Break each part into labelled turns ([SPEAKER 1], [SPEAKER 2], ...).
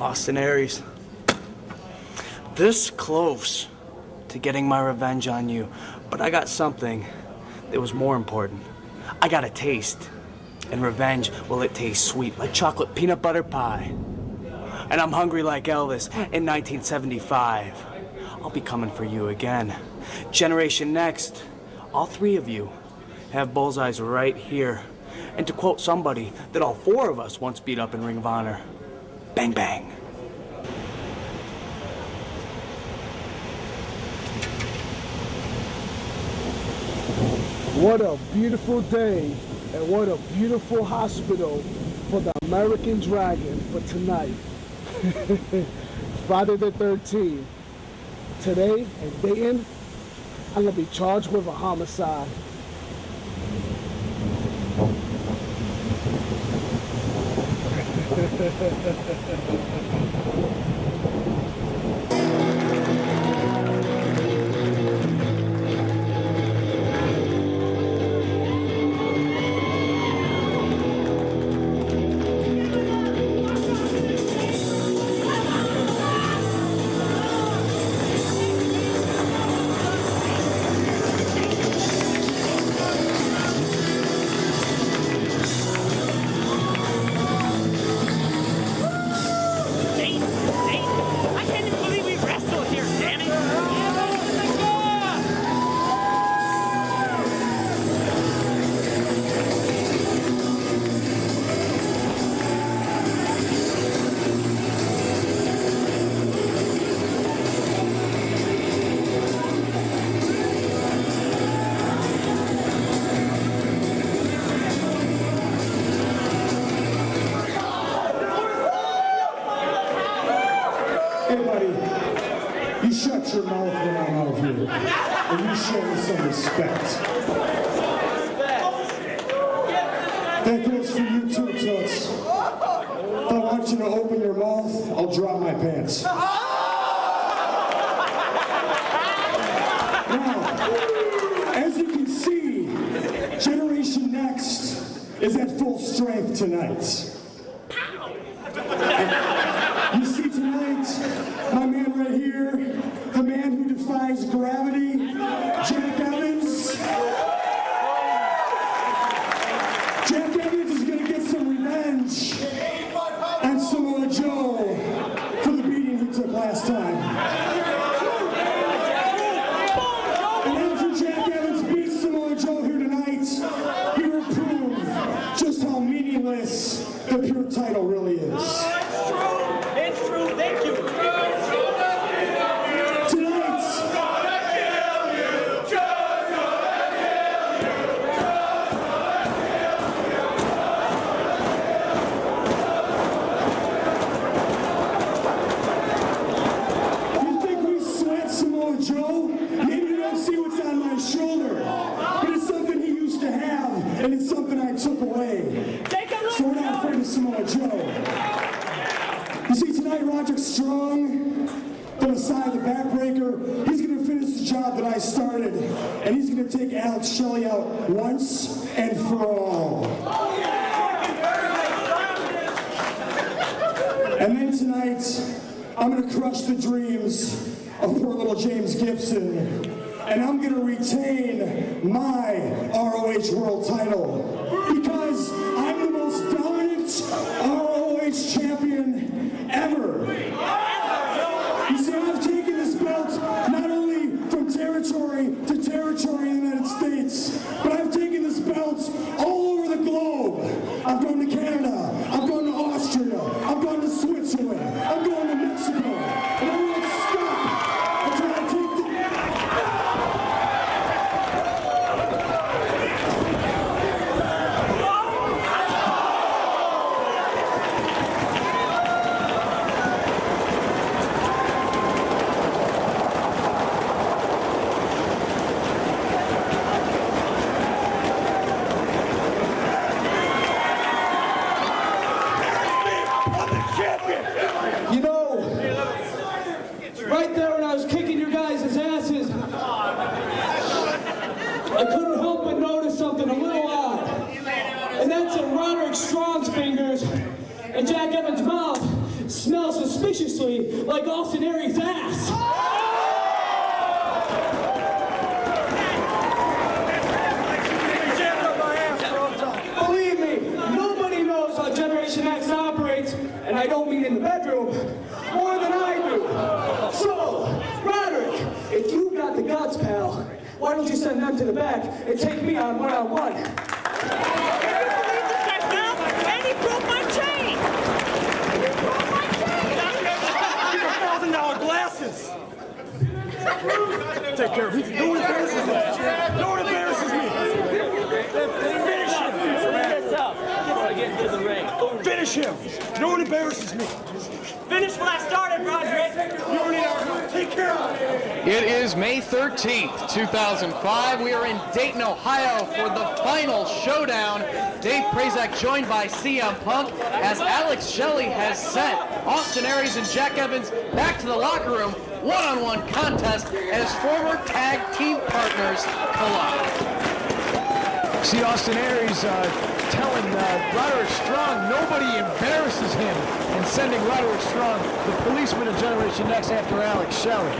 [SPEAKER 1] Austin Aries. This close to getting my revenge on you, but I got something that was more important. I got a taste. And revenge, well, it tastes sweet, like chocolate peanut butter pie. And I'm hungry like Elvis in 1975. I'll be coming for you again. Generation Next, all three of you have bullseyes right here. And to quote somebody that all four of us once beat up in Ring of Honor, bang, bang.
[SPEAKER 2] What a beautiful day, and what a beautiful hospital for the American Dragon for tonight. Friday the 13th. Today in Dayton, I'm going to be charged with a homicide.
[SPEAKER 3] You shut your mouth when I'm out here, and you show me some respect. That goes for you too, Toots. If I want you to open your mouth, I'll drop my pants. Now, as you can see, Generation Next is at full strength tonight. You see tonight, my man right here, the man who defies gravity, Jack Evans. Jack Evans is going to get some revenge on Samoa Joe for the beating he took last time. And after Jack Evans beats Samoa Joe here tonight, he will prove just how meaningless the pure title really is.
[SPEAKER 4] It's true, thank you.
[SPEAKER 3] And it's something I took away. So we're not afraid of Samoa Joe. You see, tonight, Roderick Strong, the Messiah, the backbreaker, he's going to finish the job that I started. And he's going to take Alex Shelley out once and for all. And then tonight, I'm going to crush the dreams of poor little James Gibson. And I'm going to retain my ROH World title because I'm the most dominant ROH champion ever. You see, I've taken this belt not only from territory to territory in the United States, but I've taken this belt all over the globe. I've gone to Canada, I've gone to Austria, I've gone to Switzerland, I've gone to Mexico, and I won't stop until I take the...
[SPEAKER 5] You know, right there when I was kicking your guys' asses, I couldn't help but notice something a little odd. And that's in Roderick Strong's fingers and Jack Evans' mouth, smells suspiciously like Austin Aries' ass. Believe me, nobody knows how Generation X operates, and I don't mean in the bedroom, more than I do. So, Roderick, if you got the guts, pal, why don't you send them to the back and take me on one-on-one?
[SPEAKER 4] And he broke my chain! He broke my chain!
[SPEAKER 3] $1,000 glasses! Take care of me. No one embarrasses me. No one embarrasses me. Finish him.
[SPEAKER 4] Get into the ring.
[SPEAKER 3] Finish him. No one embarrasses me.
[SPEAKER 4] Finish what I started, Roderick!
[SPEAKER 3] You already are. Take care of me.
[SPEAKER 6] It is May 13th, 2005. We are in Dayton, Ohio for the final showdown. Dave Prazak joined by CM Punk as Alex Shelley has sent Austin Aries and Jack Evans back to the locker room. One-on-one contest as former tag team partners collide.
[SPEAKER 2] See Austin Aries telling Roderick Strong nobody embarrasses him and sending Roderick Strong, the policeman of Generation X, after Alex Shelley.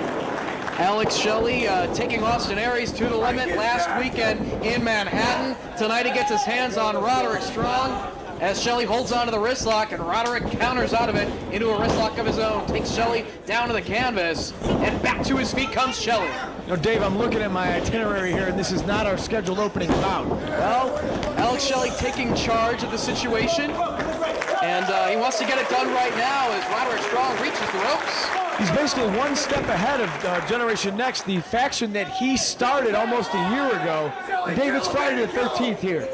[SPEAKER 6] Alex Shelley taking Austin Aries to the limit last weekend in Manhattan. Tonight he gets his hands on Roderick Strong as Shelley holds onto the wrist lock and Roderick counters out of it into a wrist lock of his own. Takes Shelley down to the canvas and back to his feet comes Shelley.
[SPEAKER 2] You know, Dave, I'm looking at my itinerary here, and this is not our scheduled opening bout.
[SPEAKER 6] Well, Alex Shelley taking charge of the situation, and he wants to get it done right now as Roderick Strong reaches the ropes.
[SPEAKER 2] He's basically one step ahead of Generation Next, the faction that he started almost a year ago. And Dave, it's Friday the 13th here.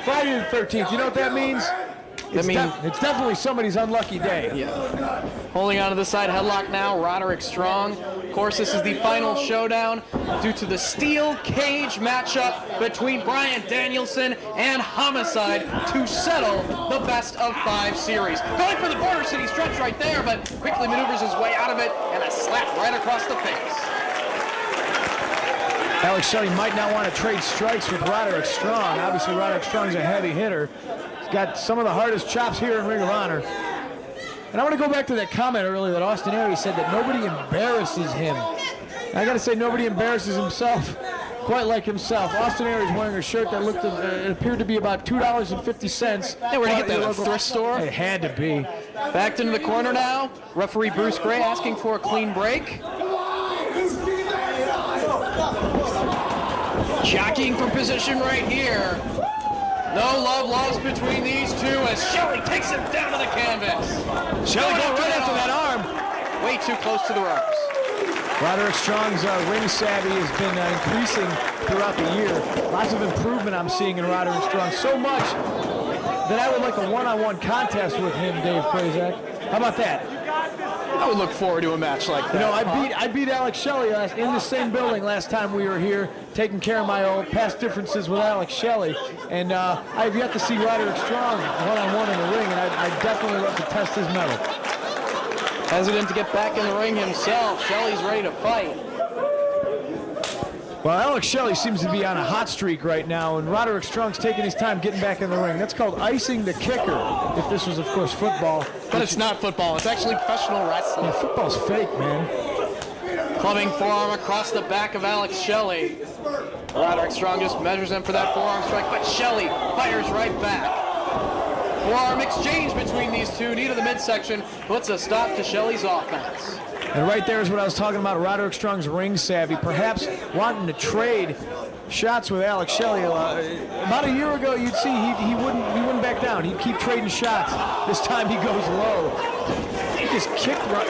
[SPEAKER 2] Friday the 13th. You know what that means? It's definitely somebody's unlucky day.
[SPEAKER 6] Yeah. Holding on to the side headlock now, Roderick Strong. Of course, this is the final showdown due to the steel cage matchup between Bryan Danielson and Homicide to settle the best of 5 series. Going for the Border City stretch right there, but quickly maneuvers his way out of it and a slap right across the face.
[SPEAKER 2] Alex Shelley might not want to trade strikes with Roderick Strong. Obviously, Roderick Strong's a heavy hitter. He's got some of the hardest chops here in Ring of Honor. And I want to go back to that comment earlier that Austin Aries said that nobody embarrasses him. And I got to say, nobody embarrasses himself quite like himself. Austin Aries wearing a shirt that looked, it appeared to be about $2.50.
[SPEAKER 6] Yeah, where did you get that at a thrift store?
[SPEAKER 2] It had to be.
[SPEAKER 6] Backed into the corner now. Referee Bruce Gray asking for a clean break. Jockeying for position right here. No love lost between these two as Shelley takes him down to the canvas.
[SPEAKER 2] Shelley going right after that arm.
[SPEAKER 6] Way too close to the ropes.
[SPEAKER 2] Roderick Strong's ring savvy has been increasing throughout the year. Lots of improvement I'm seeing in Roderick Strong. So much that I would like a one-on-one contest with him, Dave Prazak. How about that?
[SPEAKER 6] I would look forward to a match like that.
[SPEAKER 2] You know, I beat Alex Shelley in the same building last time we were here, taking care of my old past differences with Alex Shelley. And I have yet to see Roderick Strong one-on-one in the ring, and I'd definitely love to test his mettle.
[SPEAKER 6] Hesitant to get back in the ring himself. Shelley's ready to fight.
[SPEAKER 2] Well, Alex Shelley seems to be on a hot streak right now, and Roderick Strong's taking his time getting back in the ring. That's called icing the kicker, if this was, of course, football.
[SPEAKER 6] But it's not football. It's actually professional wrestling.
[SPEAKER 2] Yeah, football's fake, man.
[SPEAKER 6] Clubbing forearm across the back of Alex Shelley. Roderick Strong just measures him for that forearm strike, but Shelley fires right back. Forearm exchange between these two. Knee to the midsection puts a stop to Shelley's offense.
[SPEAKER 2] And right there is what I was talking about, Roderick Strong's ring savvy, perhaps wanting to trade shots with Alex Shelley. About a year ago, you'd see he wouldn't back down. He'd keep trading shots. This time he goes low. He just kicked
[SPEAKER 6] right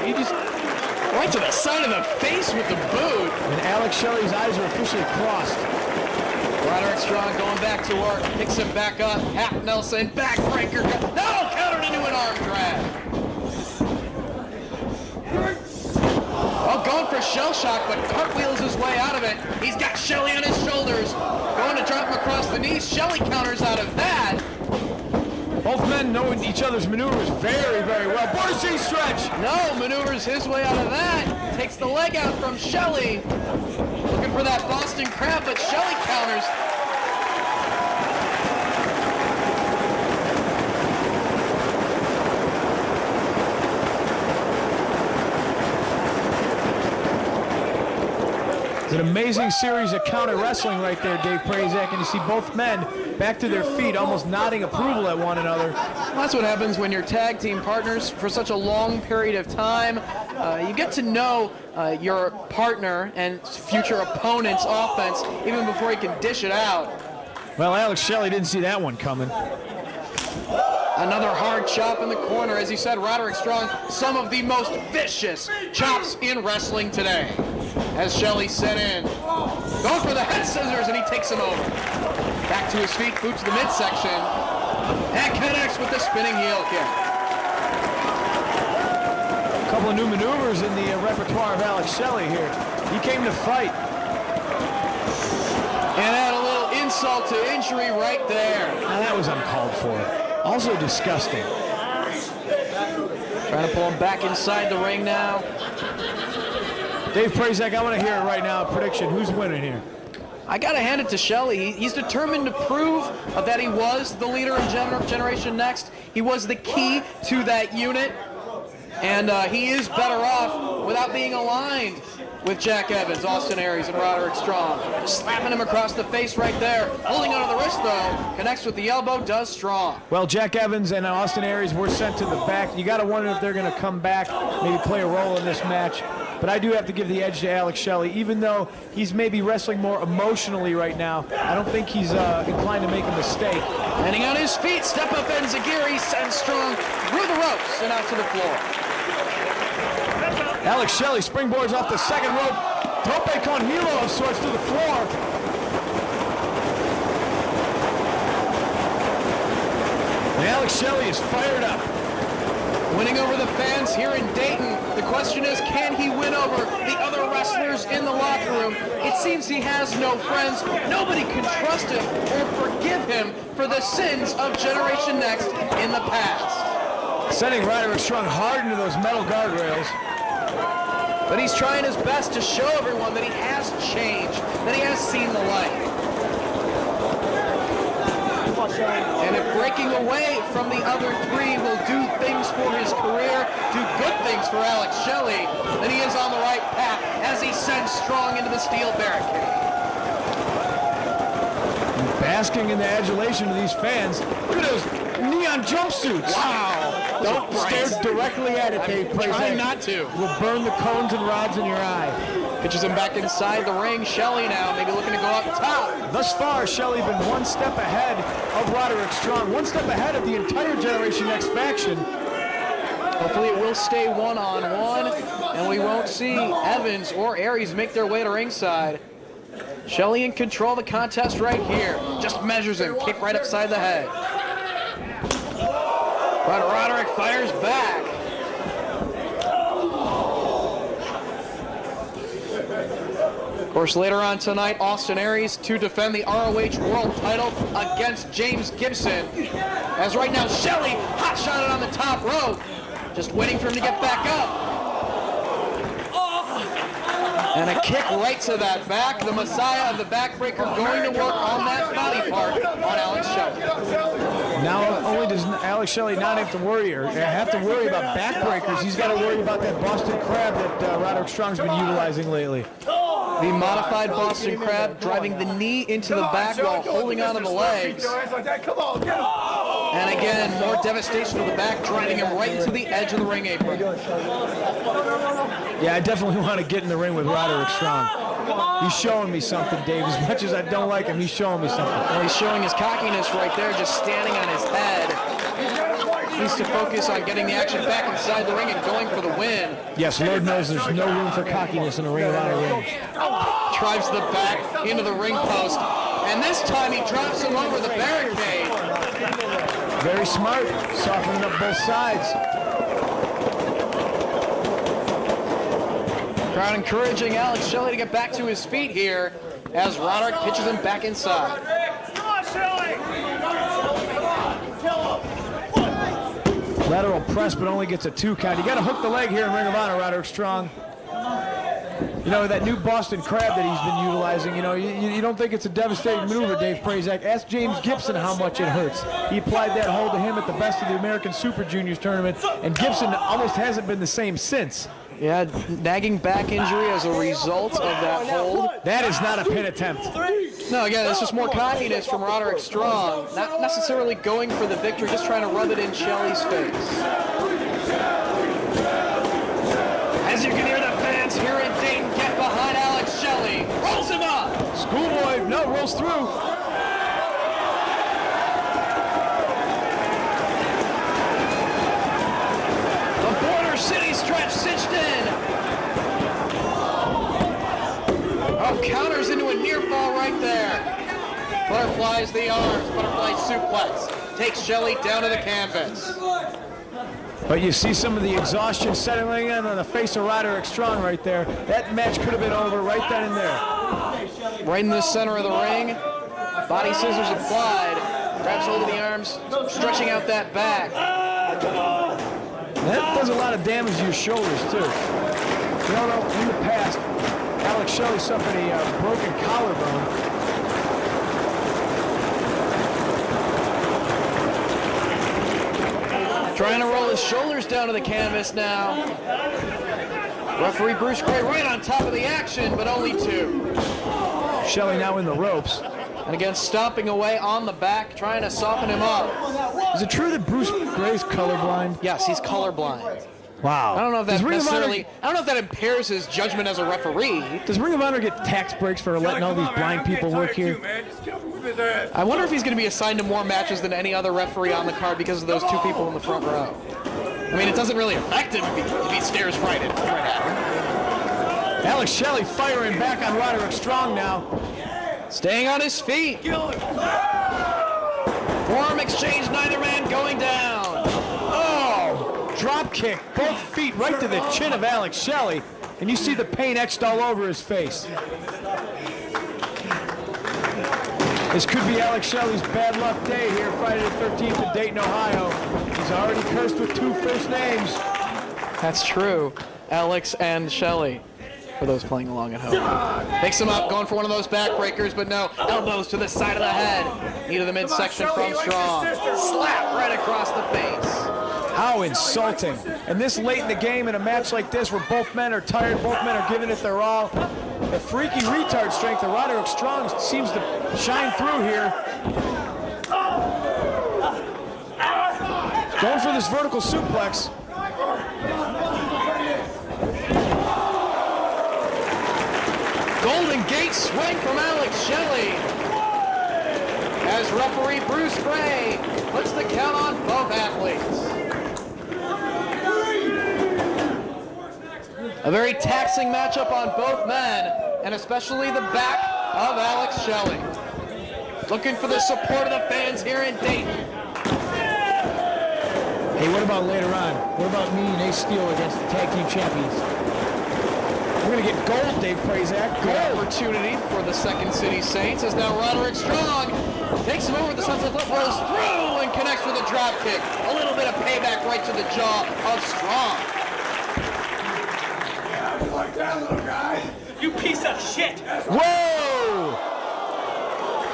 [SPEAKER 6] to the side of the face with the boot.
[SPEAKER 2] And Alex Shelley's eyes are officially crossed.
[SPEAKER 6] Roderick Strong going back to work, picks him back up, half Nelson, backbreaker. No, countered into an arm drag. Well, going for shell shock, but cartwheels his way out of it. He's got Shelley on his shoulders. Going to drop him across the knees. Shelley counters out of that.
[SPEAKER 2] Both men know each other's maneuvers very, very well. Border City stretch.
[SPEAKER 6] No, maneuvers his way out of that. Takes the leg out from Shelley. Looking for that Boston Crab, but Shelley counters.
[SPEAKER 2] It's an amazing series of counter wrestling right there, Dave Prazak, and you see both men back to their feet, almost nodding approval at one another.
[SPEAKER 6] That's what happens when you're tag team partners for such a long period of time. You get to know your partner and future opponent's offense even before you can dish it out.
[SPEAKER 2] Well, Alex Shelley didn't see that one coming.
[SPEAKER 6] Another hard chop in the corner. As you said, Roderick Strong, some of the most vicious chops in wrestling today. As Shelley set in, going for the head scissors, and he takes him over. Back to his feet, boot to the midsection, and connects with the spinning heel kick.
[SPEAKER 2] A couple of new maneuvers in the repertoire of Alex Shelley here. He came to fight.
[SPEAKER 6] And add a little insult to injury right there.
[SPEAKER 2] Now that was uncalled for. Also disgusting.
[SPEAKER 6] Trying to pull him back inside the ring now.
[SPEAKER 2] Dave Prazak, I want to hear it right now. Prediction, who's winning here?
[SPEAKER 6] I got to hand it to Shelley. He's determined to prove that he was the leader in Generation Next. He was the key to that unit. And he is better off without being aligned with Jack Evans, Austin Aries, and Roderick Strong. Just slapping him across the face right there. Holding onto the wrist, though. Connects with the elbow, does Strong.
[SPEAKER 2] Well, Jack Evans and Austin Aries were sent to the back. You got to wonder if they're going to come back, maybe play a role in this match. But I do have to give the edge to Alex Shelley. Even though he's maybe wrestling more emotionally right now, I don't think he's inclined to make a mistake.
[SPEAKER 6] Landing on his feet, step up Enziguri, sends Strong through the ropes and out to the floor.
[SPEAKER 2] Alex Shelley springboards off the second rope. Tope con hilo of sorts to the floor. And Alex Shelley is fired up.
[SPEAKER 6] Winning over the fans here in Dayton. The question is, can he win over the other wrestlers in the locker room? It seems he has no friends. Nobody can trust him or forgive him for the sins of Generation Next in the past.
[SPEAKER 2] Sending Roderick Strong hard into those metal guardrails.
[SPEAKER 6] But he's trying his best to show everyone that he has changed, that he has seen the light. And if breaking away from the other three will do things for his career, do good things for Alex Shelley, then he is on the right path as he sends Strong into the steel barricade.
[SPEAKER 2] Basking in the adulation of these fans. Look at those neon jumpsuits.
[SPEAKER 6] Wow.
[SPEAKER 2] Don't stare directly at it, Dave Prazak.
[SPEAKER 6] Trying not to.
[SPEAKER 2] Will burn the cones and rods in your eye.
[SPEAKER 6] Pitches him back inside the ring. Shelley now maybe looking to go up top.
[SPEAKER 2] Thus far, Shelley been one step ahead of Roderick Strong, one step ahead of the entire Generation Next faction.
[SPEAKER 6] Hopefully it will stay one-on-one, and we won't see Evans or Aries make their way to ringside. Shelley in control of the contest right here. Just measures him, kick right upside the head. But Roderick fires back. Of course, later on tonight, Austin Aries to defend the ROH World title against James Gibson. As right now, Shelley hot-shotted on the top rope. Just waiting for him to get back up. And a kick right to that back. The Messiah of the backbreaker going to work on that body part on Alex Shelley.
[SPEAKER 2] Now only does Alex Shelley not have to worry about backbreakers. He's got to worry about that Boston Crab that Roderick Strong's been utilizing lately.
[SPEAKER 6] The modified Boston Crab driving the knee into the back while holding onto the legs. And again, more devastation to the back, driving him right into the edge of the ring apron.
[SPEAKER 2] Yeah, I definitely want to get in the ring with Roderick Strong. He's showing me something, Dave. As much as I don't like him, he's showing me something.
[SPEAKER 6] Well, he's showing his cockiness right there, just standing on his head. He needs to focus on getting the action back inside the ring and going for the win.
[SPEAKER 2] Yes, Lord knows there's no room for cockiness in a Ring of Honor ring.
[SPEAKER 6] Drives the back into the ring post. And this time he drops him over the barricade.
[SPEAKER 2] Very smart, softening up both sides.
[SPEAKER 6] Crowd encouraging Alex Shelley to get back to his feet here as Roderick pitches him back inside.
[SPEAKER 4] Come on, Shelley!
[SPEAKER 2] Lateral press, but only gets a 2 count. You got to hook the leg here in Ring of Honor, Roderick Strong. You know, that new Boston Crab that he's been utilizing, you know, you don't think it's a devastating maneuver, Dave Prazak. Ask James Gibson how much it hurts. He applied that hold to him at the Best of the American Super Juniors tournament, and Gibson almost hasn't been the same since.
[SPEAKER 6] Yeah, nagging back injury as a result of that hold.
[SPEAKER 2] That is not a pin attempt.
[SPEAKER 6] No, again, it's just more cockiness from Roderick Strong. Not necessarily going for the victory, just trying to rub it in Shelley's face. As you can hear the fans here in Dayton get behind Alex Shelley. Rolls him up.
[SPEAKER 2] Schoolboy, no, rolls through.
[SPEAKER 6] The Border City stretch cinched in. Oh, counters into a near fall right there. Butterflies the arms, butterfly suplex. Takes Shelley down to the canvas.
[SPEAKER 2] But you see some of the exhaustion settling in on the face of Roderick Strong right there. That match could have been over right then and there.
[SPEAKER 6] Right in the center of the ring. Body scissors applied. Grabs hold of the arms, stretching out that back.
[SPEAKER 2] That does a lot of damage to your shoulders, too. You know, in the past, Alex Shelley suffered a broken collarbone.
[SPEAKER 6] Trying to roll his shoulders down to the canvas now. Referee Bruce Gray right on top of the action, but only two.
[SPEAKER 2] Shelley now in the ropes.
[SPEAKER 6] And again, stomping away on the back, trying to soften him up.
[SPEAKER 2] Is it true that Bruce Gray's colorblind?
[SPEAKER 6] Yes, he's colorblind.
[SPEAKER 2] Wow.
[SPEAKER 6] I don't know if that
[SPEAKER 2] Does Ring of Honor-
[SPEAKER 6] necessarily, I don't know if that impairs his judgment as a referee.
[SPEAKER 2] Does Ring of Honor get tax breaks for letting all these blind people work here?
[SPEAKER 6] I wonder if he's going to be assigned to more matches than any other referee on the card because of those two people in the front row. I mean, it doesn't really affect him if he stares right at him.
[SPEAKER 2] Alex Shelley firing back on Roderick Strong now.
[SPEAKER 6] Staying on his feet. Forearm exchange, neither man going down.
[SPEAKER 2] Oh, drop kick, both feet right to the chin of Alex Shelley, and you see the pain etched all over his face. This could be Alex Shelley's bad luck day here Friday the 13th in Dayton, Ohio. He's already cursed with two first names.
[SPEAKER 6] That's true. Alex and Shelley, for those playing along at home. Picks him up, going for one of those backbreakers, but no. Elbows to the side of the head. Knee to the midsection from Strong. Slap right across the face.
[SPEAKER 2] How insulting. And this late in the game in a match like this where both men are tired, both men are giving it their all. The freaky retard strength of Roderick Strong seems to shine through here. Going for this vertical suplex.
[SPEAKER 6] Golden Gate swing from Alex Shelley. As referee Bruce Gray puts the count on both athletes. A very taxing matchup on both men, and especially the back of Alex Shelley. Looking for the support of the fans here in Dayton.
[SPEAKER 2] Hey, what about later on? What about me and Ace Steel against the tag team champions? We're going to get gold, Dave Prazak.
[SPEAKER 6] Good opportunity for the Second City Saints as now Roderick Strong takes him over the sunset flip, rolls through and connects with a drop kick. A little bit of payback right to the jaw of Strong.
[SPEAKER 4] You piece of shit!
[SPEAKER 2] Whoa!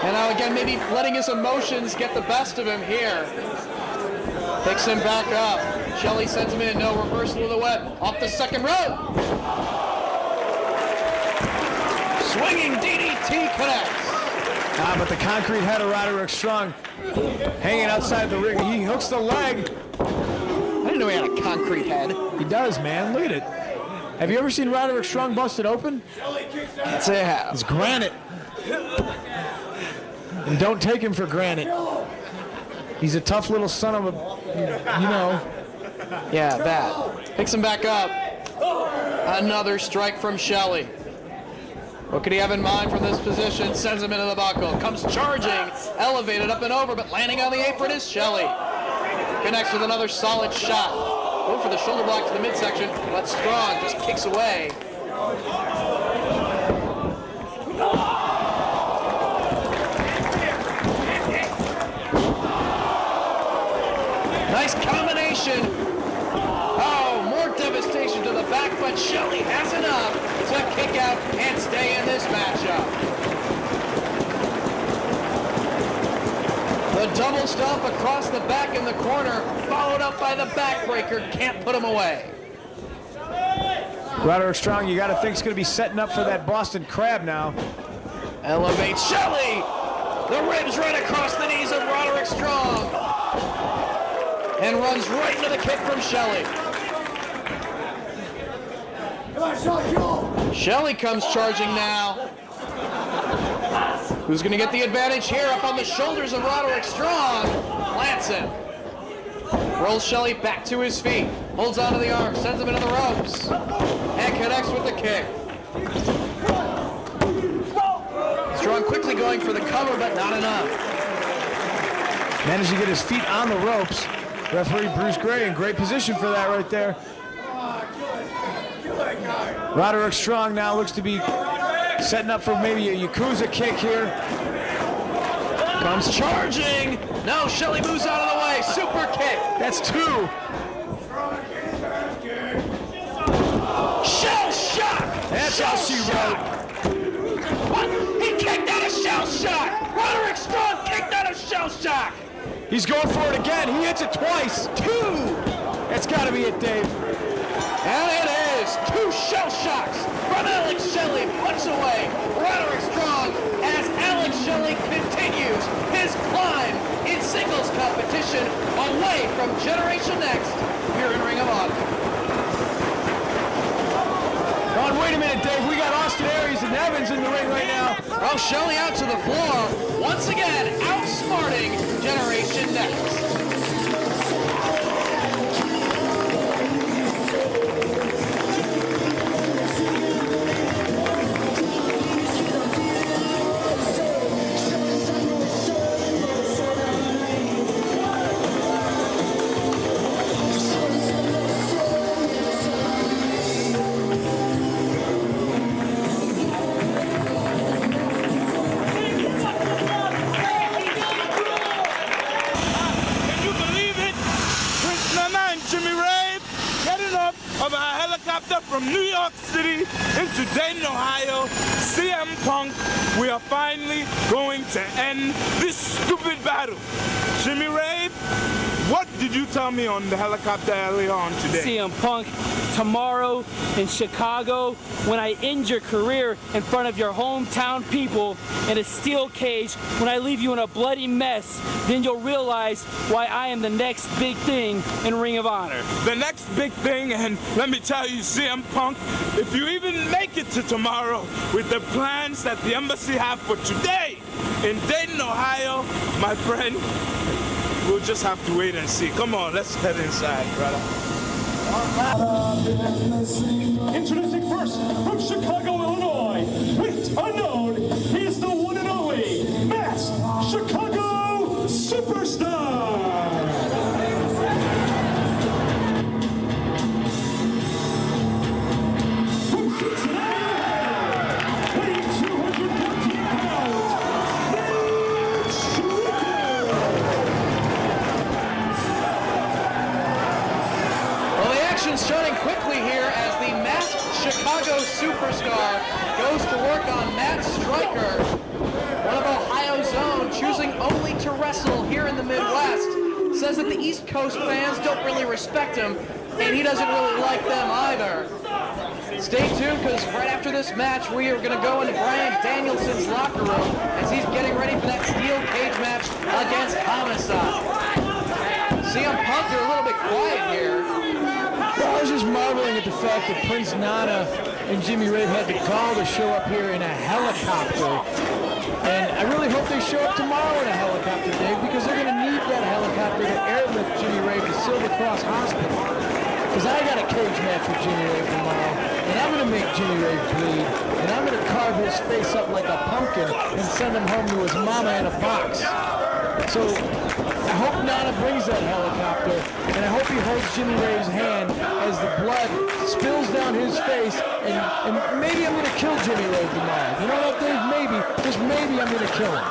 [SPEAKER 6] And now again, maybe letting his emotions get the best of him here. Picks him back up. Shelley sends him in, no reversal of the web. Off the second rope. Swinging DDT connects.
[SPEAKER 2] But the concrete head of Roderick Strong hanging outside the ring. He hooks the leg.
[SPEAKER 6] I didn't know he had a concrete head.
[SPEAKER 2] He does, man. Look at it. Have you ever seen Roderick Strong busted open?
[SPEAKER 6] Can't say I have.
[SPEAKER 2] It's granite. And don't take him for granted. He's a tough little son of a, you know.
[SPEAKER 6] Yeah, that. Picks him back up. Another strike from Shelley. What could he have in mind from this position? Sends him into the buckle. Comes charging. Elevated up and over, but landing on the apron is Shelley. Connects with another solid shot. Going for the shoulder block to the midsection, but Strong just kicks away. Nice combination. Oh, more devastation to the back, but Shelley has enough to kick out and stay in this matchup. The double stomp across the back in the corner, followed up by the backbreaker, can't put him away.
[SPEAKER 2] Roderick Strong, you got to think, is going to be setting up for that Boston Crab now.
[SPEAKER 6] Elevates Shelley. The ribs right across the knees of Roderick Strong. And runs right into the kick from Shelley. Shelley comes charging now. Who's going to get the advantage here? Up on the shoulders of Roderick Strong. Plants him. Rolls Shelley back to his feet. Holds onto the arm. Sends him into the ropes. And connects with the kick. Strong quickly going for the cover, but not enough.
[SPEAKER 2] Managed to get his feet on the ropes. Referee Bruce Gray in great position for that right there. Roderick Strong now looks to be setting up for maybe a Yakuza kick here.
[SPEAKER 6] Comes charging. No, Shelley moves out of the way. Super kick.
[SPEAKER 2] That's two.
[SPEAKER 6] Shell shock.
[SPEAKER 2] That's how she wrote.
[SPEAKER 6] What? He kicked out of shell shock. Roderick Strong kicked out of shell shock.
[SPEAKER 2] He's going for it again. He hits it twice.
[SPEAKER 6] Two.
[SPEAKER 2] That's got to be it, Dave.
[SPEAKER 6] And it is. Two shell shocks from Alex Shelley. Punch away Roderick Strong as Alex Shelley continues his climb in singles competition away from Generation Next here in Ring of Honor.
[SPEAKER 2] Oh, wait a minute, Dave. We got Austin Aries and Evans in the ring right now.
[SPEAKER 6] Oh, Shelley out to the floor. Once again, outsmarting Generation Next.
[SPEAKER 7] From New York City into Dayton, Ohio, CM Punk, we are finally going to end this stupid battle. Jimmy Rave, what did you tell me on the helicopter earlier on today?
[SPEAKER 8] CM Punk, tomorrow in Chicago, when I end your career in front of your hometown people in a steel cage, when I leave you in a bloody mess, then you'll realize why I am the next big thing in Ring of Honor.
[SPEAKER 7] The next big thing, and let me tell you, CM Punk, if you even make it to tomorrow with the plans that the embassy have for today in Dayton, Ohio, my friend, we'll just have to wait and see. Come on, let's head inside, brother.
[SPEAKER 3] Introducing first, from Chicago, Illinois, weight unknown, he is the one and only Mass Chicago Superstar. From Cincinnati, weighing 214 pounds,
[SPEAKER 6] Well, the action's starting quickly here as the masked Chicago Superstar goes to work on Matt Stryker, one of Ohio's own, choosing only to wrestle here in the Midwest. Says that the East Coast fans don't really respect him, and he doesn't really like them either. Stay tuned, because right after this match, we are going to go into Bryan Danielson's locker room as he's getting ready for that steel cage match against Homicide. CM Punk, you're a little bit quiet here.
[SPEAKER 2] Well, I was just marveling at the fact that Prince Nana and Jimmy Rave had the gall to show up here in a helicopter. And I really hope they show up tomorrow in a helicopter, Dave, because they're going to need that helicopter to airlift Jimmy Rave to Silver Cross Hospital. Because I got a cage match with Jimmy Rave tomorrow, and I'm going to make Jimmy Rave bleed, and I'm going to carve his face up like a pumpkin and send him home to his mama in a box. So I hope Nana brings that helicopter, and I hope he holds Jimmy Rave's hand as the blood spills down his face, and maybe I'm going to kill Jimmy Rave tomorrow. You know what, Dave? Maybe, just maybe I'm going to kill him.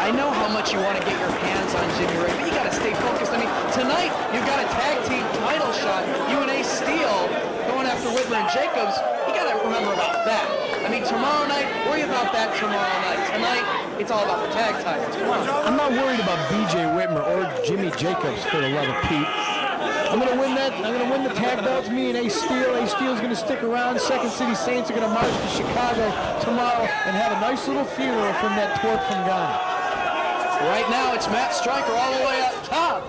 [SPEAKER 6] I know how much you want to get your hands on Jimmy Rave, but you got to stay focused. I mean, tonight you've got a tag team title shot, you and Ace Steel going after Whitmer and Jacobs. You got to remember about that. I mean, tomorrow night, worry about that tomorrow night. Tonight, it's all about the tag titles. Come on.
[SPEAKER 2] I'm not worried about BJ Whitmer or Jimmy Jacobs, for the love of Pete. I'm going to win that. I'm going to win the tag belts, me and Ace Steel. Ace Steel's going to stick around. Second City Saints are going to march to Chicago tomorrow and have a nice little funeral from that torque from Ghana.
[SPEAKER 6] Right now, it's Matt Stryker all the way up top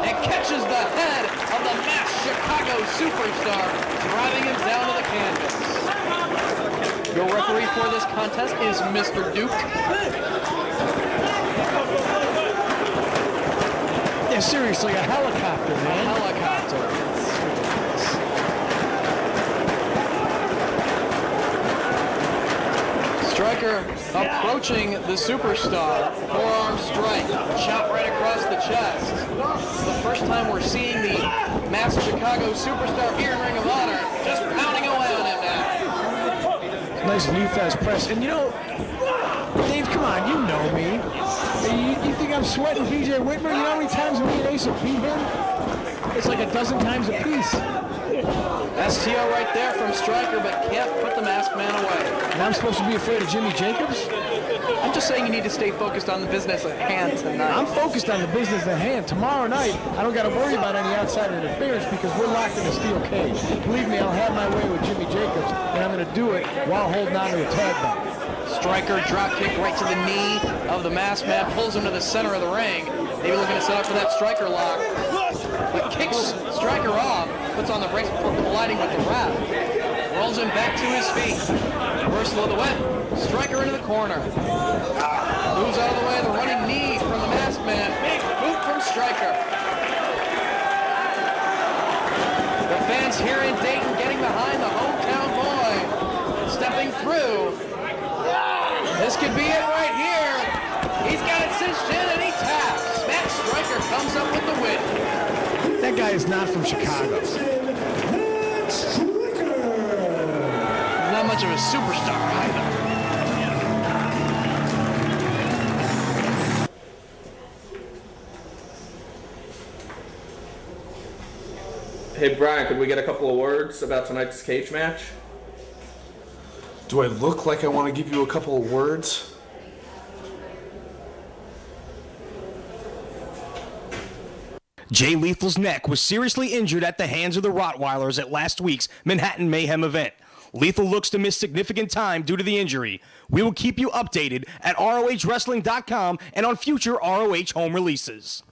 [SPEAKER 6] and catches the head of the masked Chicago superstar, driving him down to the canvas. Your referee for this contest is Mr. Duke.
[SPEAKER 2] Yeah, seriously, a helicopter, man.
[SPEAKER 6] A helicopter. Stryker approaching the superstar. Forearm strike. Chop right across the chest. It's the first time we're seeing the masked Chicago superstar here in Ring of Honor. Just pounding away on him now.
[SPEAKER 2] Nice knee fast press. And you know, Dave, come on, you know me. You think I'm sweating BJ Whitmer? You know how many times me and Ace have beat him? It's like a dozen times a piece.
[SPEAKER 6] STO right there from Stryker, but can't put the masked man away.
[SPEAKER 2] And I'm supposed to be afraid of Jimmy Jacobs?
[SPEAKER 6] I'm just saying you need to stay focused on the business at hand tonight.
[SPEAKER 2] I'm focused on the business at hand. Tomorrow night, I don't got to worry about any outside interference because we're locked in a steel cage. Believe me, I'll have my way with Jimmy Jacobs, and I'm going to do it while holding on to a tag belt.
[SPEAKER 6] Stryker drop kick right to the knee of the masked man, pulls him to the center of the ring. Maybe looking to set up for that Stryker lock, but kicks Stryker off, puts on the brakes before colliding with the ref. Rolls him back to his feet. Reversal of the wet. Stryker into the corner. Moves out of the way, the running knee from the masked man. Big boot from Stryker. The fans here in Dayton getting behind the hometown boy. Stepping through. This could be it right here. He's got it cinched in and he taps. Matt Stryker comes up with the win.
[SPEAKER 2] That guy is not from Chicago.
[SPEAKER 6] Not much of a superstar either.
[SPEAKER 9] Hey Brian, could we get a couple of words about tonight's cage match?
[SPEAKER 10] Do I look like I want to give you a couple of words?
[SPEAKER 11] Jay Lethal's neck was seriously injured at the hands of the Rottweilers at last week's Manhattan Mayhem event. Lethal looks to miss significant time due to the injury. We will keep you updated at ROHWrestling.com and on future ROH home releases.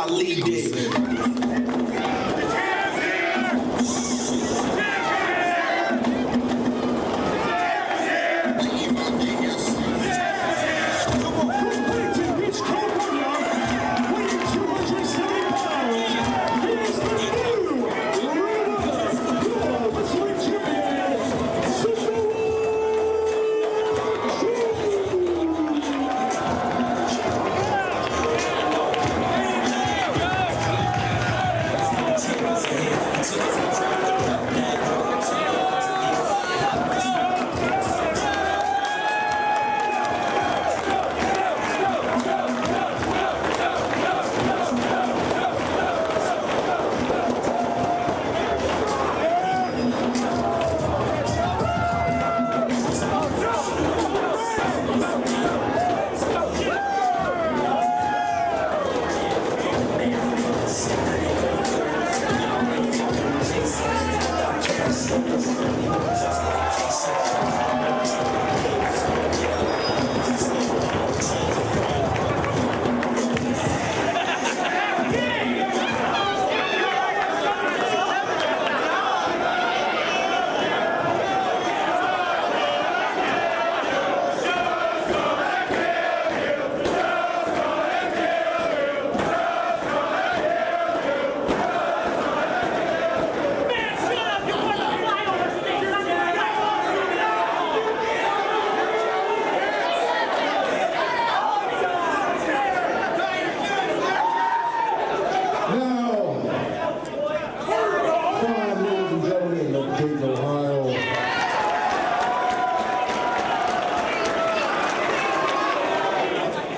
[SPEAKER 12] lead it.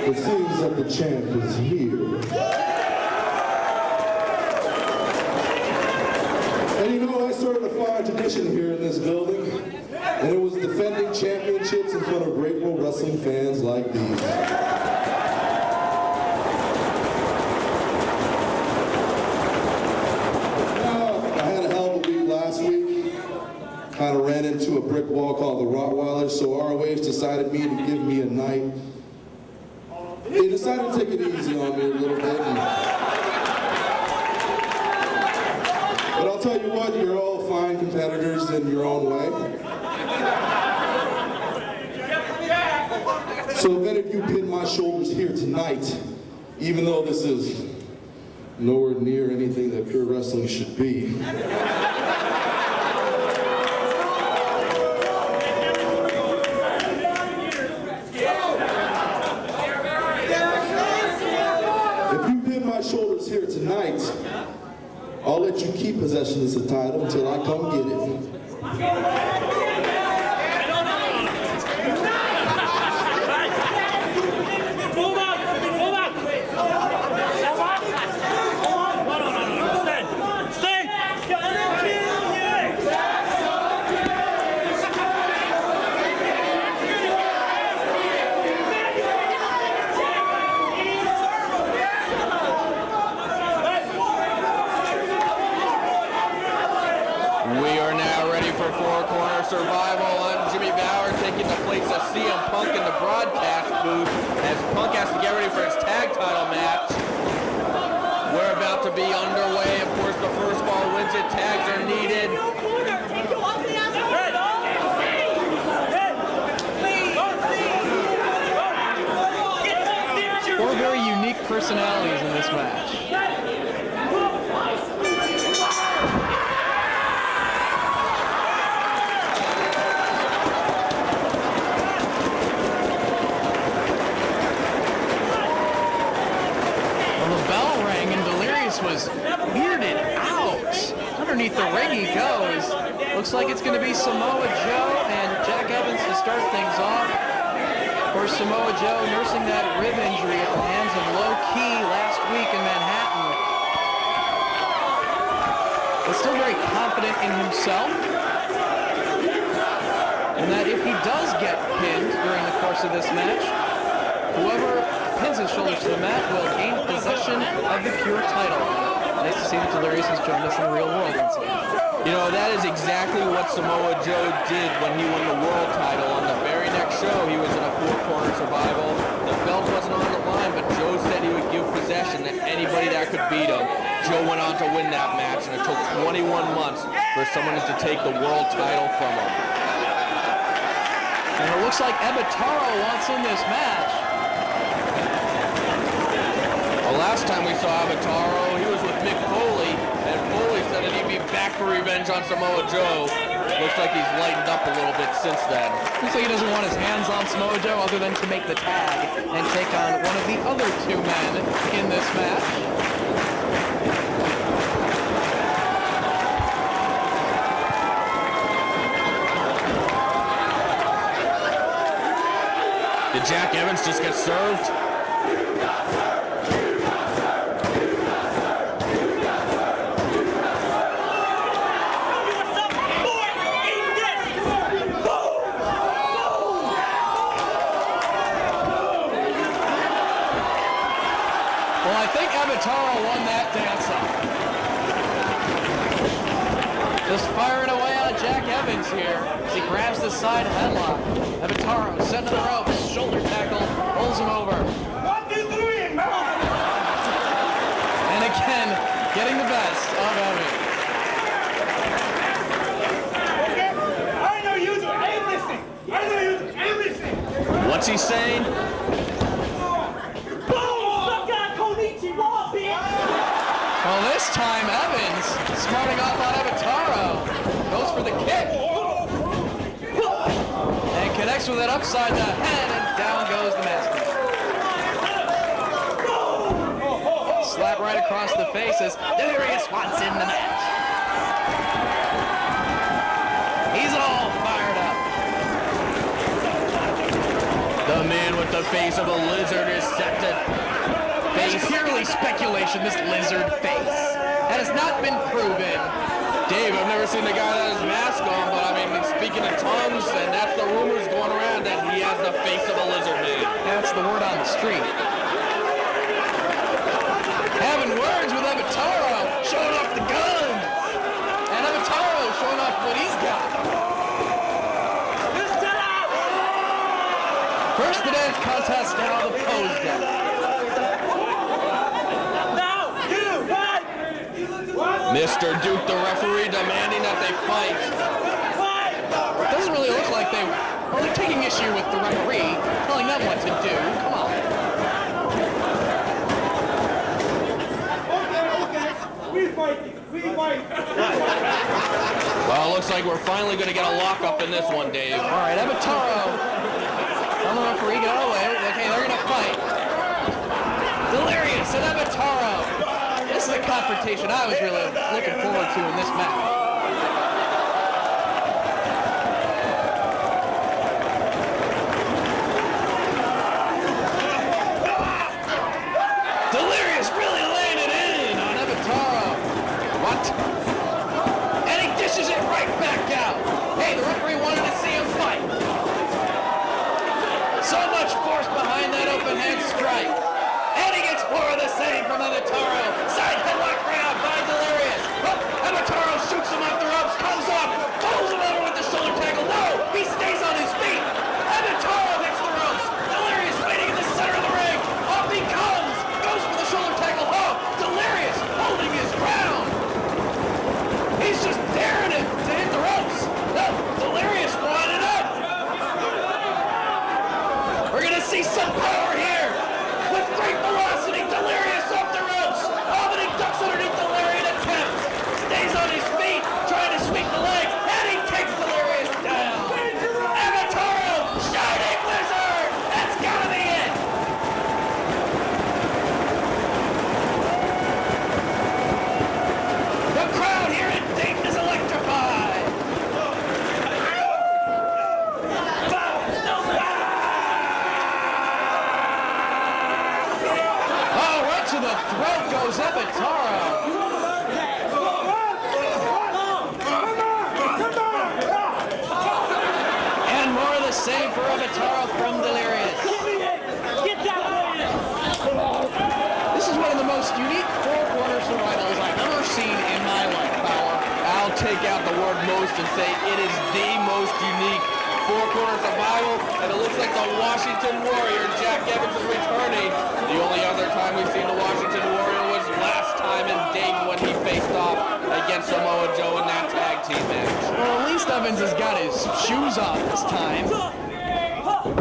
[SPEAKER 13] It seems that the champ is here. And you know, I started a fine tradition here in this building, and it was defending championships in front of great pro wrestling fans like these. I had a hell of a week last week. Kind of ran into a brick wall called the Rottweilers, so ROH decided to give me a night. They decided to take it easy on me a little bit. But I'll tell you what, you're all fine competitors in your own way. So if any of you pin my shoulders here tonight, even though this is nowhere near anything that pure wrestling should be, shoulders here tonight, I'll let you keep possession of the title until I come get it.
[SPEAKER 9] Survival on Jimmy Bauer taking the place of CM Punk in the broadcast booth as Punk has to get ready for his tag title match. We're about to be underway. Of course, the first ball wins it. Tags are needed.
[SPEAKER 6] Four very unique personalities in this match. Was weirded out. Underneath the ring he goes. Looks like it's going to be Samoa Joe and Jack Evans to start things off. Of course, Samoa Joe nursing that rib injury at the hands of Low Key last week in Manhattan. But still very confident in himself. And that if he does get pinned during the course of this match, whoever pins his shoulders to the mat will gain possession of the pure title. nice to see that Delirious has joined us in the real world once again.
[SPEAKER 9] You know, that is exactly what Samoa Joe did when he won the world title. On the very next show, he was in a four-corner survival. The belt wasn't on the line, but Joe said he would give possession to anybody that could beat him. Joe went on to win that match, and it took 21 months for someone to take the world title from him.
[SPEAKER 6] And it looks like Ebataro wants in this match.
[SPEAKER 9] The last time we saw Ebataro, he was with Mick Foley, and Foley said that he'd be back for revenge on Samoa Joe. Looks like he's lightened up a little bit since then.
[SPEAKER 6] Looks like he doesn't want his hands on Samoa Joe other than to make the tag and take on one of the other two men in this match.
[SPEAKER 9] Did Jack Evans just get served?
[SPEAKER 6] Well, I think Ebataro won that dance-off. Just firing away on Jack Evans here as he grabs the side headlock. Ebataro setting to the ropes, shoulder tackle, pulls him over.
[SPEAKER 5] 1, 2, 3, and
[SPEAKER 6] And again, getting the best of Evans.
[SPEAKER 5] okay, I know you do everything. I know you do everything.
[SPEAKER 9] What's he saying?
[SPEAKER 6] Well, this time Evans, smarting off on Ebataro, goes for the kick. And connects with it upside the head, and down goes the master. Slap right across the face as Delirious wants in the match. He's all fired up.
[SPEAKER 9] The man with the face of a lizard is set to
[SPEAKER 6] It's purely speculation, this lizard face. That has not been proven.
[SPEAKER 9] Dave, I've never seen a guy that has mask on, but I mean, speaking in tongues, and that's the rumors going around that he has the face of a lizard man.
[SPEAKER 6] That's the word on the street. Having words with Ebataro, showing off the gun. And Ebataro showing off what he's got. First the dance contest, now the pose dance.
[SPEAKER 9] Mr. Duke, the referee, demanding that they fight.
[SPEAKER 6] It doesn't really look like they're taking issue with the referee, telling them what to do. Come on.
[SPEAKER 5] We fight.
[SPEAKER 9] Well, it looks like we're finally going to get a lockup in this one, Dave.
[SPEAKER 6] All right, Ebataro. Tell the referee, get out of the way. Okay, they're going to fight. Delirious and Ebataro. This is a confrontation I was really looking forward to in this match. Delirious really laying it in on Ebataro. What? And he dishes it right back out. Hey, the referee wanted to see him fight. So much force behind that open hand strike. And he gets more of the same from Ebataro. Side headlock grab by Delirious. Oh, Ebataro shoots him off the ropes, comes up, pulls him over with the shoulder tackle. No, he stays on his feet. Ebataro hits the ropes. Delirious waiting in the center of the ring. Off he comes, goes for the shoulder tackle. Oh, Delirious holding his ground. He's just daring him to hit the ropes. No, Delirious winding up. We're gonna see some power here. With great velocity, Delirious off the ropes. Oh, but he ducks underneath the lariat attempt. Stays on his feet, trying to sweep the legs, and he takes Delirious down. Ebataro, Shining Lizard. That's gotta be it. The crowd here in Dayton is electrified. Oh, right to the throat goes Ebataro. And more of the same for Ebataro from Delirious. This is one of the most unique four-corner survivals I've
[SPEAKER 9] word most and say it is the most unique four-corner survival, and it looks like the Washington Warrior, Jack Evans, is returning. The only other time we've seen the Washington Warrior was last time in Dayton when he faced off against Samoa Joe in that tag team match.
[SPEAKER 6] Well, at least Evans has got his shoes off this time.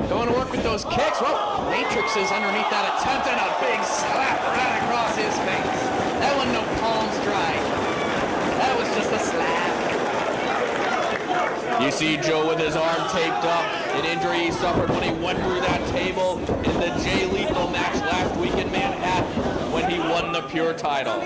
[SPEAKER 6] Going to work with those kicks. Well, Matrix is underneath that attempt, and a big slap right across his face. That wasn't no palm strike. That was just a slap.
[SPEAKER 9] You see Joe with his arm taped up, an injury he suffered when he went through that table in the Jay Lethal match last week in Manhattan when he won the Pure title.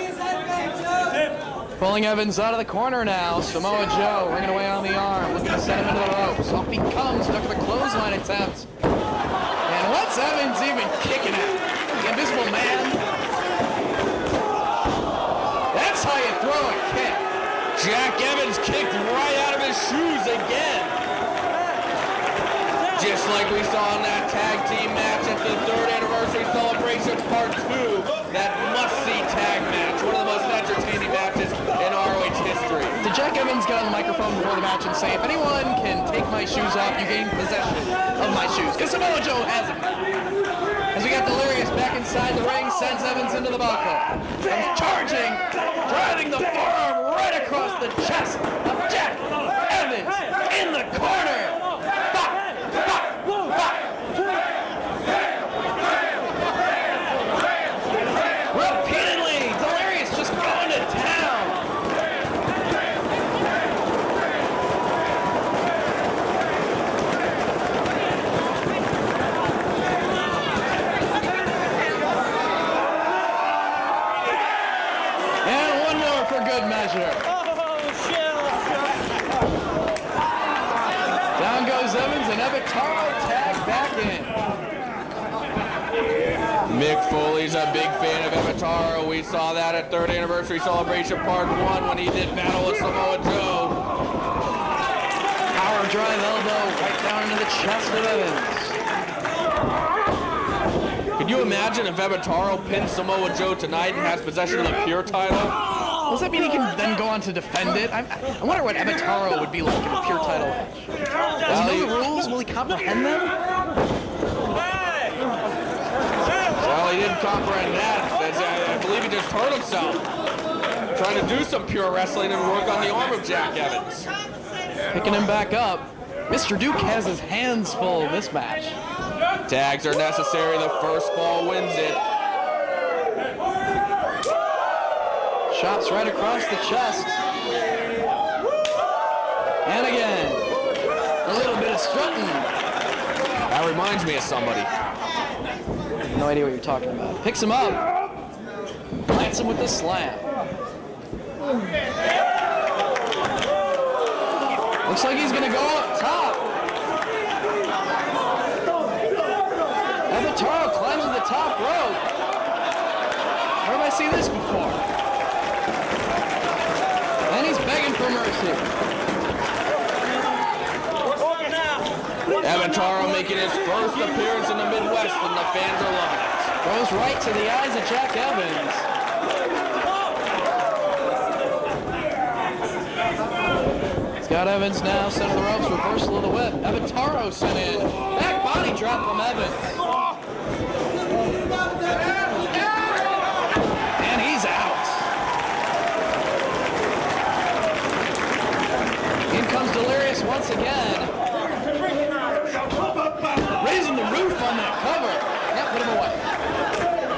[SPEAKER 6] Pulling Evans out of the corner now. Samoa Joe ringing away on the arm, looking to send him into the ropes. Off he comes, stuck with a clothesline attempt. And what's Evans even kicking at? The Invisible Man? That's how you throw a kick.
[SPEAKER 9] Jack Evans kicked right out of his shoes again. Just like we saw in that tag team match at the 3rd anniversary celebration part 2, that must-see tag match, one of the most entertaining matches in ROH history.
[SPEAKER 6] Did Jack Evans get on the microphone before the match and say, if anyone can take my shoes off, you gain possession of my shoes? Because Samoa Joe hasn't. As we got Delirious back inside the ring, sends Evans into the buckle. Comes charging, driving the forearm right across the chest of Jack Evans in the corner. Repeatedly, Delirious just going to town. And one more for good measure. Down goes Evans, and Evataro tagged back in.
[SPEAKER 9] Mick Foley's a big fan of Evataro. We saw that at 3rd anniversary celebration part 1 when he did battle with Samoa Joe.
[SPEAKER 6] Power drive elbow right down into the chest of Evans.
[SPEAKER 9] Could you imagine if Evataro pins Samoa Joe tonight and has possession of the Pure title?
[SPEAKER 6] Does that mean he can then go on to defend it? I wonder what Evataro would be like in a Pure title match. Does he know the rules? Will he comprehend them?
[SPEAKER 9] Well, he didn't comprehend that. I believe he just hurt himself trying to do some pure wrestling and work on the arm of Jack Evans.
[SPEAKER 6] Picking him back up. Mr. Duke has his hands full in this match.
[SPEAKER 9] Tags are necessary. The first fall wins it.
[SPEAKER 6] Chops right across the chest. And again, a little bit of strutting.
[SPEAKER 9] That reminds me of somebody.
[SPEAKER 6] No idea what you're talking about. Picks him up. Plants him with the slam. Looks like he's going to go up top. Evataro climbs to the top rope. Where have I seen this before? And he's begging for mercy.
[SPEAKER 9] Evataro making his first appearance in the Midwest, and the fans are loving it.
[SPEAKER 6] Goes right to the eyes of Jack Evans. Scott Evans now sent to the ropes, reversal of the whip. Evataro sent in. Back body drop from Evans. And he's out. In comes Delirious once again. Raising the roof on that cover. Yep, put him away.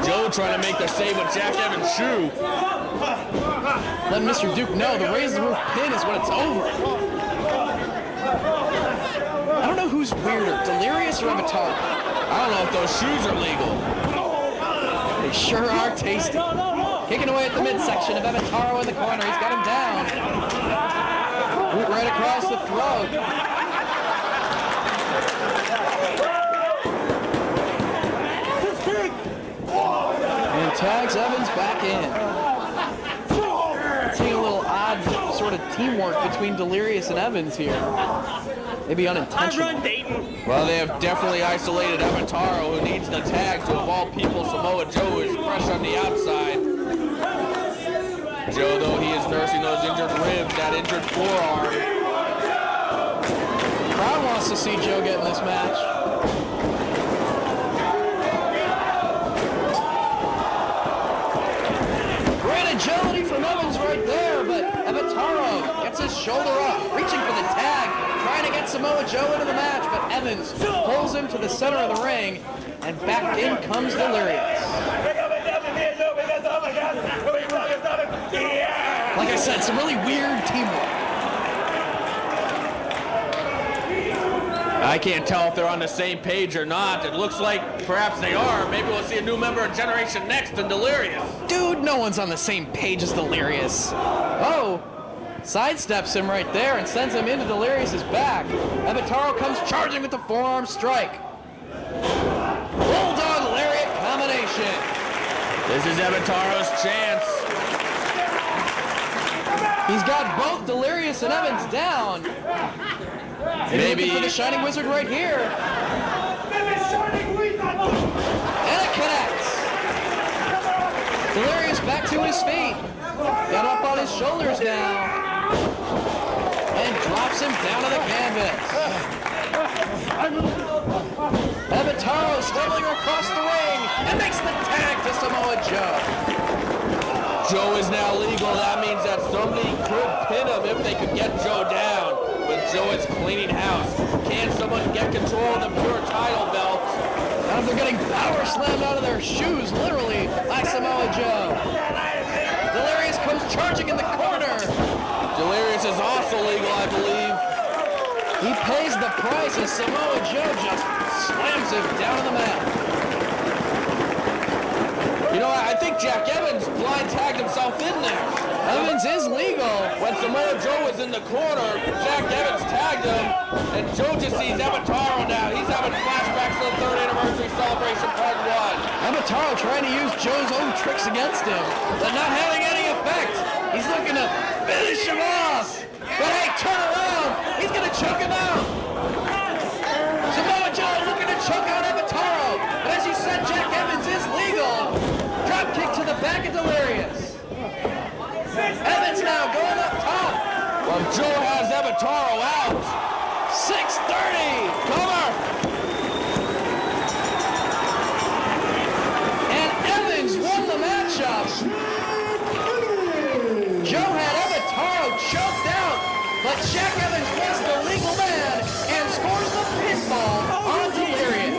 [SPEAKER 9] Joe trying to make the save with Jack Evans' shoe.
[SPEAKER 6] Letting Mr. Duke know the raise the roof pin is when it's over. I don't know who's weirder, Delirious or Evataro.
[SPEAKER 9] I don't know if those shoes are legal.
[SPEAKER 6] They sure are tasty. Kicking away at the midsection of Evataro in the corner. He's got him down. Boot right across the throat. And tags Evans back in. Seeing a little odd sort of teamwork between Delirious and Evans here. Maybe unintentional.
[SPEAKER 9] Well, they have definitely isolated Evataro, who needs the tag to, of all people, Samoa Joe is fresh on the outside. Joe, though, he is nursing those injured ribs, that injured forearm.
[SPEAKER 6] Crowd wants to see Joe get in this match. Great agility from Evans right there, but Avataro gets his shoulder up, reaching for the tag, trying to get Samoa Joe into the match, but Evans pulls him to the center of the ring, and back in comes Delirious. Like I said, some really weird teamwork.
[SPEAKER 9] I can't tell if they're on the same page or not. It looks like perhaps they are. Maybe we'll see a new member of Generation Next in Delirious.
[SPEAKER 6] Dude, no one's on the same page as Delirious. Oh, sidesteps him right there and sends him into Delirious's back. Avataro comes charging with the forearm strike. Bulldog lariat combination.
[SPEAKER 9] This is Avataro's chance.
[SPEAKER 6] He's got both Delirious and Evans down.
[SPEAKER 9] Maybe
[SPEAKER 6] for the Shining Wizard right here. And it connects. Delirious back to his feet. Got up on his shoulders now. And drops him down to the canvas. Avataro stumbling across the ring and makes the tag to Samoa Joe.
[SPEAKER 9] Joe is now legal. That means that somebody could pin him if they could get Joe down. But Joe is cleaning house. Can someone get control of the pure title belt?
[SPEAKER 6] Now they're getting power slammed out of their shoes, literally, by Samoa Joe. Delirious comes charging in the corner.
[SPEAKER 9] Delirious is also legal, I believe.
[SPEAKER 6] He pays the price as Samoa Joe just slams him down on the mat.
[SPEAKER 9] You know, I think Jack Evans blind tagged himself in there.
[SPEAKER 6] Evans is legal.
[SPEAKER 9] When Samoa Joe was in the corner, Jack Evans tagged him, and Joe just sees Avataro now. He's having flashbacks to the 3rd anniversary celebration part 1.
[SPEAKER 6] Avataro trying to use Joe's own tricks against him, but not having any effect. He's looking to finish him off. But hey, turn around. He's going to choke him out. Samoa Joe looking to choke out Avataro. But as you said, Jack Evans is legal. Drop kick to the back of Delirious. Evans now going up top.
[SPEAKER 9] Well, Joe has Avataro out.
[SPEAKER 6] 6:30. Cover. And Evans won the matchup. Joe had Avataro choked out, but Jack Evans was the legal man and scores the pinfall on Delirious.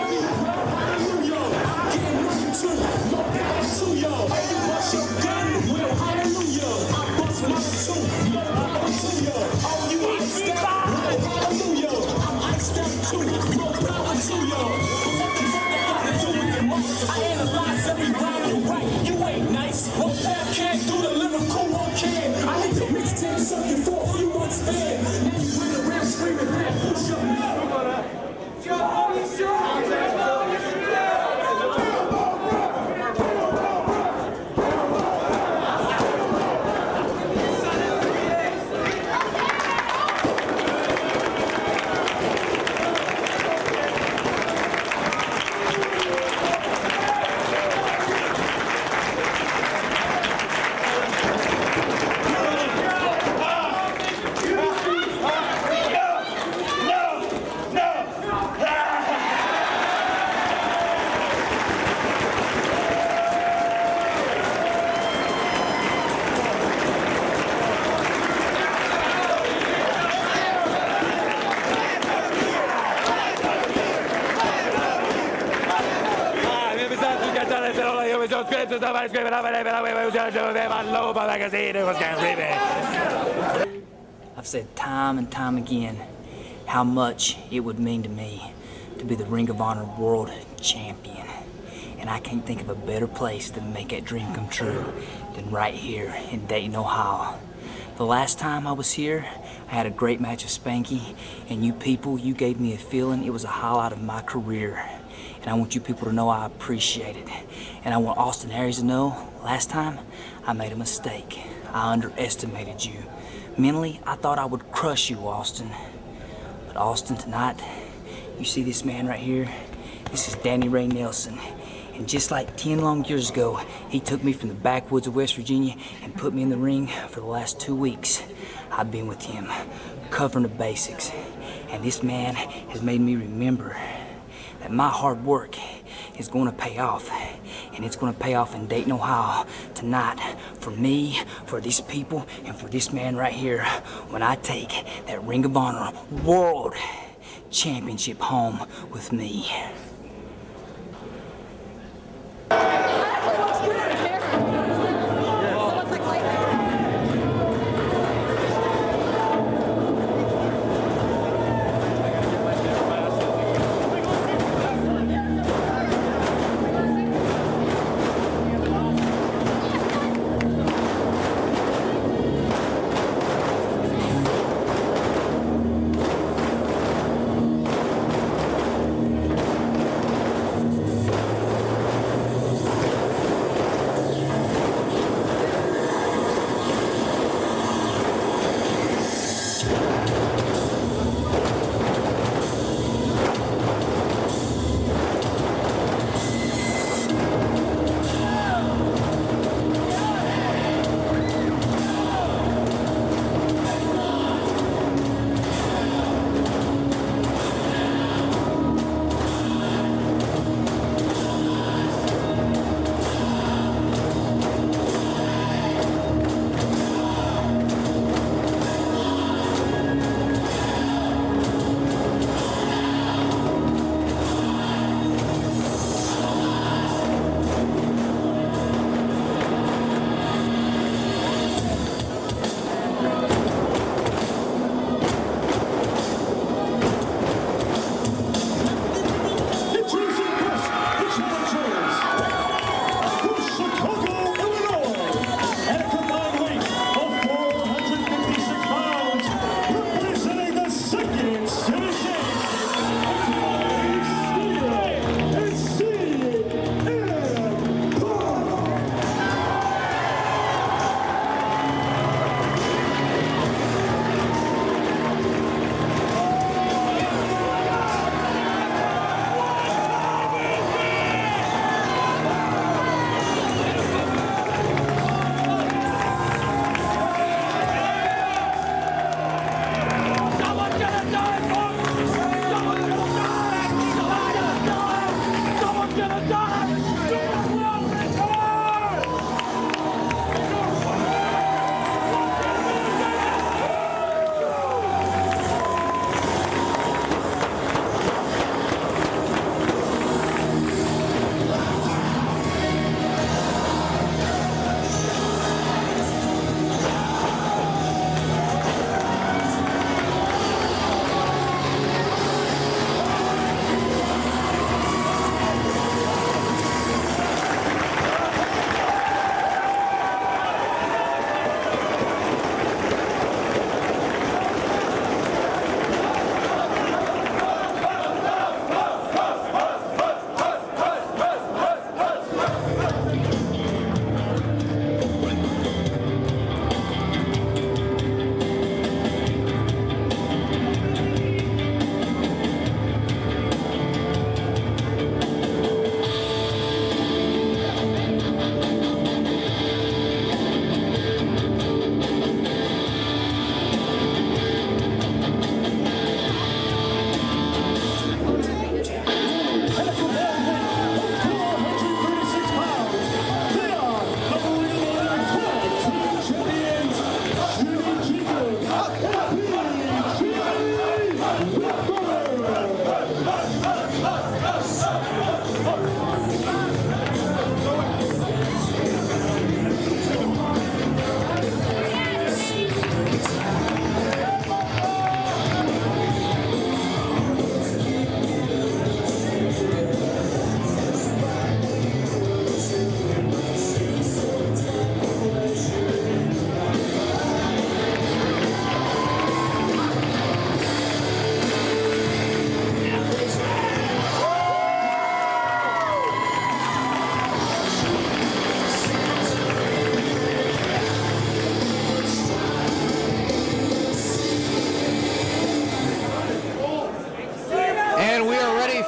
[SPEAKER 14] I analyze every rhyme you write. You ain't nice. No pep can't do the lyrical one can. I hate the mixtape sucking for a few months span. Now you run around screaming that push up.
[SPEAKER 15] I've said time and time again how much it would mean to me to be the Ring of Honor World Champion. And I can't think of a better place to make that dream come true than right here in Dayton, Ohio. The last time I was here, I had a great match with Spanky, and you people, you gave me a feeling it was a highlight of my career. And I want you people to know I appreciate it. And I want Austin Aries to know, last time, I made a mistake. I underestimated you. Mentally, I thought I would crush you, Austin. But Austin, tonight, you see this man right here? This is Danny Ray Nelson. And just like 10 long years ago, he took me from the backwoods of West Virginia and put me in the ring. For the last 2 weeks, I've been with him, covering the basics. And this man has made me remember that my hard work is going to pay off. And it's going to pay off in Dayton, Ohio tonight for me, for these people, and for this man right here when I take that Ring of Honor World Championship home with me.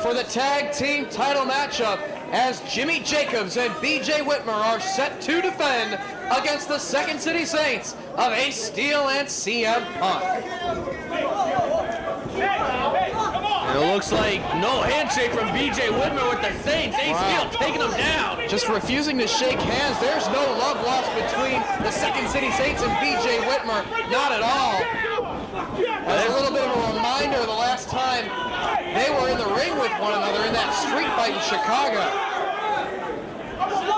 [SPEAKER 6] For the tag team title matchup as Jimmy Jacobs and BJ Whitmer are set to defend against the Second City Saints of Ace Steel and CM Punk.
[SPEAKER 9] And it looks like no handshake from BJ Whitmer with the Saints. Ace Steel taking him down.
[SPEAKER 6] Just refusing to shake hands. There's no love lost between the Second City Saints and BJ Whitmer. Not at all. As a little bit of a reminder, the last time they were in the ring with one another in that street fight in Chicago.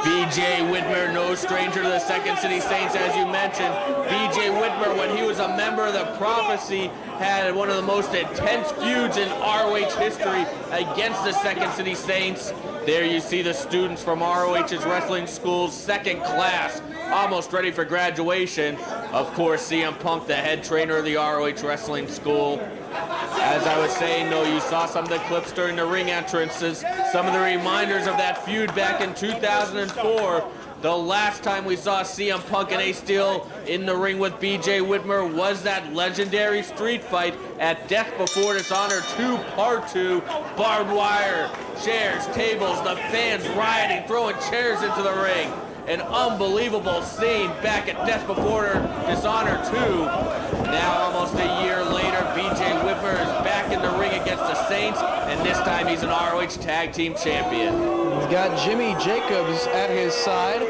[SPEAKER 9] BJ Whitmer, no stranger to the Second City Saints, as you mentioned. BJ Whitmer, when he was a member of the Prophecy, had one of the most intense feuds in ROH history against the Second City Saints. There you see the students from ROH's wrestling school's second class, almost ready for graduation. Of course, CM Punk, the head trainer of the ROH wrestling school. As I was saying, though, you saw some of the clips during the ring entrances, some of the reminders of that feud back in 2004. The last time we saw CM Punk and Ace Steel in the ring with BJ Whitmer was that legendary street fight at Death Before Dishonor 2 Part 2. Barbed wire, chairs, tables, the fans rioting, throwing chairs into the ring. An unbelievable scene back at Death Before Dishonor 2. Now, almost a year later, BJ Whitmer is back in the ring against the Saints, and this time he's an ROH Tag Team Champion.
[SPEAKER 6] He's got Jimmy Jacobs at his side,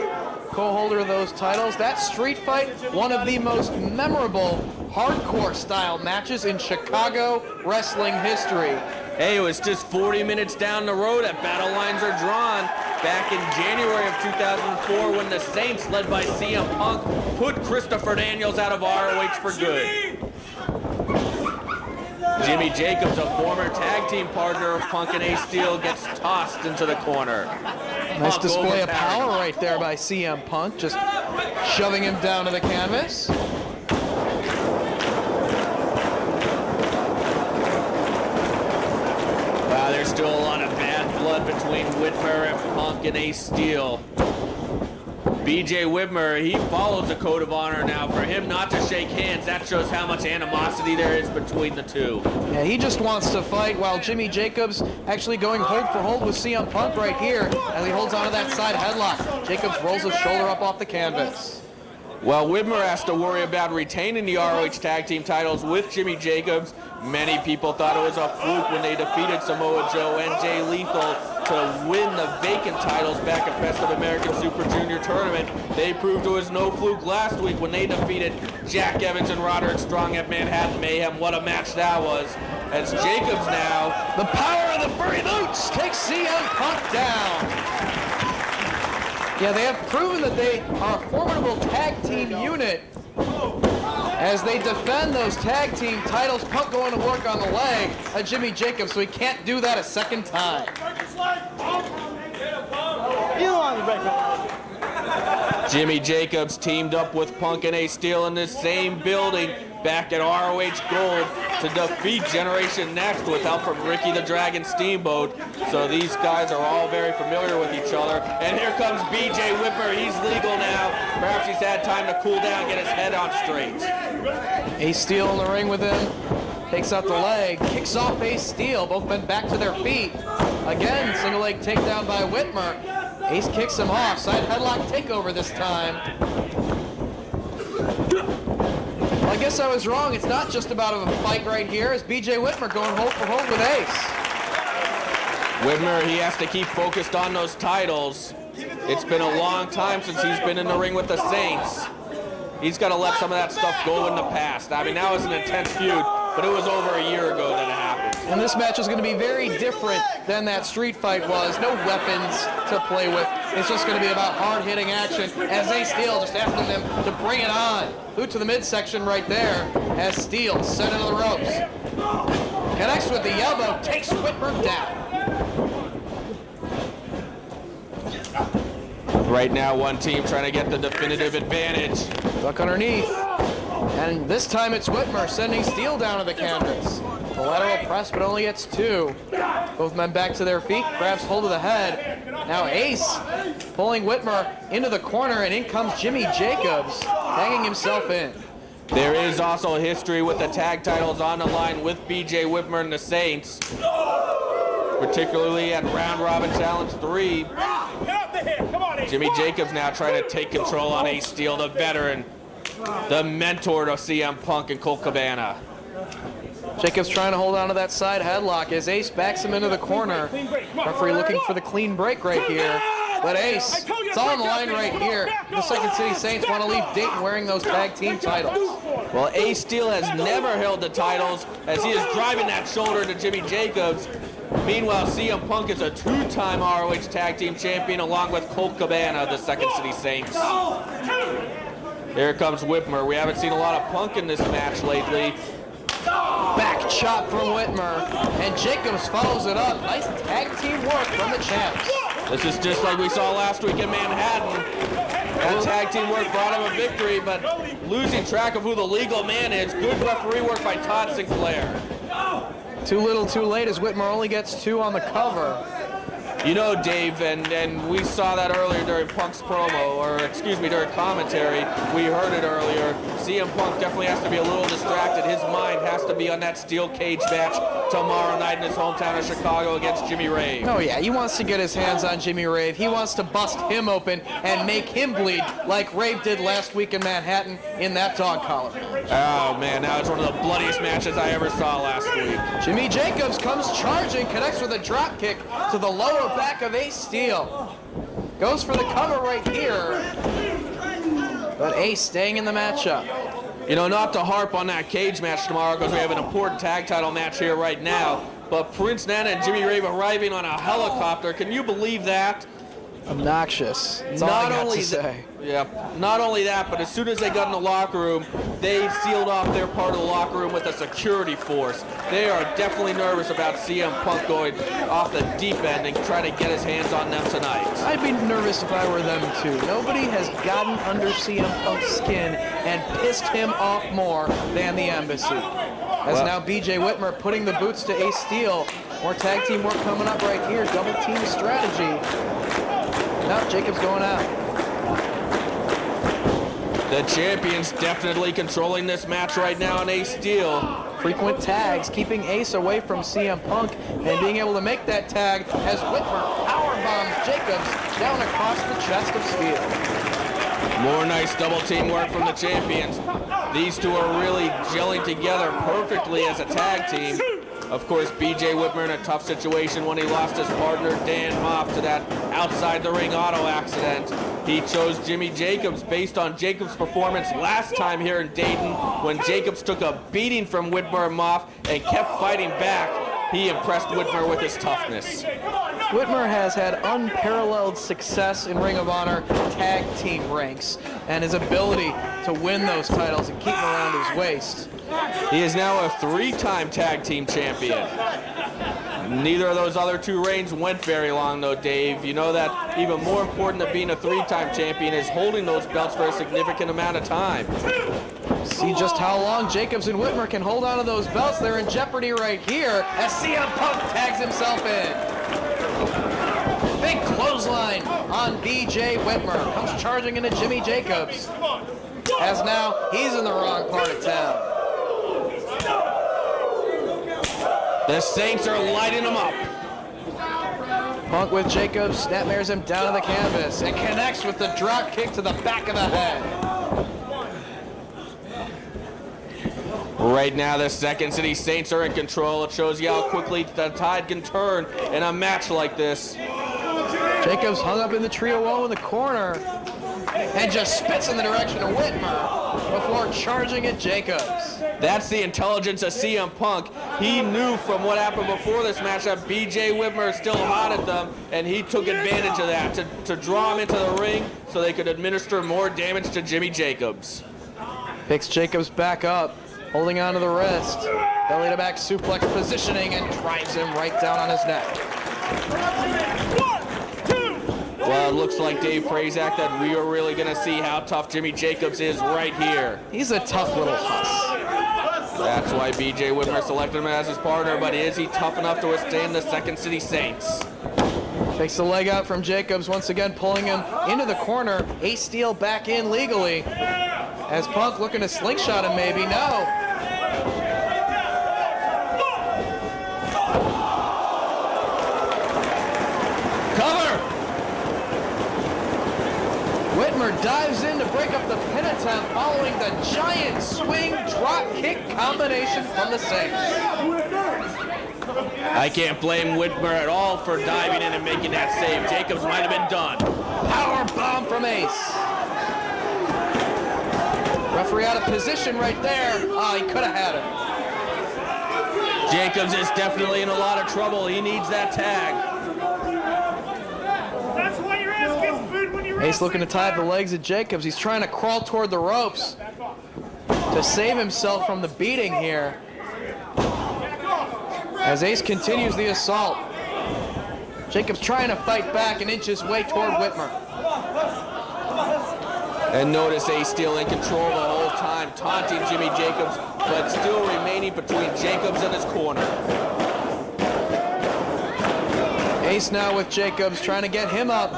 [SPEAKER 6] co-holder of those titles. That street fight, one of the most memorable hardcore-style matches in Chicago wrestling history.
[SPEAKER 9] Hey, it was just 40 minutes down the road at Battle Lines Are Drawn back in January of 2004 when the Saints, led by CM Punk, put Christopher Daniels out of ROH for good. Jimmy Jacobs, a former tag team partner of Punk and Ace Steel, gets tossed into the corner.
[SPEAKER 6] Nice display of power right there by CM Punk, just shoving him down to the canvas.
[SPEAKER 9] Wow, there's still a lot of bad blood between Whitmer and Punk and Ace Steel. BJ Whitmer, he follows the code of honor now. For him not to shake hands, that shows how much animosity there is between the two.
[SPEAKER 6] Yeah, he just wants to fight, while Jimmy Jacobs actually going hold for hold with CM Punk right here as he holds onto that side headlock. Jacobs rolls his shoulder up off the canvas.
[SPEAKER 9] Well, Whitmer has to worry about retaining the ROH Tag Team titles with Jimmy Jacobs. Many people thought it was a fluke when they defeated Samoa Joe and Jay Lethal to win the vacant titles back at Best of American Super Junior Tournament. They proved it was no fluke last week when they defeated Jack Evans and Roderick Strong at Manhattan Mayhem. What a match that was. As Jacobs now,
[SPEAKER 6] the power of the furry boots takes CM Punk down. Yeah, they have proven that they are a formidable tag team unit as they defend those tag team titles. Punk going to work on the leg of Jimmy Jacobs, so he can't do that a second time.
[SPEAKER 9] Jimmy Jacobs teamed up with Punk and Ace Steel in the same building back at ROH Gold to defeat Generation Next with help from Ricky the Dragon Steamboat. So these guys are all very familiar with each other. And here comes BJ Whitmer. He's legal now. Perhaps he's had time to cool down, get his head on straight.
[SPEAKER 6] Ace Steel in the ring with him. Takes out the leg, kicks off Ace Steel. Both men back to their feet. Again, single leg takedown by Whitmer. Ace kicks him off. Side headlock takeover this time. Well, I guess I was wrong. It's not just about a fight right here. It's BJ Whitmer going hold for hold with Ace.
[SPEAKER 9] Whitmer, he has to keep focused on those titles. It's been a long time since he's been in the ring with the Saints. He's got to let some of that stuff go in the past. I mean, that was an intense feud, but it was over a year ago that it happened.
[SPEAKER 6] And this match is going to be very different than that street fight was. No weapons to play with. It's just going to be about hard-hitting action as Ace Steel just asking them to bring it on. Boot to the midsection right there as Steel sent into the ropes. Connects with the elbow, takes Whitmer down.
[SPEAKER 9] Right now, one team trying to get the definitive advantage.
[SPEAKER 6] Duck underneath. And this time it's Whitmer sending Steel down to the canvas. The lateral press, but only gets two. Both men back to their feet, grabs hold of the head. Now Ace pulling Whitmer into the corner, and in comes Jimmy Jacobs, tagging himself in.
[SPEAKER 9] There is also history with the tag titles on the line with BJ Whitmer and the Saints. particularly at round robin challenge 3. Jimmy Jacobs now trying to take control on Ace Steel, the veteran, the mentor to CM Punk and Colt Cabana.
[SPEAKER 6] Jacobs trying to hold on to that side headlock as Ace backs him into the corner. Referee looking for the clean break right here. But Ace, it's all on the line right here. The Second City Saints want to leave Dayton wearing those tag team titles.
[SPEAKER 9] Well, Ace Steel has never held the titles as he is driving that shoulder to Jimmy Jacobs. Meanwhile, CM Punk is a 2-time ROH Tag Team Champion along with Colt Cabana of the Second City Saints. Here comes Whitmer. We haven't seen a lot of Punk in this match lately.
[SPEAKER 6] Back chop from Whitmer, and Jacobs follows it up. Nice tag team work from the champs.
[SPEAKER 9] This is just like we saw last week in Manhattan. That tag team work brought him a victory, but losing track of who the legal man is. Good referee work by Todd Sinclair.
[SPEAKER 6] Too little, too late as Whitmer only gets 2 on the cover.
[SPEAKER 9] You know, Dave, and we saw that earlier during Punk's promo, or excuse me, during commentary. We heard it earlier. CM Punk definitely has to be a little distracted. His mind has to be on that steel cage match tomorrow night in his hometown of Chicago against Jimmy Rave.
[SPEAKER 6] Oh yeah, he wants to get his hands on Jimmy Rave. He wants to bust him open and make him bleed like Rave did last week in Manhattan in that dog collar.
[SPEAKER 9] Oh man, that was one of the bloodiest matches I ever saw last week.
[SPEAKER 6] Jimmy Jacobs comes charging, connects with a drop kick to the lower back of Ace Steel. Goes for the cover right here. But Ace staying in the matchup.
[SPEAKER 9] You know, not to harp on that cage match tomorrow because we have an important tag title match here right now, but Prince Nana and Jimmy Rave arriving on a helicopter, can you believe that?
[SPEAKER 6] Obnoxious. That's all I got to say.
[SPEAKER 9] Yeah, not only that, but as soon as they got in the locker room, they sealed off their part of the locker room with a security force. They are definitely nervous about CM Punk going off the deep end and trying to get his hands on them tonight.
[SPEAKER 6] I'd be nervous if I were them too. Nobody has gotten under CM Punk's skin and pissed him off more than the Embassy. As now BJ Whitmer putting the boots to Ace Steel. More tag team work coming up right here. Double team strategy. Now Jacobs going out.
[SPEAKER 9] The champion's definitely controlling this match right now on Ace Steel.
[SPEAKER 6] Frequent tags, keeping Ace away from CM Punk and being able to make that tag as Whitmer powerbombs Jacobs down across the chest of steel.
[SPEAKER 9] More nice double team work from the champions. These two are really gelling together perfectly as a tag team. Of course, BJ Whitmer in a tough situation when he lost his partner Dan Hoff to that outside the ring auto accident. He chose Jimmy Jacobs based on Jacobs' performance last time here in Dayton when Jacobs took a beating from Whitmer and Moff and kept fighting back. He impressed Whitmer with his toughness.
[SPEAKER 6] Whitmer has had unparalleled success in Ring of Honor tag team ranks, and his ability to win those titles and keep them around his waist.
[SPEAKER 9] He is now a 3-time tag team champion. Neither of those other 2 reigns went very long though, Dave. You know that even more important than being a 3-time champion is holding those belts for a significant amount of time.
[SPEAKER 6] See just how long Jacobs and Whitmer can hold on to those belts. They're in jeopardy right here as CM Punk tags himself in. Big clothesline on BJ Whitmer. Comes charging into Jimmy Jacobs. As now he's in the wrong part of town.
[SPEAKER 9] The Saints are lighting him up.
[SPEAKER 6] Punk with Jacobs, snapmares him down to the canvas and connects with the drop kick to the back of the head.
[SPEAKER 9] Right now, the Second City Saints are in control. It shows you how quickly the tide can turn in a match like this.
[SPEAKER 6] Jacobs hung up in the trio woe in the corner and just spits in the direction of Whitmer before charging at Jacobs.
[SPEAKER 9] That's the intelligence of CM Punk. He knew from what happened before this match that BJ Whitmer is still hot at them, and he took advantage of that to draw him into the ring so they could administer more damage to Jimmy Jacobs.
[SPEAKER 6] Picks Jacobs back up, holding on to the wrist. Belly to back suplex positioning and drives him right down on his neck.
[SPEAKER 9] Well, it looks like Dave Prazak that we are really going to see how tough Jimmy Jacobs is right here.
[SPEAKER 6] He's a tough little huss.
[SPEAKER 9] That's why BJ Whitmer selected him as his partner, but is he tough enough to withstand the Second City Saints?
[SPEAKER 6] Takes the leg out from Jacobs, once again pulling him into the corner. Ace Steel back in legally. As Punk looking to slingshot him maybe, no. dives in to break up the pin attempt following the giant swing drop kick combination from the Saints.
[SPEAKER 9] I can't blame Whitmer at all for diving in and making that save. Jacobs might have been done.
[SPEAKER 6] Power bomb from Ace. Referee out of position right there. Oh, he could have had it.
[SPEAKER 9] Jacobs is definitely in a lot of trouble. He needs that tag.
[SPEAKER 14] That's why your ass gets booed when you're
[SPEAKER 6] Ace looking to tie up the legs of Jacobs. He's trying to crawl toward the ropes to save himself from the beating here. As Ace continues the assault. Jacobs trying to fight back and inch his way toward Whitmer.
[SPEAKER 9] And notice Ace still in control the whole time, taunting Jimmy Jacobs, but still remaining between Jacobs and his corner.
[SPEAKER 6] Ace now with Jacobs trying to get him up.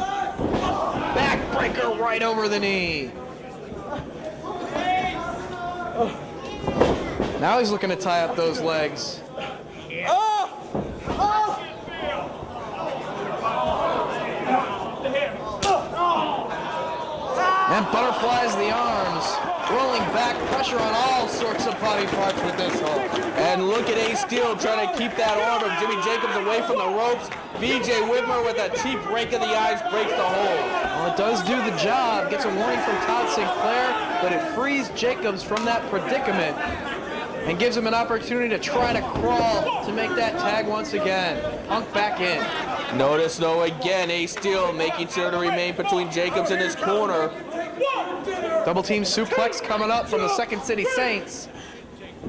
[SPEAKER 6] Backbreaker right over the knee. Now he's looking to tie up those legs. And butterflies the arms, rolling back, pressure on all sorts of body parts with this hold.
[SPEAKER 9] And look at Ace Steel trying to keep that arm of Jimmy Jacobs away from the ropes. BJ Whitmer with a cheap rake of the eyes breaks the hold.
[SPEAKER 6] Well, it does do the job, gets a warning from Todd Sinclair, but it frees Jacobs from that predicament and gives him an opportunity to try to crawl to make that tag once again. Punk back in.
[SPEAKER 9] Notice though again, Ace Steel making sure to remain between Jacobs and his corner.
[SPEAKER 6] Double team suplex coming up from the Second City Saints.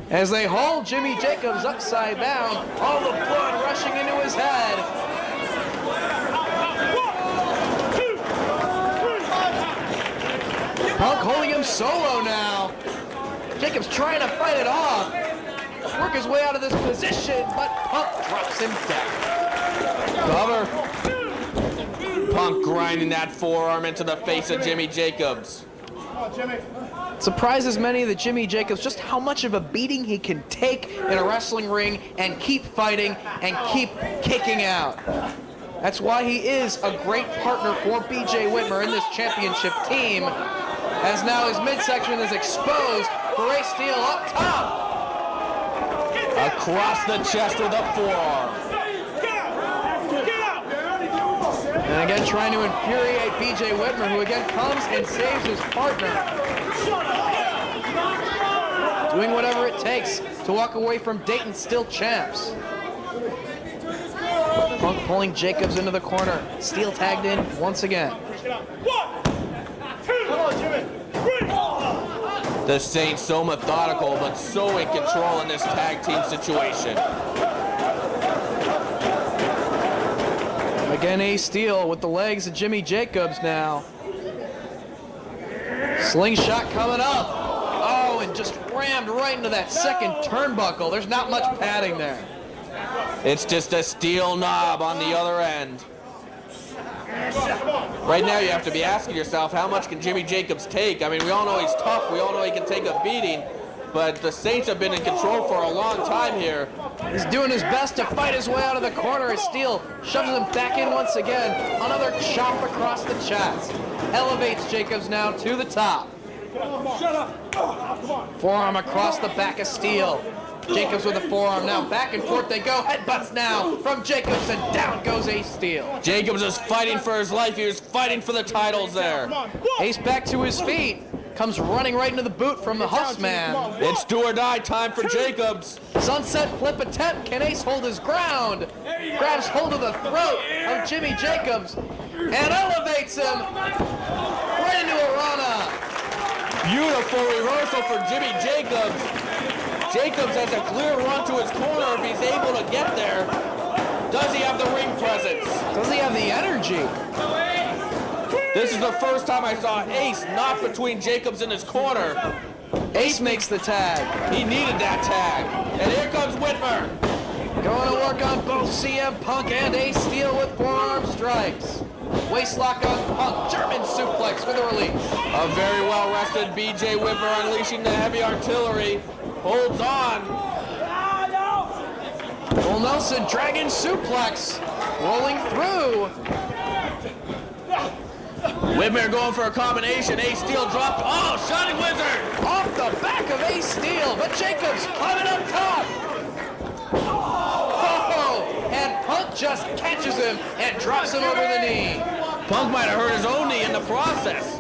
[SPEAKER 6] As they hold Jimmy Jacobs upside down, all the blood rushing into his head. Punk holding him solo now. Jacobs trying to fight it off. Work his way out of this position, but Punk drops him down.
[SPEAKER 9] Cover. Punk grinding that forearm into the face of Jimmy Jacobs.
[SPEAKER 6] Surprises many that Jimmy Jacobs just how much of a beating he can take in a wrestling ring and keep fighting and keep kicking out. That's why he is a great partner for BJ Whitmer in this championship team, as now his midsection is exposed for Ace Steel up top.
[SPEAKER 9] Across the chest with a forearm.
[SPEAKER 6] And again trying to infuriate BJ Whitmer, who again comes and saves his partner. Doing whatever it takes to walk away from Dayton still champs. Punk pulling Jacobs into the corner. Steel tagged in once again.
[SPEAKER 9] The Saints so methodical, but so in control in this tag team situation.
[SPEAKER 6] Again, Ace Steel with the legs of Jimmy Jacobs now. Slingshot coming up. Oh, and just rammed right into that second turnbuckle. There's not much padding there.
[SPEAKER 9] It's just a steel knob on the other end. Right now you have to be asking yourself, how much can Jimmy Jacobs take? I mean, we all know he's tough. We all know he can take a beating. But the Saints have been in control for a long time here.
[SPEAKER 6] He's doing his best to fight his way out of the corner as Steel shoves him back in once again. Another chop across the chest. Elevates Jacobs now to the top. Forearm across the back of Steel. Jacobs with a forearm now. Back and forth they go. Headbutts now from Jacobs, and down goes Ace Steel.
[SPEAKER 9] Jacobs is fighting for his life. He was fighting for the titles there.
[SPEAKER 6] Ace back to his feet. Comes running right into the boot from the Hussman.
[SPEAKER 9] It's do or die time for Jacobs.
[SPEAKER 6] Sunset flip attempt. Can Ace hold his ground? Grabs hold of the throat of Jimmy Jacobs and elevates him right into a Rana.
[SPEAKER 9] Beautiful reversal for Jimmy Jacobs. Jacobs has a clear run to his corner if he's able to get there. Does he have the ring presence?
[SPEAKER 6] Does he have the energy?
[SPEAKER 9] This is the first time I saw Ace not between Jacobs and his corner.
[SPEAKER 6] Ace makes the tag.
[SPEAKER 9] He needed that tag. And here comes Whitmer.
[SPEAKER 6] Going to work on both CM Punk and Ace Steel with forearm strikes. Waistlock on Punk. German suplex with a release.
[SPEAKER 9] A very well-rested BJ Whitmer unleashing the heavy artillery. Holds on.
[SPEAKER 6] Full Nelson Dragon suplex. Rolling through.
[SPEAKER 9] Whitmer going for a combination. Ace Steel dropped. Oh, Shining Wizard!
[SPEAKER 6] Off the back of Ace Steel, but Jacobs climbing up top. Oh, and Punk just catches him and drops him over the knee.
[SPEAKER 9] Punk might have hurt his own knee in the process.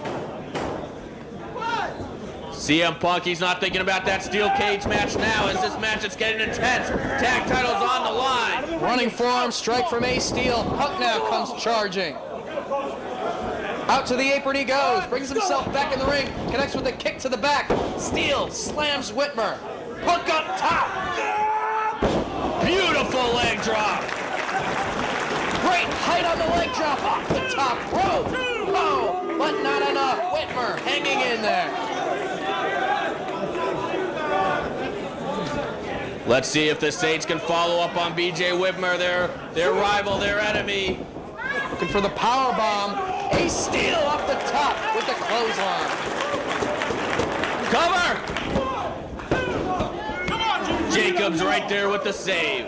[SPEAKER 9] CM Punk, he's not thinking about that steel cage match now as this match is getting intense. Tag title's on the line.
[SPEAKER 6] Running forearm strike from Ace Steel. Punk now comes charging. Out to the apron he goes, brings himself back in the ring, connects with a kick to the back. Steel slams Whitmer. Punk up top.
[SPEAKER 9] Beautiful leg drop.
[SPEAKER 6] Great height on the leg drop off the top rope. Oh, but not enough. Whitmer hanging in there.
[SPEAKER 9] Let's see if the Saints can follow up on BJ Whitmer, their rival, their enemy.
[SPEAKER 6] Looking for the power bomb. Ace Steel off the top with the clothesline.
[SPEAKER 9] Cover! Jacobs right there with the save.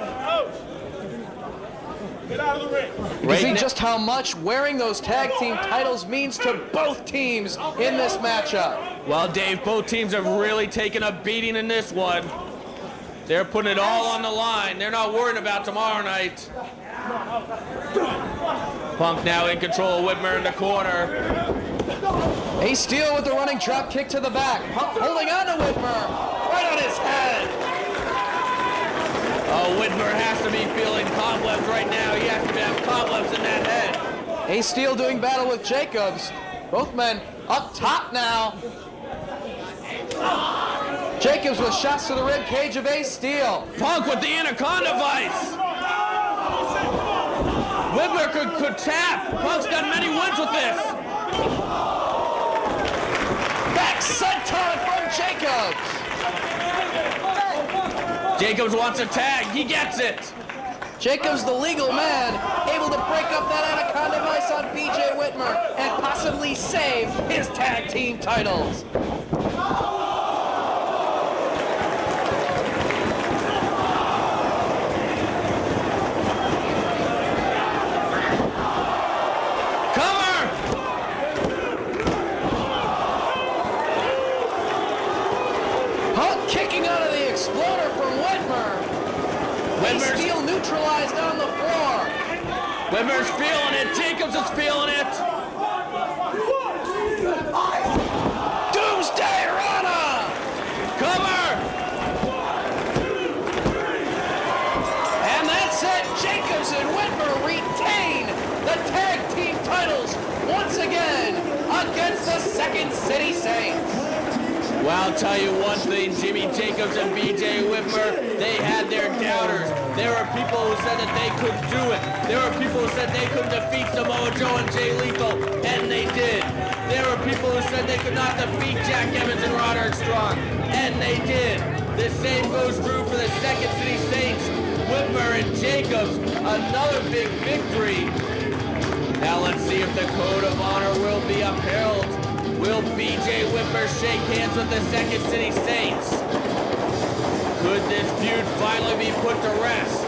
[SPEAKER 7] Get out of the ring.
[SPEAKER 6] You can see just how much wearing those tag team titles means to both teams in this matchup.
[SPEAKER 9] Well, Dave, both teams have really taken a beating in this one. They're putting it all on the line. They're not worried about tomorrow night. Punk now in control of Whitmer in the corner.
[SPEAKER 6] Ace Steel with the running drop kick to the back. Punk holding on to Whitmer. Right on his head.
[SPEAKER 9] Oh, Whitmer has to be feeling cobwebs right now. He has to have cobwebs in that head.
[SPEAKER 6] Ace Steel doing battle with Jacobs. Both men up top now. Jacobs with shots to the rib cage of Ace Steel.
[SPEAKER 9] Punk with the Anaconda Vice. Whitmer could tap. Punk's got many wins with this.
[SPEAKER 6] Back senton from Jacobs.
[SPEAKER 9] Jacobs wants a tag. He gets it.
[SPEAKER 6] Jacobs, the legal man, able to break up that Anaconda Vice on BJ Whitmer and possibly save his tag team titles. Ace Steel neutralized on the floor.
[SPEAKER 9] Whitmer's feeling it. Jacobs is feeling it.
[SPEAKER 6] Doomsday Rana.
[SPEAKER 9] Cover.
[SPEAKER 6] And that's it. Jacobs and Whitmer retain the tag team titles once again against the Second City Saints.
[SPEAKER 9] Well, I'll tell you one thing, Jimmy Jacobs and BJ Whitmer, they had their doubters. There were people who said that they couldn't do it. There were people who said they couldn't defeat Samoa Joe and Jay Lethal, and they did. There were people who said they could not defeat Jack Evans and Roderick Strong, and they did. The same goes true for the Second City Saints. Whitmer and Jacobs, another big victory. Now let's see if the Code of Honor will be upheld. Will BJ Whitmer shake hands with the Second City Saints? Could this feud finally be put to rest?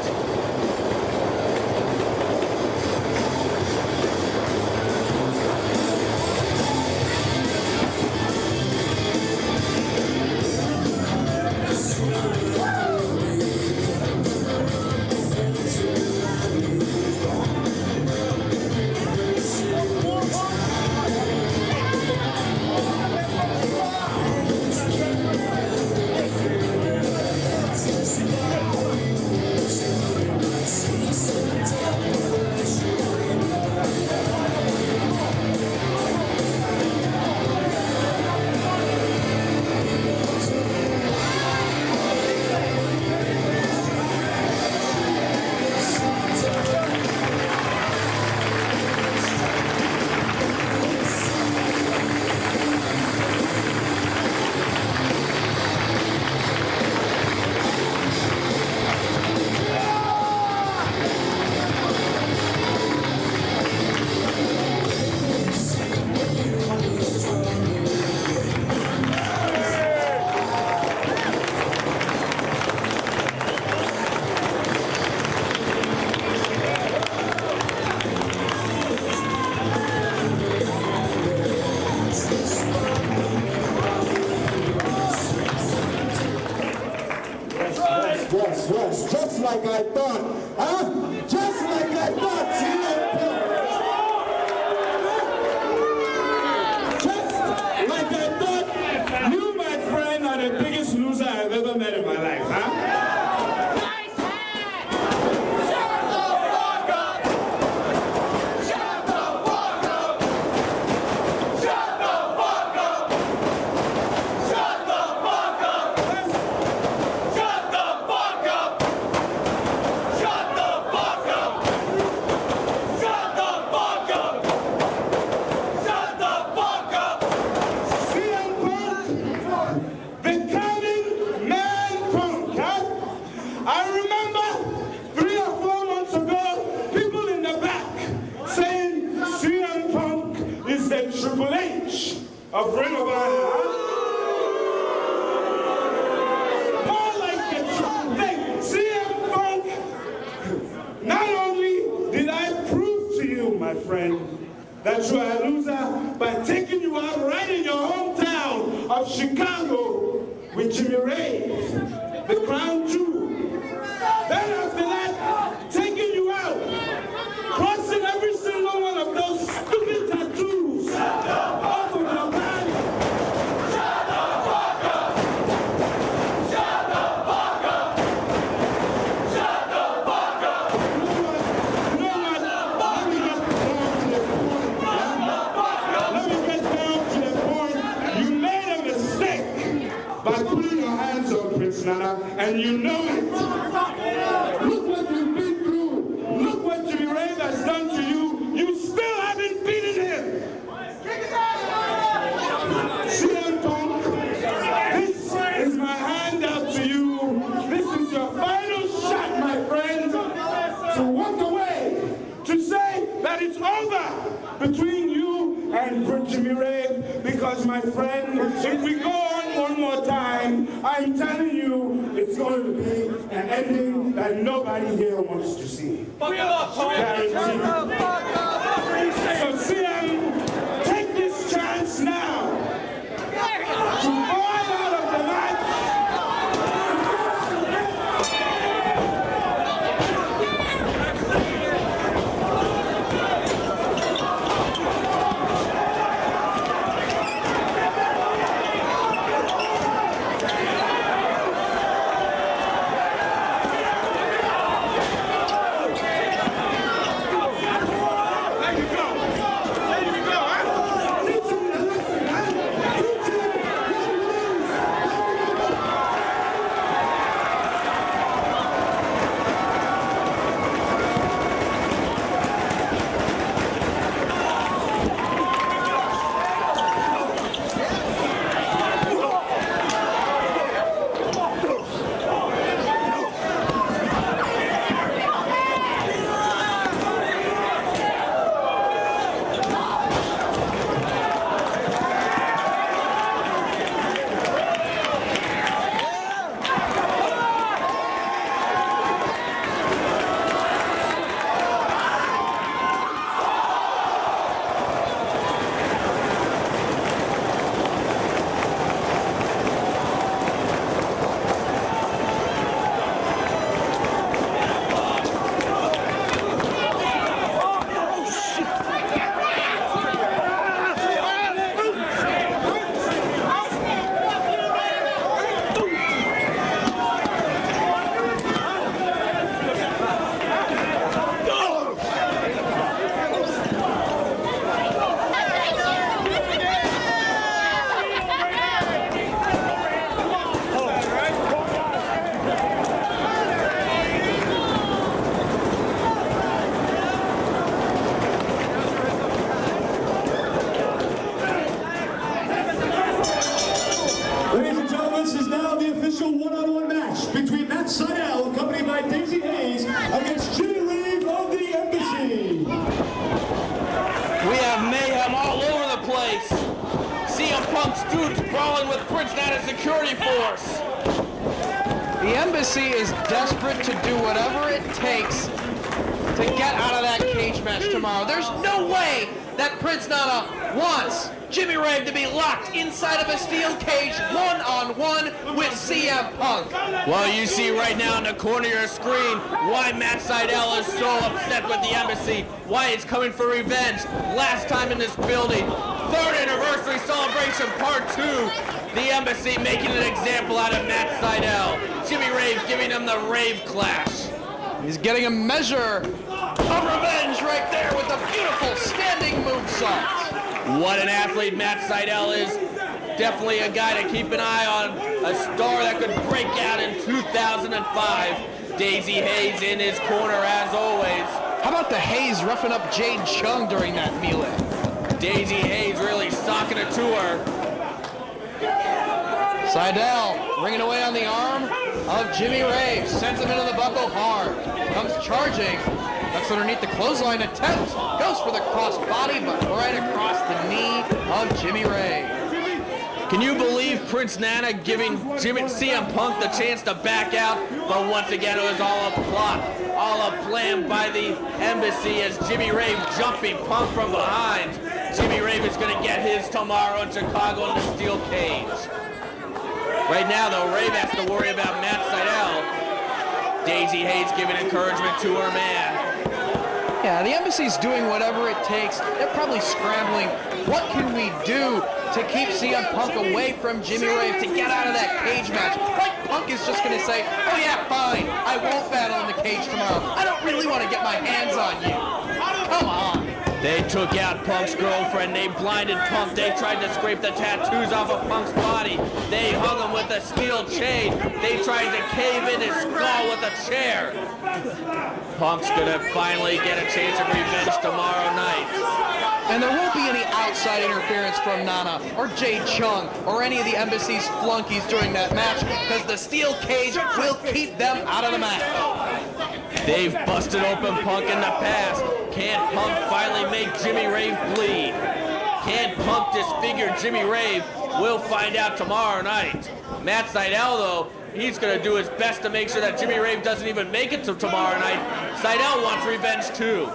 [SPEAKER 3] thought. Huh? Just like I thought, CM Punk. Just like I thought, you, my friend, are the biggest loser I've ever met in my life, huh? Triple H of Ring of Honor. More like the Triple H. CM Punk, not only did I prove to you, my friend, that you are a loser by taking you out right in your hometown of Chicago with Jimmy Rave, the crown jewel. Then after that, taking you out, crossing every single one of those stupid tattoos off of your body. Shut the fuck up! Shut the fuck up! Shut the fuck up! You know what? Let me get down to the point. You made a mistake by putting your hands on Prince Nana, and you know it. Look what you've been through. Look what Jimmy Rave has done to you. You still haven't beaten him. CM Punk, this is my handout to you. This is your final shot, my friend, to walk away, to say that it's over between you and Jimmy Rave, because, my friend, if we go on one more time, I'm telling you, it's going to be an ending that nobody here wants to see. Guaranteed. So CM, take this chance now to fall out of the match.
[SPEAKER 9] brawling with Prince Nana's security force.
[SPEAKER 6] The embassy is desperate to do whatever it takes to get out of that cage match tomorrow. There's no way that Prince Nana wants Jimmy Rave to be locked inside of a steel cage, one-on-one with CM Punk.
[SPEAKER 9] Well, you see right now in the corner of your screen why Matt Sydal is so upset with the Embassy, why he's coming for revenge. Last time in this building, 3rd anniversary celebration part 2, the Embassy making an example out of Matt Sydal. Jimmy Rave giving him the Rave Clash.
[SPEAKER 6] He's getting a measure of revenge right there with a beautiful standing moonsault.
[SPEAKER 9] What an athlete Matt Sydal is. Definitely a guy to keep an eye on. A star that could break out in 2005. Daisy Hayes in his corner as always.
[SPEAKER 6] How about the Hayes roughing up Jade Chung during that melee?
[SPEAKER 9] Daisy Hayes really socking it to her.
[SPEAKER 6] Sydal ringing away on the arm of Jimmy Rave. Sends him into the buckle hard. Comes charging. That's underneath the clothesline attempt. Goes for the cross body, but right across the knee of Jimmy Rave.
[SPEAKER 9] Can you believe Prince Nana giving CM Punk the chance to back out? But once again, it was all a plot, all a plan by the Embassy as Jimmy Rave jumping Punk from behind. Jimmy Rave is going to get his tomorrow in Chicago in the steel cage. Right now, though, Rave has to worry about Matt Sydal. Daisy Hayes giving encouragement to her man.
[SPEAKER 6] Yeah, the Embassy's doing whatever it takes. They're probably scrambling. What can we do to keep CM Punk away from Jimmy Rave to get out of that cage match? Like Punk is just going to say, oh yeah, fine, I won't battle in the cage tomorrow. I don't really want to get my hands on you. Come on.
[SPEAKER 9] They took out Punk's girlfriend. They blinded Punk. They tried to scrape the tattoos off of Punk's body. They hung him with a steel chain. They tried to cave in his skull with a chair. Punk's gonna finally get a chance of revenge tomorrow night.
[SPEAKER 6] And there won't be any outside interference from Nana or Jade Chung or any of the Embassy's flunkies during that match because the steel cage will keep them out of the match.
[SPEAKER 9] They've busted open Punk in the past. Can Punk finally make Jimmy Rave bleed? Can Punk disfigure Jimmy Rave? We'll find out tomorrow night. Matt Sydal, though, he's going to do his best to make sure that Jimmy Rave doesn't even make it to tomorrow night. Sydal wants revenge, too.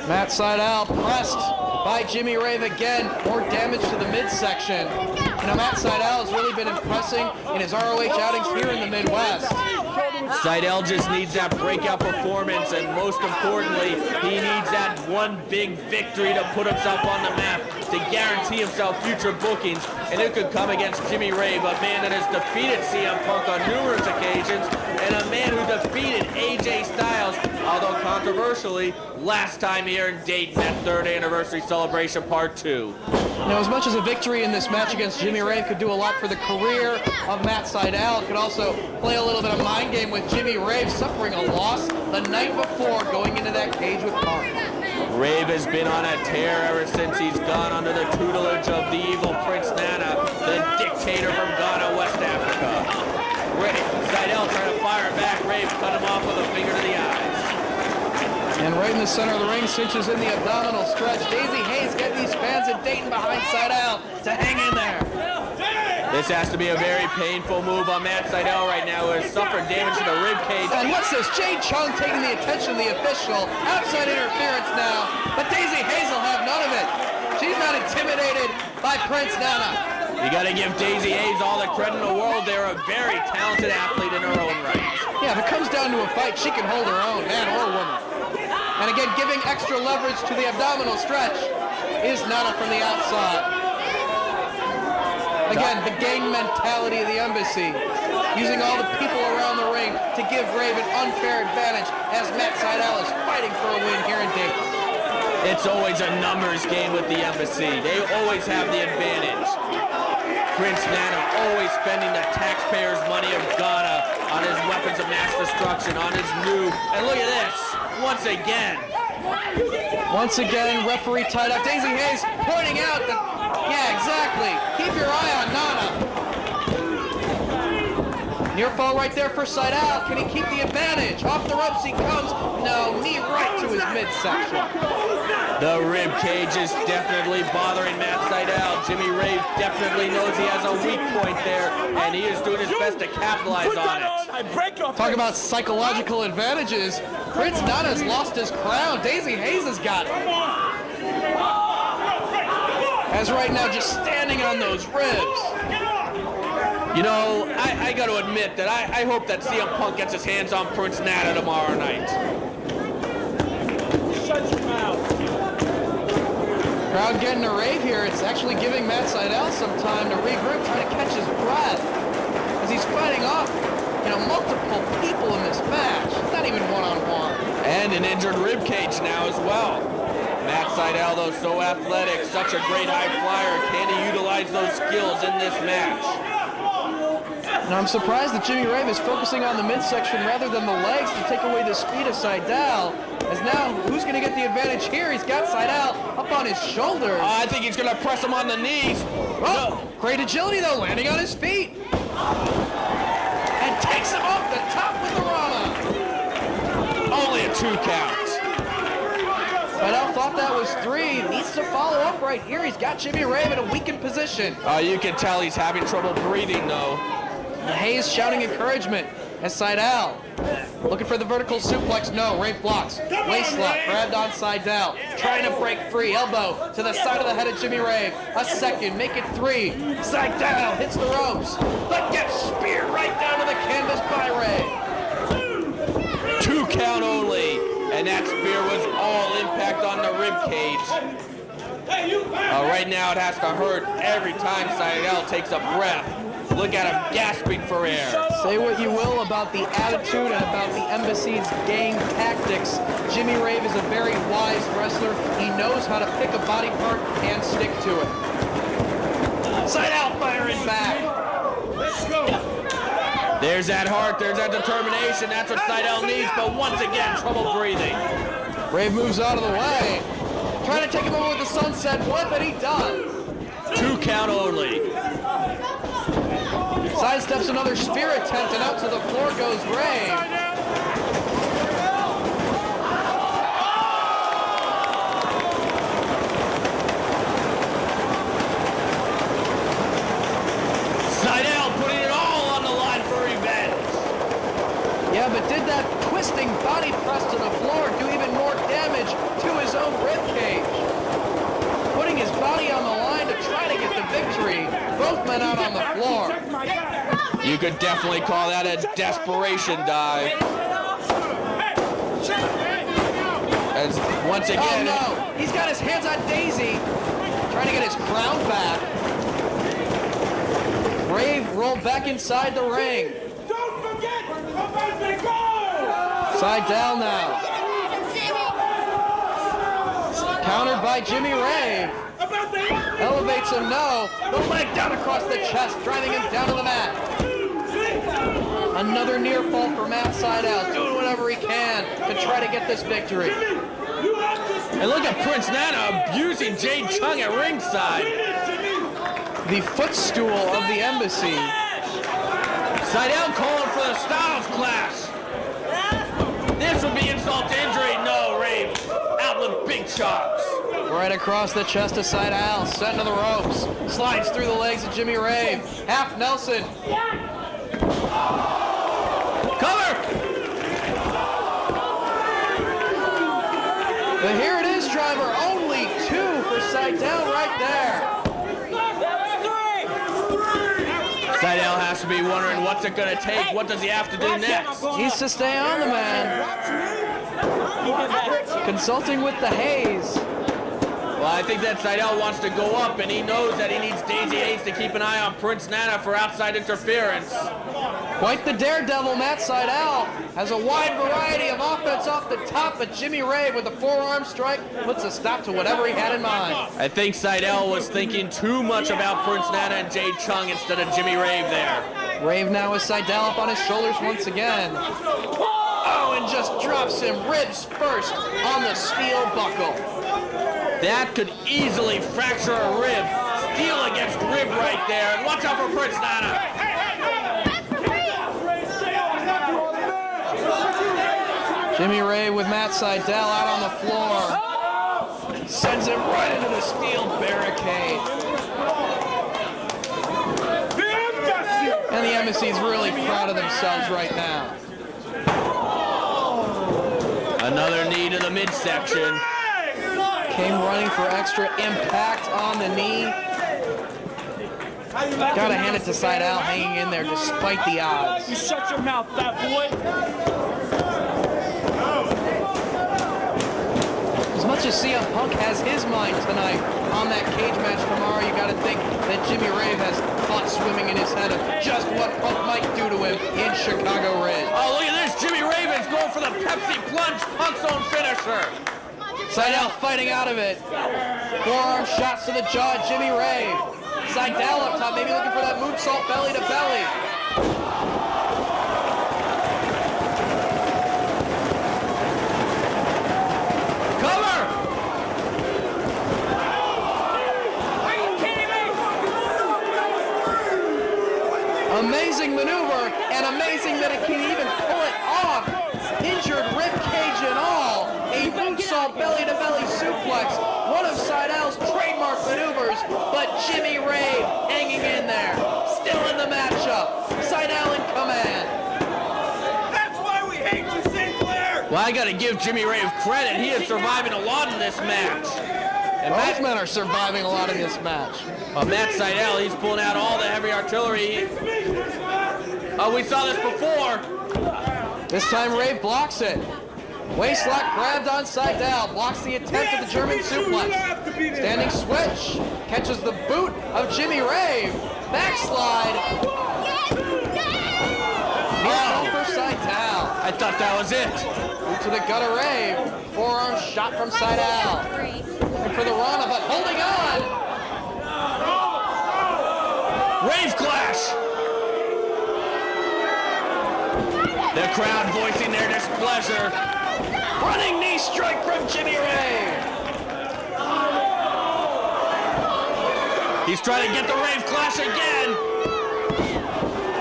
[SPEAKER 6] Matt Sydal pressed by Jimmy Rave again. More damage to the midsection. You know, Matt Sydal has really been impressing in his ROH outings here in the Midwest.
[SPEAKER 9] Sydal just needs that breakout performance, and most importantly, he needs that one big victory to put himself on the map, to guarantee himself future bookings, and it could come against Jimmy Rave, a man that has defeated CM Punk on numerous occasions, and a man who defeated AJ Styles, although controversially, last time here in Dayton at 3rd Anniversary Celebration Part 2.
[SPEAKER 6] Now, as much as a victory in this match against Jimmy Rave could do a lot for the career of Matt Sydal, it could also play a little bit of mind game with Jimmy Rave suffering a loss the night before going into that cage with Punk.
[SPEAKER 9] Rave has been on a tear ever since he's gone under the tutelage of the evil Prince Nana, the dictator from Ghana, West Africa. Sydal trying to fire back. Rave cut him off with a finger to the eyes.
[SPEAKER 6] And right in the center of the ring, cinches in the abdominal stretch. Daisy Hayes getting these fans in Dayton behind Sydal to hang in there.
[SPEAKER 9] This has to be a very painful move on Matt Sydal right now, who has suffered damage to the rib cage.
[SPEAKER 6] And what's this? Jade Chung taking the attention of the official. Outside interference now, but Daisy Hayes will have none of it. She's not intimidated by Prince Nana.
[SPEAKER 9] You gotta give Daisy Hayes all the credit in the world. They're a very talented athlete in her own right.
[SPEAKER 6] Yeah, if it comes down to a fight, she can hold her own, man or woman. And again, giving extra leverage to the abdominal stretch is Nana from the outside. Again, the gang mentality of the Embassy, using all the people around the ring to give Rave an unfair advantage as Matt Sydal is fighting for a win here in Dayton.
[SPEAKER 9] It's always a numbers game with the Embassy. They always have the advantage. Prince Nana always spending the taxpayers' money of Ghana on his weapons of mass destruction, on his new, and look at this, once again.
[SPEAKER 6] Once again, referee tied up. Daisy Hayes pointing out that, yeah, exactly. Keep your eye on Nana. Near fall right there for Sydal. Can he keep the advantage? Off the ropes he comes. No, knee right to his midsection.
[SPEAKER 9] The rib cage is definitely bothering Matt Sydal. Jimmy Rave definitely knows he has a weak point there, and he is doing his best to capitalize on it.
[SPEAKER 6] Talk about psychological advantages. Prince Nana's lost his crown. Daisy Hayes has got it. as right now just standing on those ribs.
[SPEAKER 9] You know, I got to admit that I hope that CM Punk gets his hands on Prince Nana tomorrow night.
[SPEAKER 8] Shut your mouth.
[SPEAKER 6] Crowd getting a rave here. It's actually giving Matt Sydal some time to regroup, trying to catch his breath as he's fighting off, multiple people in this match. It's not even one-on-one.
[SPEAKER 9] And an injured rib cage now as well. Matt Sydal, though, so athletic, such a great high flyer. Can he utilize those skills in this match?
[SPEAKER 6] And I'm surprised that Jimmy Rave is focusing on the midsection rather than the legs to take away the speed of Sydal. As now, who's going to get the advantage here? He's got Sydal up on his shoulders.
[SPEAKER 9] I think he's going to press him on the knees.
[SPEAKER 6] Oh, great agility, though, landing on his feet. And takes him off the top with the Rana.
[SPEAKER 9] Only a 2 count.
[SPEAKER 6] Sydal thought that was 3. Needs to follow up right here. He's got Jimmy Rave in a weakened position.
[SPEAKER 9] You can tell he's having trouble breathing, though.
[SPEAKER 6] Hayes shouting encouragement as Sydal looking for the vertical suplex. No, Rave blocks. Waist lock, grabbed on Sydal. Trying to break free. Elbow to the side of the head of Jimmy Rave. A second, make it 3. Sydal hits the ropes, but gets speared right down to the canvas by Rave.
[SPEAKER 9] 2 count only, and that spear was all impact on the rib cage. Right now it has to hurt every time Sydal takes a breath. Look at him gasping for air.
[SPEAKER 6] Say what you will about the attitude and about the Embassy's gang tactics. Jimmy Rave is a very wise wrestler. He knows how to pick a body part and stick to it. Sydal firing back.
[SPEAKER 8] Let's go.
[SPEAKER 9] There's that heart, there's that determination. That's what Sydal needs, but once again, trouble breathing.
[SPEAKER 6] Rave moves out of the way. Trying to take him over with the sunset flip, and he does.
[SPEAKER 9] 2 count only.
[SPEAKER 6] Sidesteps another spear attempt, and out to the floor goes Rave.
[SPEAKER 9] Sydal putting it all on the line for revenge.
[SPEAKER 6] Yeah, but did that twisting body press to the floor do even more damage to his own ribcage? Putting his body on the line to try to get the victory. Both men out on the floor.
[SPEAKER 9] You could definitely call that a desperation dive. As once again...
[SPEAKER 6] Oh no, he's got his hands on Daisy. Trying to get his crown back. Rave rolled back inside the ring.
[SPEAKER 8] Don't forget about the goal.
[SPEAKER 6] Sydal now. Countered by Jimmy Rave. Elevates him, no. The leg down across the chest, driving him down to the mat. Another near fall for Matt Sydal, doing whatever he can to try to get this victory.
[SPEAKER 9] And look at Prince Nana abusing Jade Chung at ringside.
[SPEAKER 6] The footstool of the Embassy.
[SPEAKER 9] Sydal calling for the Styles Clash. This would be insult to injury. No, Rave out with big chops.
[SPEAKER 6] Right across the chest of Sydal, sent to the ropes. Slides through the legs of Jimmy Rave. Half Nelson.
[SPEAKER 9] Cover!
[SPEAKER 6] But here it is, driver. Only 2 for Sydal right there.
[SPEAKER 9] Sydal has to be wondering what's it going to take. What does he have to do next?
[SPEAKER 6] Needs to stay on the man. Consulting with the Hayes.
[SPEAKER 9] Well, I think that Sydal wants to go up, and he knows that he needs Daisy Hayes to keep an eye on Prince Nana for outside interference.
[SPEAKER 6] Quite the daredevil, Matt Sydal has a wide variety of offense off the top, but Jimmy Rave with a forearm strike puts a stop to whatever he had in mind.
[SPEAKER 9] I think Sydal was thinking too much about Prince Nana and Jade Chung instead of Jimmy Rave there.
[SPEAKER 6] Rave now with Sydal up on his shoulders once again. Oh, and just drops him ribs first on the steel buckle.
[SPEAKER 9] That could easily fracture a rib. Steel against rib right there. And watch out for Prince Nana.
[SPEAKER 6] Jimmy Rave with Matt Sydal out on the floor. Sends him right into the steel barricade. And the Embassy's really proud of themselves right now.
[SPEAKER 9] Another knee to the midsection.
[SPEAKER 6] Came running for extra impact on the knee. Gotta hand it to Seidel, hanging in there despite the odds.
[SPEAKER 8] You shut your mouth, fat boy.
[SPEAKER 6] As much as CM Punk has his mind tonight on that cage match tomorrow, you gotta think that Jimmy Rave has thoughts swimming in his head of just what Punk might do to him in Chicago Ridge.
[SPEAKER 9] Oh, look at this. Jimmy Raven's going for the Pepsi Plunge, Punk's own finisher.
[SPEAKER 6] Seidel fighting out of it. Forearm shots to the jaw, Jimmy Rave. Seidel up top, maybe looking for that moonsault belly to belly.
[SPEAKER 9] Cover!
[SPEAKER 6] Amazing maneuver, and amazing that it can even pull it off. Injured rib cage and all. A moonsault belly-to-belly suplex. One of Seidel's trademark maneuvers, but Jimmy Rave hanging in there. Still in the matchup. Seidel in command.
[SPEAKER 9] That's why we hate you, Sinclair! Well, I gotta give Jimmy Rave credit. He is surviving a lot in this match.
[SPEAKER 6] And both men are surviving a lot in this match.
[SPEAKER 9] Matt Seidel, he's pulling out all the heavy artillery. We saw this before.
[SPEAKER 6] This time Rave blocks it. Waistlock grabbed on Seidel, blocks the attempt at the German suplex. Standing switch, catches the boot of Jimmy Rave. Backslide. Knee for Seidel.
[SPEAKER 9] I thought that was it.
[SPEAKER 6] Boot to the gut of Rave. Forearm shot from Seidel. Looking for the Rana, but holding on.
[SPEAKER 9] Rave clash. The crowd voicing their displeasure.
[SPEAKER 6] Running knee strike from Jimmy Rave.
[SPEAKER 9] He's trying to get the Rave clash again.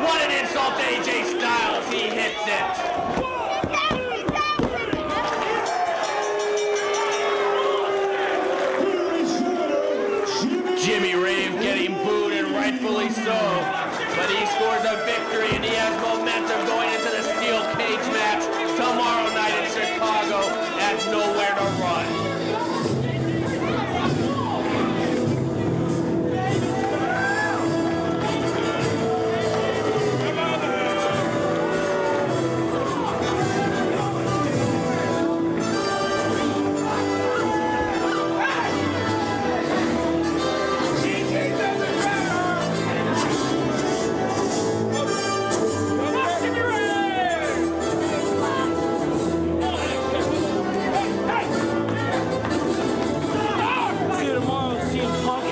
[SPEAKER 9] What an insult to AJ Styles. He hits it. Jimmy Rave getting booed, and rightfully so. But he scores a victory, and he has momentum going into the steel cage match tomorrow night in Chicago at Nowhere to Run.
[SPEAKER 8] See you tomorrow, CM Punk.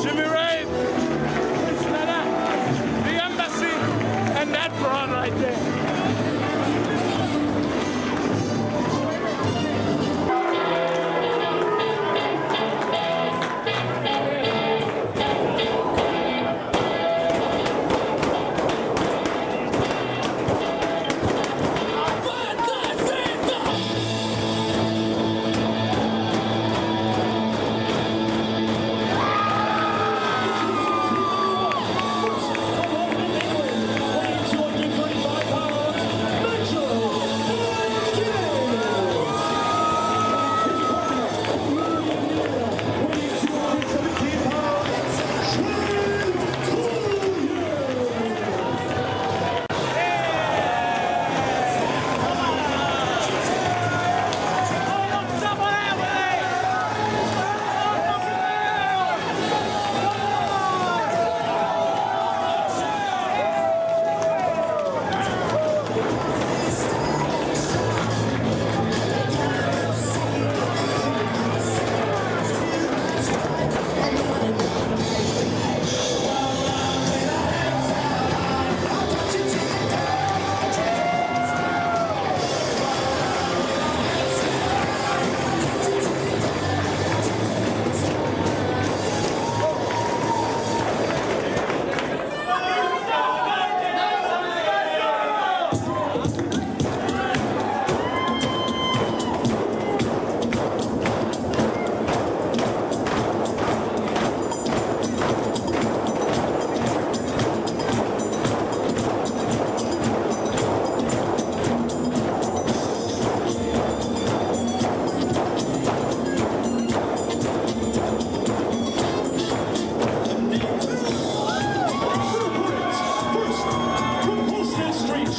[SPEAKER 7] Jimmy Rave, the embassy, and that broad right there.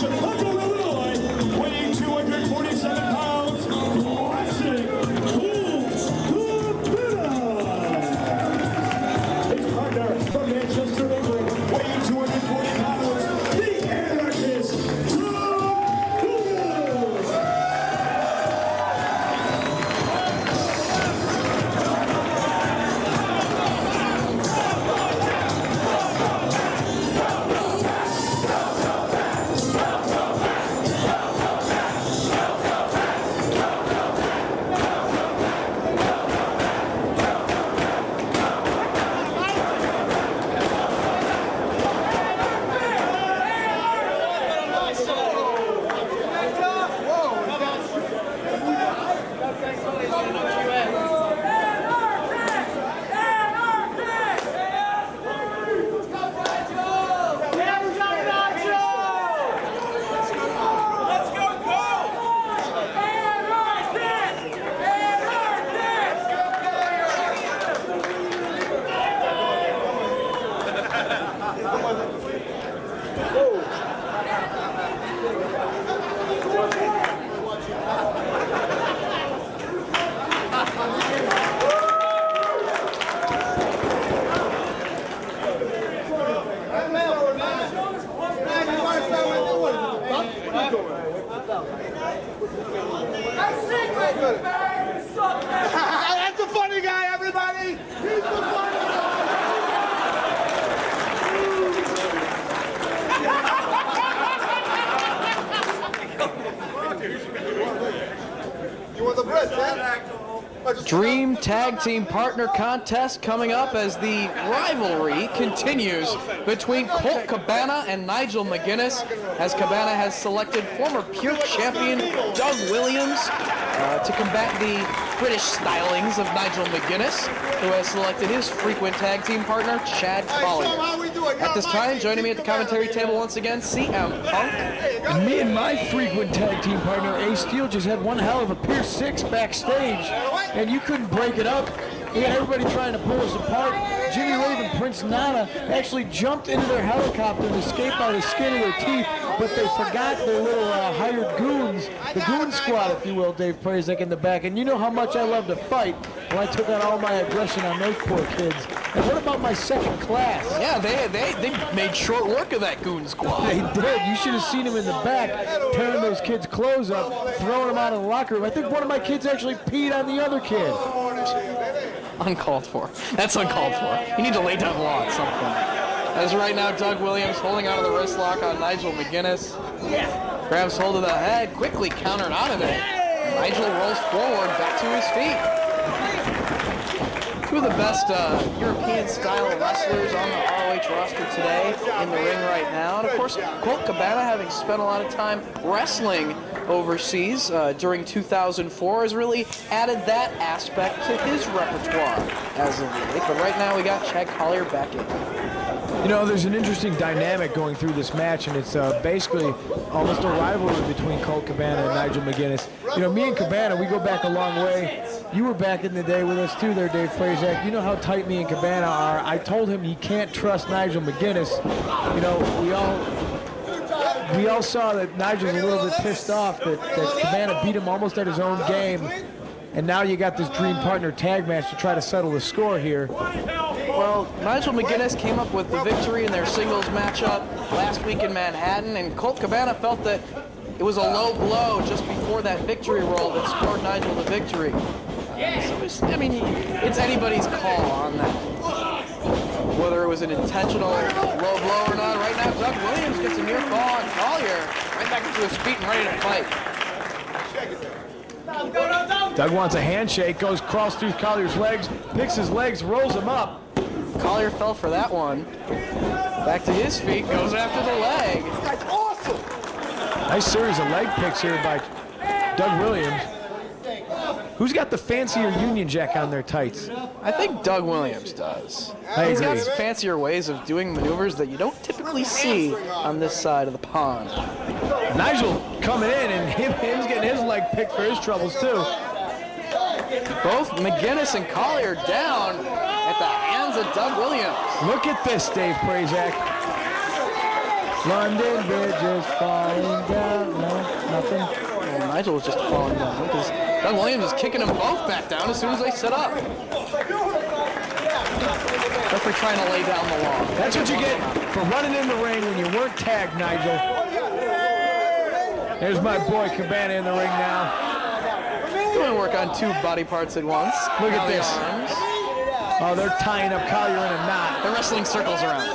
[SPEAKER 3] Chicago, Illinois, weighing 247 pounds, wrestling Colt Cabana. His partner from Manchester, England, weighing 240 pounds, the Anarchist,
[SPEAKER 14] That's the funny guy, everybody! He's the funny guy! You want the bread, man?
[SPEAKER 6] Dream Tag Team Partner Contest coming up as the rivalry continues between Colt Cabana and Nigel McGuinness, as Cabana has selected former Pure Champion Doug Williams to combat the British stylings of Nigel McGuinness, who has selected his frequent tag team partner, Chad Collier. At this time, joining me at the commentary table once again, CM Punk.
[SPEAKER 2] And me and my frequent tag team partner, Ace Steel, just had one hell of a Pier 6 backstage, and you couldn't break it up. We had everybody trying to pull us apart. Jimmy Rave and Prince Nana actually jumped into their helicopter and escaped by the skin of their teeth, but they forgot their little hired goons, the goon squad, if you will, Dave Prazak in the back. And you know how much I love to fight. Well, I took out all my aggression on those poor kids. And what about my second class?
[SPEAKER 6] Yeah, they made short work of that goon squad.
[SPEAKER 2] They did. You should have seen them in the back, tearing those kids' clothes up, throwing them out of the locker room. I think one of my kids actually peed on the other kid.
[SPEAKER 6] Uncalled for. That's uncalled for. You need to lay down the law at some point. As right now, Doug Williams holding onto the wrist lock on Nigel McGuinness. Grabs hold of the head, quickly countered out of it. Nigel rolls forward, back to his feet. Two of the best European-style wrestlers on the ROH roster today in the ring right now. And of course, Colt Cabana, having spent a lot of time wrestling overseas during 2004, has really added that aspect to his repertoire as of late. But right now, we got Chad Collier back in.
[SPEAKER 2] You know, there's an interesting dynamic going through this match, and it's basically almost a rivalry between Colt Cabana and Nigel McGuinness. You know, me and Cabana, we go back a long way. You were back in the day with us too there, Dave Prazak. You know how tight me and Cabana are. I told him he can't trust Nigel McGuinness. You know, we all saw that Nigel's a little bit pissed off that Cabana beat him almost at his own game. And now you got this dream partner tag match to try to settle the score here.
[SPEAKER 6] Well, Nigel McGuinness came up with the victory in their singles matchup last week in Manhattan, and Colt Cabana felt that it was a low blow just before that victory roll that scored Nigel the victory. So it's anybody's call on that, whether it was an intentional low blow or not. Right now, Doug Williams gets a near fall on Collier, right back into his feet and ready to fight.
[SPEAKER 2] Doug wants a handshake, crawls through Collier's legs, picks his legs, rolls him up.
[SPEAKER 6] Collier fell for that one. Back to his feet, goes after the leg.
[SPEAKER 14] That's awesome!
[SPEAKER 2] Nice series of leg picks here by Doug Williams. Who's got the fancier Union Jack on their tights?
[SPEAKER 6] I think Doug Williams does.
[SPEAKER 2] He's
[SPEAKER 6] got fancier ways of doing maneuvers that you don't typically see on this side of the pond.
[SPEAKER 2] Nigel coming in, and him's getting his leg picked for his troubles too.
[SPEAKER 6] Both McGuinness and Collier down at the hands of Doug Williams.
[SPEAKER 2] Look at this, Dave Prazak. London Bridge is falling down. No, nothing.
[SPEAKER 6] Well, Nigel was just falling down because Doug Williams is kicking them both back down as soon as they set up. Definitely trying to lay down the law.
[SPEAKER 2] That's what you get for running in the ring when you weren't tagged, Nigel. There's my boy Cabana in the ring now.
[SPEAKER 6] Doing work on two body parts at once.
[SPEAKER 2] Look at this.
[SPEAKER 6] Arms.
[SPEAKER 2] Oh, they're tying up Collier in a knot.
[SPEAKER 6] They're wrestling circles around.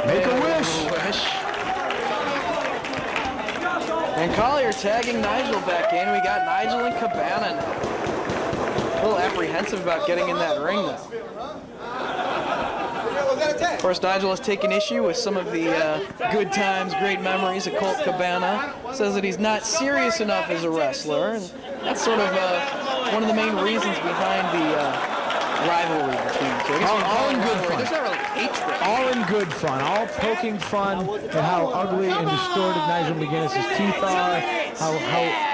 [SPEAKER 2] Make a wish.
[SPEAKER 6] And Collier tagging Nigel back in. We got Nigel and Cabana now. A little apprehensive about getting in that ring though. Of course, Nigel has taken issue with some of the good times, great memories of Colt Cabana. Says that he's not serious enough as a wrestler, and that's sort of one of the main reasons behind the rivalry between the two.
[SPEAKER 2] All in good fun.
[SPEAKER 6] There's not really hatred.
[SPEAKER 2] All in good fun. All poking fun at how ugly and distorted Nigel McGuinness's teeth are.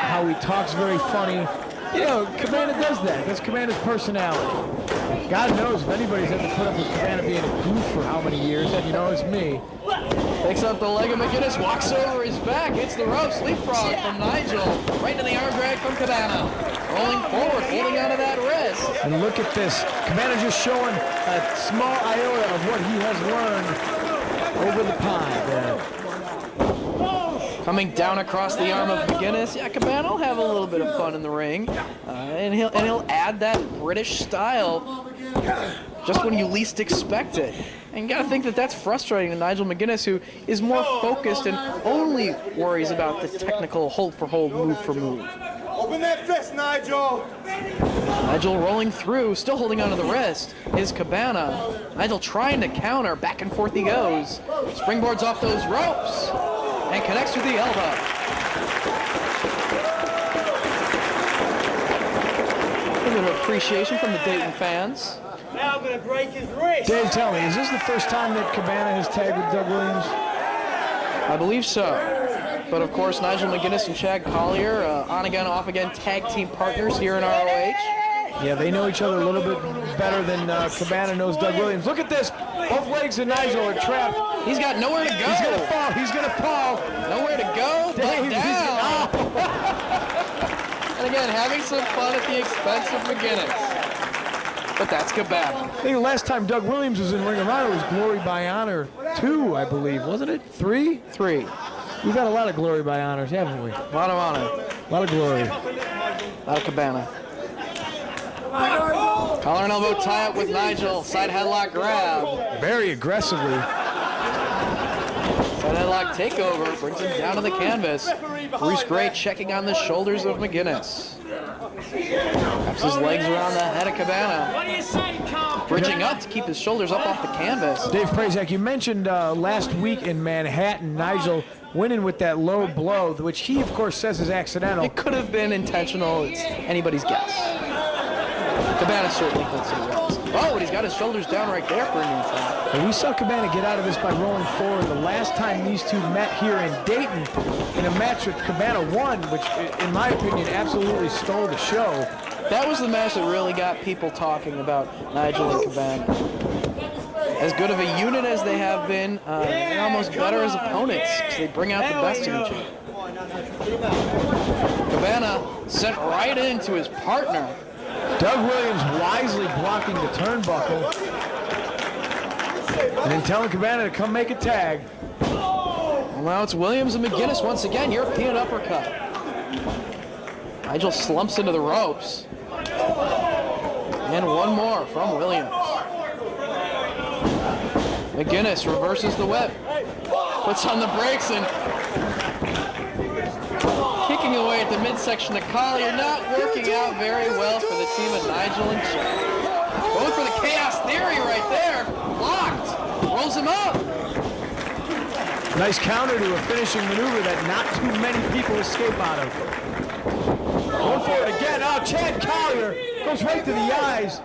[SPEAKER 2] How he talks very funny. You know, Cabana does that. That's Cabana's personality. God knows if anybody's had to put up with Cabana being a goof for how many years, you know it's me.
[SPEAKER 6] Takes out the leg of McGuinness, walks over his back, hits the ropes, leapfrog from Nigel, right into the arm drag from Cabana. Rolling forward, holding onto that wrist.
[SPEAKER 2] And look at this. Cabana just showing a small iota of what he has learned over the pond.
[SPEAKER 6] Coming down across the arm of McGuinness. Yeah, Cabana will have a little bit of fun in the ring. And he'll add that British style just when you least expect it. And you got to think that that's frustrating to Nigel McGuinness, who is more focused and only worries about the technical hold for hold, move for move.
[SPEAKER 14] Open that fist, Nigel.
[SPEAKER 6] Nigel rolling through, still holding onto the wrist, is Cabana. Nigel trying to counter, back and forth he goes. Springboards off those ropes and connects with the elbow. A bit of appreciation from the Dayton fans.
[SPEAKER 14] Now I'm going to break his wrist.
[SPEAKER 2] Dave, tell me, is this the first time that Cabana has tagged with Doug Williams?
[SPEAKER 6] I believe so. But of course, Nigel McGuinness and Chad Collier, on again, off again tag team partners here in ROH.
[SPEAKER 2] Yeah, they know each other a little bit better than Cabana knows Doug Williams. Look at this. Both legs of Nigel are trapped.
[SPEAKER 6] He's got nowhere to go.
[SPEAKER 2] He's going to fall. He's going to fall.
[SPEAKER 6] Nowhere to go,
[SPEAKER 2] Dave,
[SPEAKER 6] but down. And again, having some fun at the expense of McGuinness. But that's Cabana.
[SPEAKER 2] I think the last time Doug Williams was in Ring of Honor was Glory by Honor 2, I believe. Wasn't it? 3?
[SPEAKER 6] 3.
[SPEAKER 2] We've had a lot of Glory by Honors, haven't we?
[SPEAKER 6] A lot of honor.
[SPEAKER 2] A lot of glory.
[SPEAKER 6] A lot of Cabana. Collar and elbow tie up with Nigel. Side headlock grab.
[SPEAKER 2] Very aggressively.
[SPEAKER 6] Side headlock takeover. Brings him down to the canvas. Bruce Gray checking on the shoulders of McGuinness. Wraps his legs around the head of Cabana.
[SPEAKER 14] What do you say, Carl?
[SPEAKER 6] Bridging up to keep his shoulders up off the canvas.
[SPEAKER 2] Dave Prazak, you mentioned last week in Manhattan, Nigel winning with that low blow, which he, of course, says is accidental.
[SPEAKER 6] It could have been intentional. It's anybody's guess. Cabana certainly thinks it was. Oh, and he's got his shoulders down right there for a knee trap.
[SPEAKER 2] And we saw Cabana get out of this by rolling forward. The last time these two met here in Dayton in a match which Cabana won, which, in my opinion, absolutely stole the show.
[SPEAKER 6] That was the match that really got people talking about Nigel and Cabana. As good of a unit as they have been, they're almost better as opponents because they bring out the best in each other. Cabana sent right into his partner.
[SPEAKER 2] Doug Williams wisely blocking the turnbuckle and then telling Cabana to come make a tag.
[SPEAKER 6] Well, now it's Williams and McGuinness once again. European uppercut. Nigel slumps into the ropes. And one more from Williams. McGuinness reverses the whip. Puts on the brakes and kicking away at the midsection of Collier. Not working out very well for the team of Nigel and Chad. Going for the Chaos Theory right there. Blocked. Rolls him up.
[SPEAKER 2] Nice counter to a finishing maneuver that not too many people escape out of. Going for it again. Oh, Chad Collier goes right to the eyes.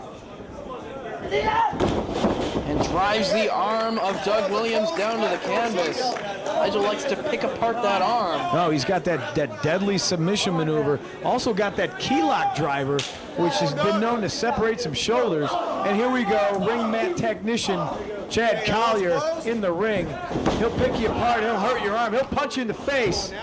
[SPEAKER 6] And drives the arm of Doug Williams down to the canvas. Nigel likes to pick apart that arm.
[SPEAKER 2] No, he's got that deadly submission maneuver. Also got that key lock driver, which has been known to separate some shoulders. And here we go, ring mat technician Chad Collier in the ring. He'll pick you apart, he'll hurt your arm, he'll punch you in the face.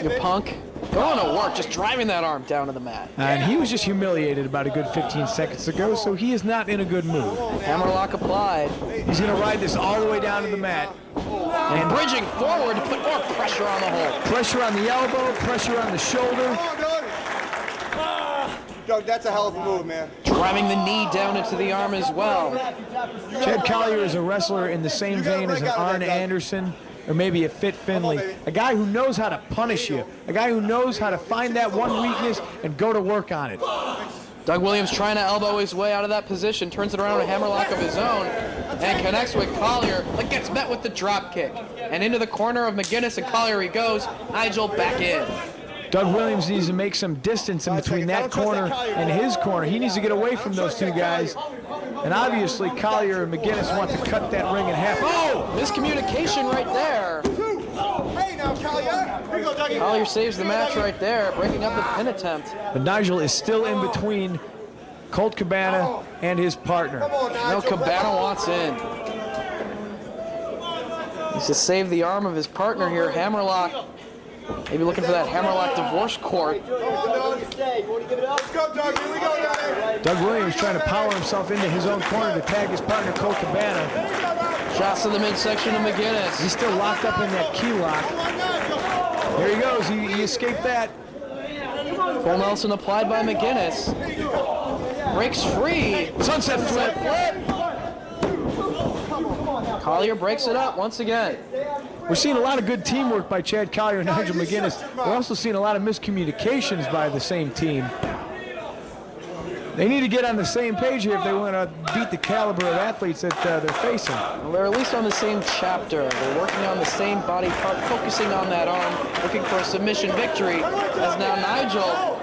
[SPEAKER 6] You punk. Going to work, just driving that arm down to the mat.
[SPEAKER 2] And he was just humiliated about a good 15 seconds ago, so he is not in a good mood.
[SPEAKER 6] Hammerlock applied.
[SPEAKER 2] He's going to ride this all the way down to the mat.
[SPEAKER 6] And bridging forward to put more pressure on the hole.
[SPEAKER 2] Pressure on the elbow, pressure on the shoulder.
[SPEAKER 16] Doug, that's a hell of a move, man.
[SPEAKER 6] Driving the knee down into the arm as well.
[SPEAKER 2] Chad Collier is a wrestler in the same vein as an Arn Anderson, or maybe a Fit Finley. A guy who knows how to punish you. A guy who knows how to find that one weakness and go to work on it.
[SPEAKER 6] Doug Williams trying to elbow his way out of that position, turns it around with a hammerlock of his own, and connects with Collier, but gets met with the drop kick. And into the corner of McGinnis, and Collier he goes. Nigel back in.
[SPEAKER 2] Doug Williams needs to make some distance in between that corner and his corner. He needs to get away from those two guys. And obviously, Collier and McGinnis want to cut that ring in half.
[SPEAKER 6] Oh! Miscommunication right there.
[SPEAKER 16] Hey now, Collier. Here you go, Dougie.
[SPEAKER 6] Collier saves the match right there, breaking up the pin attempt.
[SPEAKER 2] But Nigel is still in between Colt Cabana and his partner.
[SPEAKER 6] No, Cabana wants in. He's to save the arm of his partner here, Hammerlock. Maybe looking for that Hammerlock divorce court.
[SPEAKER 16] Let's go, Doug. Here we go, Doug.
[SPEAKER 2] Doug Williams trying to power himself into his own corner to tag his partner, Colt Cabana.
[SPEAKER 6] Shots to the midsection of McGinnis.
[SPEAKER 2] He's still locked up in that key lock. There he goes. He escaped that.
[SPEAKER 6] Full Nelson applied by McGinnis. Breaks free.
[SPEAKER 2] Sunset flip.
[SPEAKER 6] Collier breaks it up once again.
[SPEAKER 2] We're seeing a lot of good teamwork by Chad Collier and Nigel McGinnis. We're also seeing a lot of miscommunications by the same team. They need to get on the same page here if they want to beat the caliber of athletes that they're facing.
[SPEAKER 6] Well, they're at least on the same chapter. They're working on the same body part, focusing on that arm, looking for a submission victory, as now Nigel.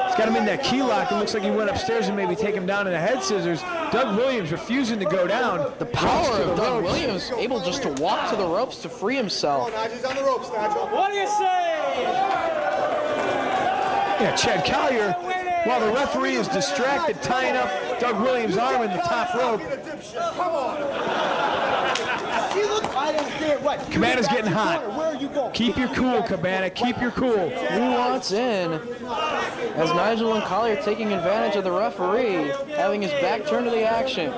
[SPEAKER 2] He's got him in that key lock. It looks like he went upstairs and maybe take him down in a head scissors. Doug Williams refusing to go down.
[SPEAKER 6] The power of Doug Williams, able just to walk to the ropes to free himself.
[SPEAKER 16] Nigel's on the ropes, Nigel.
[SPEAKER 8] What do you say?
[SPEAKER 2] Yeah, Chad Collier, while the referee is distracted, tying up Doug Williams' arm in the top rope.
[SPEAKER 16] Come on. I didn't see it right.
[SPEAKER 2] Cabana's getting hot. Keep your cool, Cabana. Keep your cool.
[SPEAKER 6] He wants in. As Nigel and Collier taking advantage of the referee, having his back turned to the action.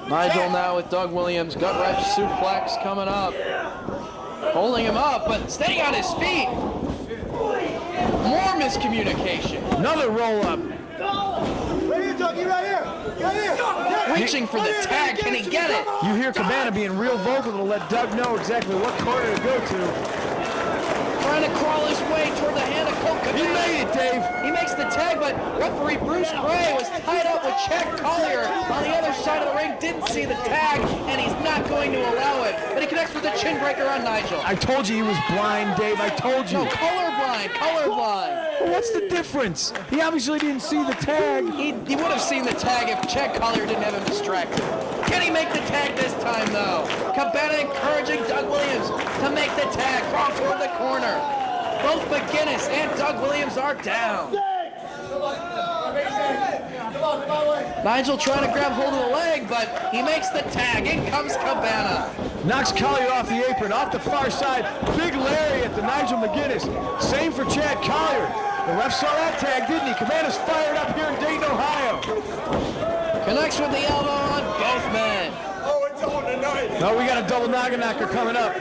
[SPEAKER 6] Nigel now with Doug Williams, gut wrench suplex coming up. Holding him up, but staying on his feet. More miscommunication.
[SPEAKER 2] Another roll up.
[SPEAKER 16] Right here, Dougie, right here. Right here.
[SPEAKER 6] Reaching for the tag, can he get it?
[SPEAKER 2] You hear Cabana being real vocal to let Doug know exactly what corner to go to.
[SPEAKER 6] Trying to crawl his way toward the hand of Colt Cabana.
[SPEAKER 2] He made it, Dave.
[SPEAKER 6] He makes the tag, but referee Bruce Gray was tied up with Chad Collier on the other side of the ring, didn't see the tag, and he's not going to allow it. But he connects with the chin breaker on Nigel.
[SPEAKER 2] I told you he was blind, Dave. I told you.
[SPEAKER 6] No, colorblind.
[SPEAKER 2] Well, what's the difference? He obviously didn't see the tag.
[SPEAKER 6] He would have seen the tag if Chad Collier didn't have him distracted. Can he make the tag this time, though? Cabana encouraging Doug Williams to make the tag. Crawl toward the corner. Both McGinnis and Doug Williams are down. Nigel trying to grab hold of the leg, but he makes the tag. In comes Cabana.
[SPEAKER 2] Knocks Collier off the apron, off the far side. Big lariat to Nigel McGinnis. Same for Chad Collier. The ref saw that tag, didn't he? Cabana's fired up here in Dayton, Ohio.
[SPEAKER 6] Connects with the elbow on both men.
[SPEAKER 16] Oh, it's on tonight.
[SPEAKER 2] No, we got a double noggin knocker coming up.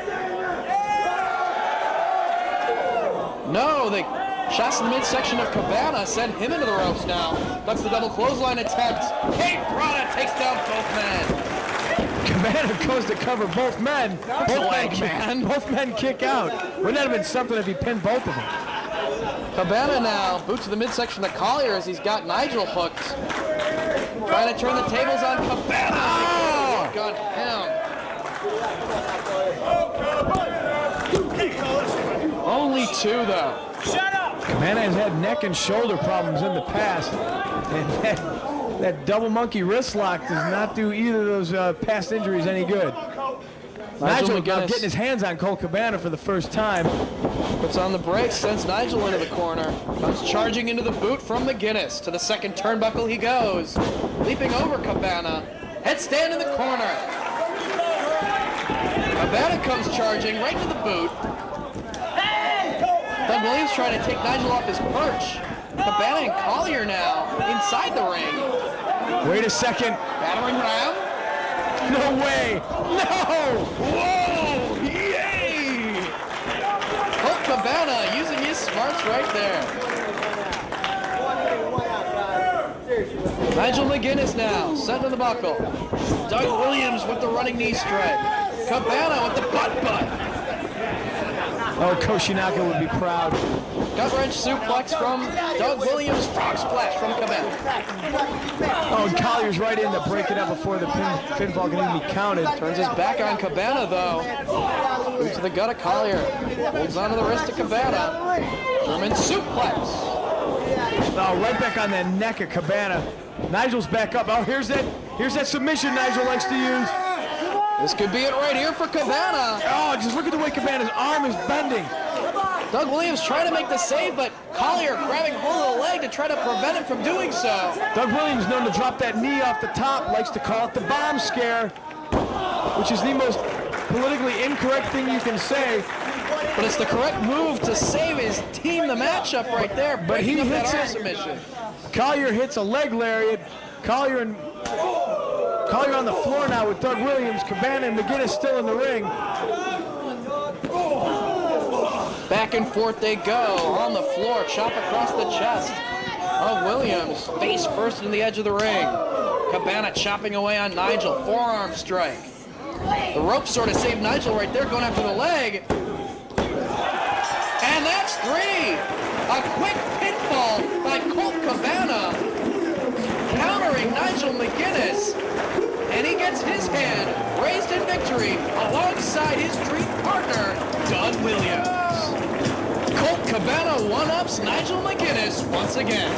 [SPEAKER 6] No, the shots in the midsection of Cabana send him into the ropes now. That's the double clothesline attempt. Kate Brana takes down both men.
[SPEAKER 2] Cabana goes to cover both men. Both men kick out. Wouldn't that have been something if he pinned both of them?
[SPEAKER 6] Cabana now, boot to the midsection of Collier as he's got Nigel hooked. Trying to turn the tables on Cabana. Oh! Got him. Only two, though.
[SPEAKER 8] Shut up!
[SPEAKER 2] Cabana has had neck and shoulder problems in the past. And That double monkey wrist lock does not do either of those past injuries any good. Nigel getting his hands on Colt Cabana for the first time.
[SPEAKER 6] Puts on the brakes, sends Nigel into the corner. Comes charging into the boot from McGinnis. To the second turnbuckle he goes. Leaping over Cabana. Headstand in the corner. Cabana comes charging right into the boot. Doug Williams trying to take Nigel off his perch. Cabana and Collier now inside the ring.
[SPEAKER 2] Wait a second.
[SPEAKER 6] Battering ram.
[SPEAKER 2] No way. No.
[SPEAKER 6] Whoa. Yay. Colt Cabana using his smarts right there. Nigel McGinnis now, set to the buckle. Doug Williams with the running knee strike. Cabana with the butt.
[SPEAKER 2] Oh, Koshinaka would be proud.
[SPEAKER 6] Gut wrench suplex from Doug Williams, frog splash from Cabana.
[SPEAKER 2] Oh, and Collier's right in to break it up before the pinfall can even be counted.
[SPEAKER 6] Turns his back on Cabana though. Boot to the gut of Collier. Holds onto the wrist of Cabana. German suplex.
[SPEAKER 2] Oh, right back on that neck of Cabana. Nigel's back up. Oh, here's that submission Nigel likes to use.
[SPEAKER 6] This could be it right here for Cabana.
[SPEAKER 2] Oh, just look at the way Cabana's arm is bending.
[SPEAKER 6] Doug Williams trying to make the save, but Collier grabbing hold of the leg to try to prevent him from doing so.
[SPEAKER 2] Doug Williams, known to drop that knee off the top, likes to call it the bomb scare, which is the most politically incorrect thing you can say.
[SPEAKER 6] But it's the correct move to save his team the matchup right there,
[SPEAKER 2] but he
[SPEAKER 6] breaking up
[SPEAKER 2] hits
[SPEAKER 6] that arm
[SPEAKER 2] it.
[SPEAKER 6] submission.
[SPEAKER 2] Collier hits a leg lariat. Collier on the floor now with Doug Williams. Cabana and McGinnis still in the ring.
[SPEAKER 6] Back and forth they go on the floor, chop across the chest of Williams. Face first in the edge of the ring. Cabana chopping away on Nigel, forearm strike. The rope sort of saved Nigel right there, going after the leg. And that's three. A quick pinfall by Colt Cabana, countering Nigel McGinnis. And he gets his hand raised in victory alongside his dream partner, Doug Williams. Colt Cabana one-ups Nigel McGinnis once again.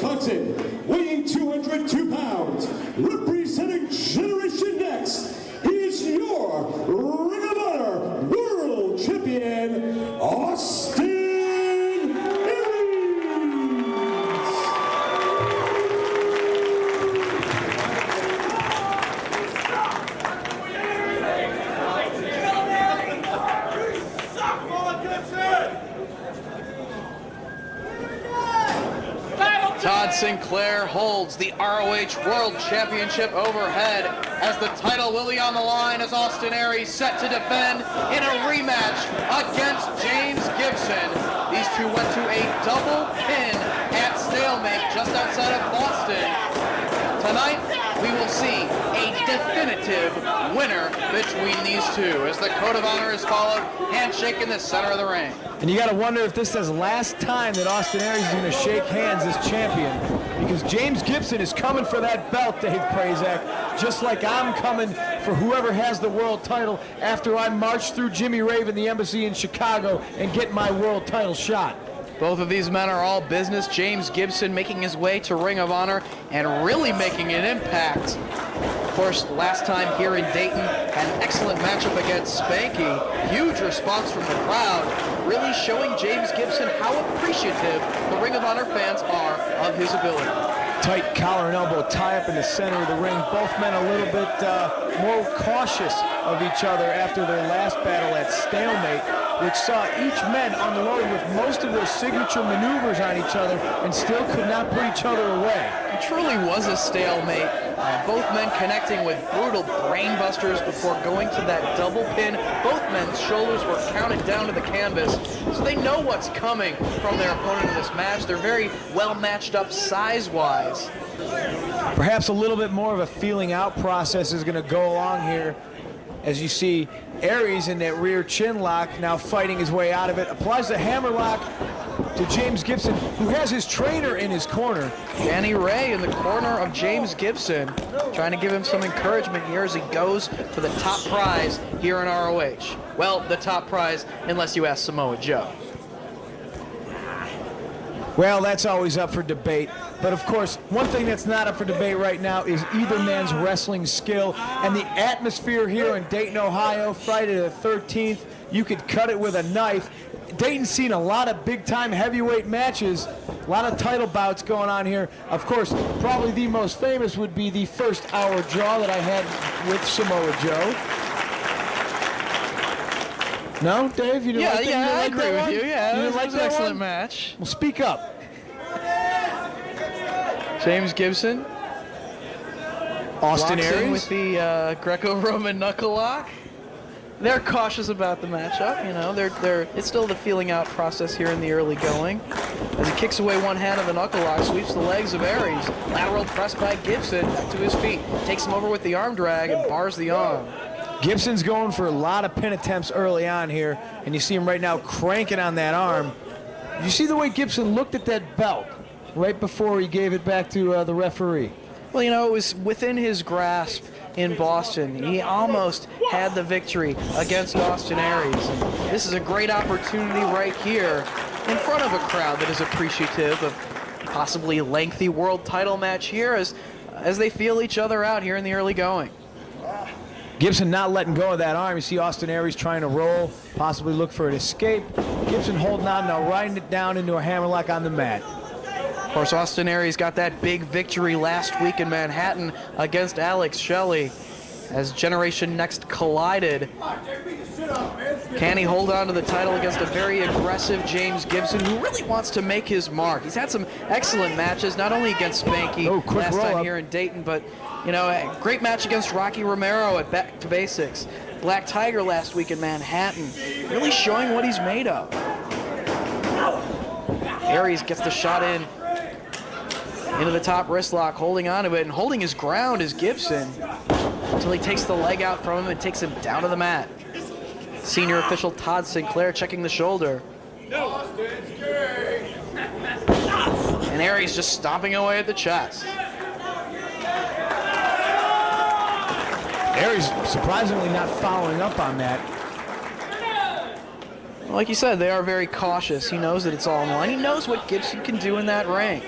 [SPEAKER 3] Hudson, weighing 202 pounds, representing Generation Next, is your Ring of Honor World Champion, Austin
[SPEAKER 6] Todd Sinclair holds the ROH World Championship overhead as the title will be on the line as Austin Aries set to defend in a rematch against James Gibson. These two went to a double pin at stalemate just outside of Boston. Tonight, we will see a definitive winner between these two as the code of honor is followed, handshake in the center of the ring.
[SPEAKER 2] And you got to wonder if this is the last time that Austin Aries is going to shake hands as champion, because James Gibson is coming for that belt, Dave Prazak, just like I'm coming for whoever has the world title after I march through Jimmy Rave in the embassy in Chicago and get my world title shot.
[SPEAKER 6] Both of these men are all business. James Gibson making his way to Ring of Honor and really making an impact. Of course, last time here in Dayton, had an excellent matchup against Spanky. Huge response from the crowd, really showing James Gibson how appreciative the Ring of Honor fans are of his ability.
[SPEAKER 2] Tight collar and elbow tie-up in the center of the ring. Both men a little bit more cautious of each other after their last battle at stalemate, which saw each man unload with most of their signature maneuvers on each other and still could not put each other away.
[SPEAKER 6] It truly was a stalemate. Both men connecting with brutal brainbusters before going to that double pin. Both men's shoulders were counted down to the canvas, so they know what's coming from their opponent in this match. They're very well matched up size-wise.
[SPEAKER 2] Perhaps a little bit more of a feeling out process is going to go along here as you see Aries in that rear chin lock, now fighting his way out of it. Applies the hammerlock to James Gibson, who has his trainer in his corner.
[SPEAKER 6] Danny Ray in the corner of James Gibson, trying to give him some encouragement here as he goes for the top prize here in ROH. Well, the top prize, unless you ask Samoa Joe.
[SPEAKER 2] Well, that's always up for debate. But of course, one thing that's not up for debate right now is either man's wrestling skill and the atmosphere here in Dayton, Ohio, Friday the 13th. You could cut it with a knife. Dayton's seen a lot of big-time heavyweight matches, a lot of title bouts going on here. Of course, probably the most famous would be the first hour draw that I had with Samoa Joe. No, Dave, you didn't like that?
[SPEAKER 6] Yeah, I agree with you. Yeah,
[SPEAKER 2] you
[SPEAKER 6] it was an excellent match.
[SPEAKER 2] Well, speak up.
[SPEAKER 6] James Gibson.
[SPEAKER 2] Austin
[SPEAKER 6] Aries
[SPEAKER 2] Aries
[SPEAKER 6] with the Greco-Roman knuckle lock. They're cautious about the matchup. You know, it's still the feeling out process here in the early going. As he kicks away one hand of the knuckle lock, sweeps the legs of Aries. Lateral press by Gibson to his feet. Takes him over with the arm drag and bars the arm.
[SPEAKER 2] Gibson's going for a lot of pin attempts early on here, and you see him right now cranking on that arm. You see the way Gibson looked at that belt right before he gave it back to the referee.
[SPEAKER 6] Well, you know, it was within his grasp in Boston. He almost had the victory against Austin Aries. And this is a great opportunity right here in front of a crowd that is appreciative of possibly a lengthy world title match here as they feel each other out here in the early going.
[SPEAKER 2] Gibson not letting go of that arm. You see Austin Aries trying to roll, possibly look for an escape. Gibson holding on, now riding it down into a hammerlock on the mat.
[SPEAKER 6] Of course, Austin Aries got that big victory last week in Manhattan against Alex Shelley as Generation Next collided. Can he hold on to the title against a very aggressive James Gibson who really wants to make his mark? He's had some excellent matches, not only against Spanky last time here in Dayton, but you know, a great match against Rocky Romero at Back to Basics. Black Tiger last week in Manhattan, really showing what he's made of. Aries gets the shot into the top wrist lock, holding on to it, and holding his ground is Gibson until he takes the leg out from him and takes him down to the mat. Senior official Todd Sinclair checking the shoulder. And Aries just stomping away at the chest.
[SPEAKER 2] Aries surprisingly not following up on that.
[SPEAKER 6] Like you said, they are very cautious. He knows that it's all on the line. He knows what Gibson can do in that ring.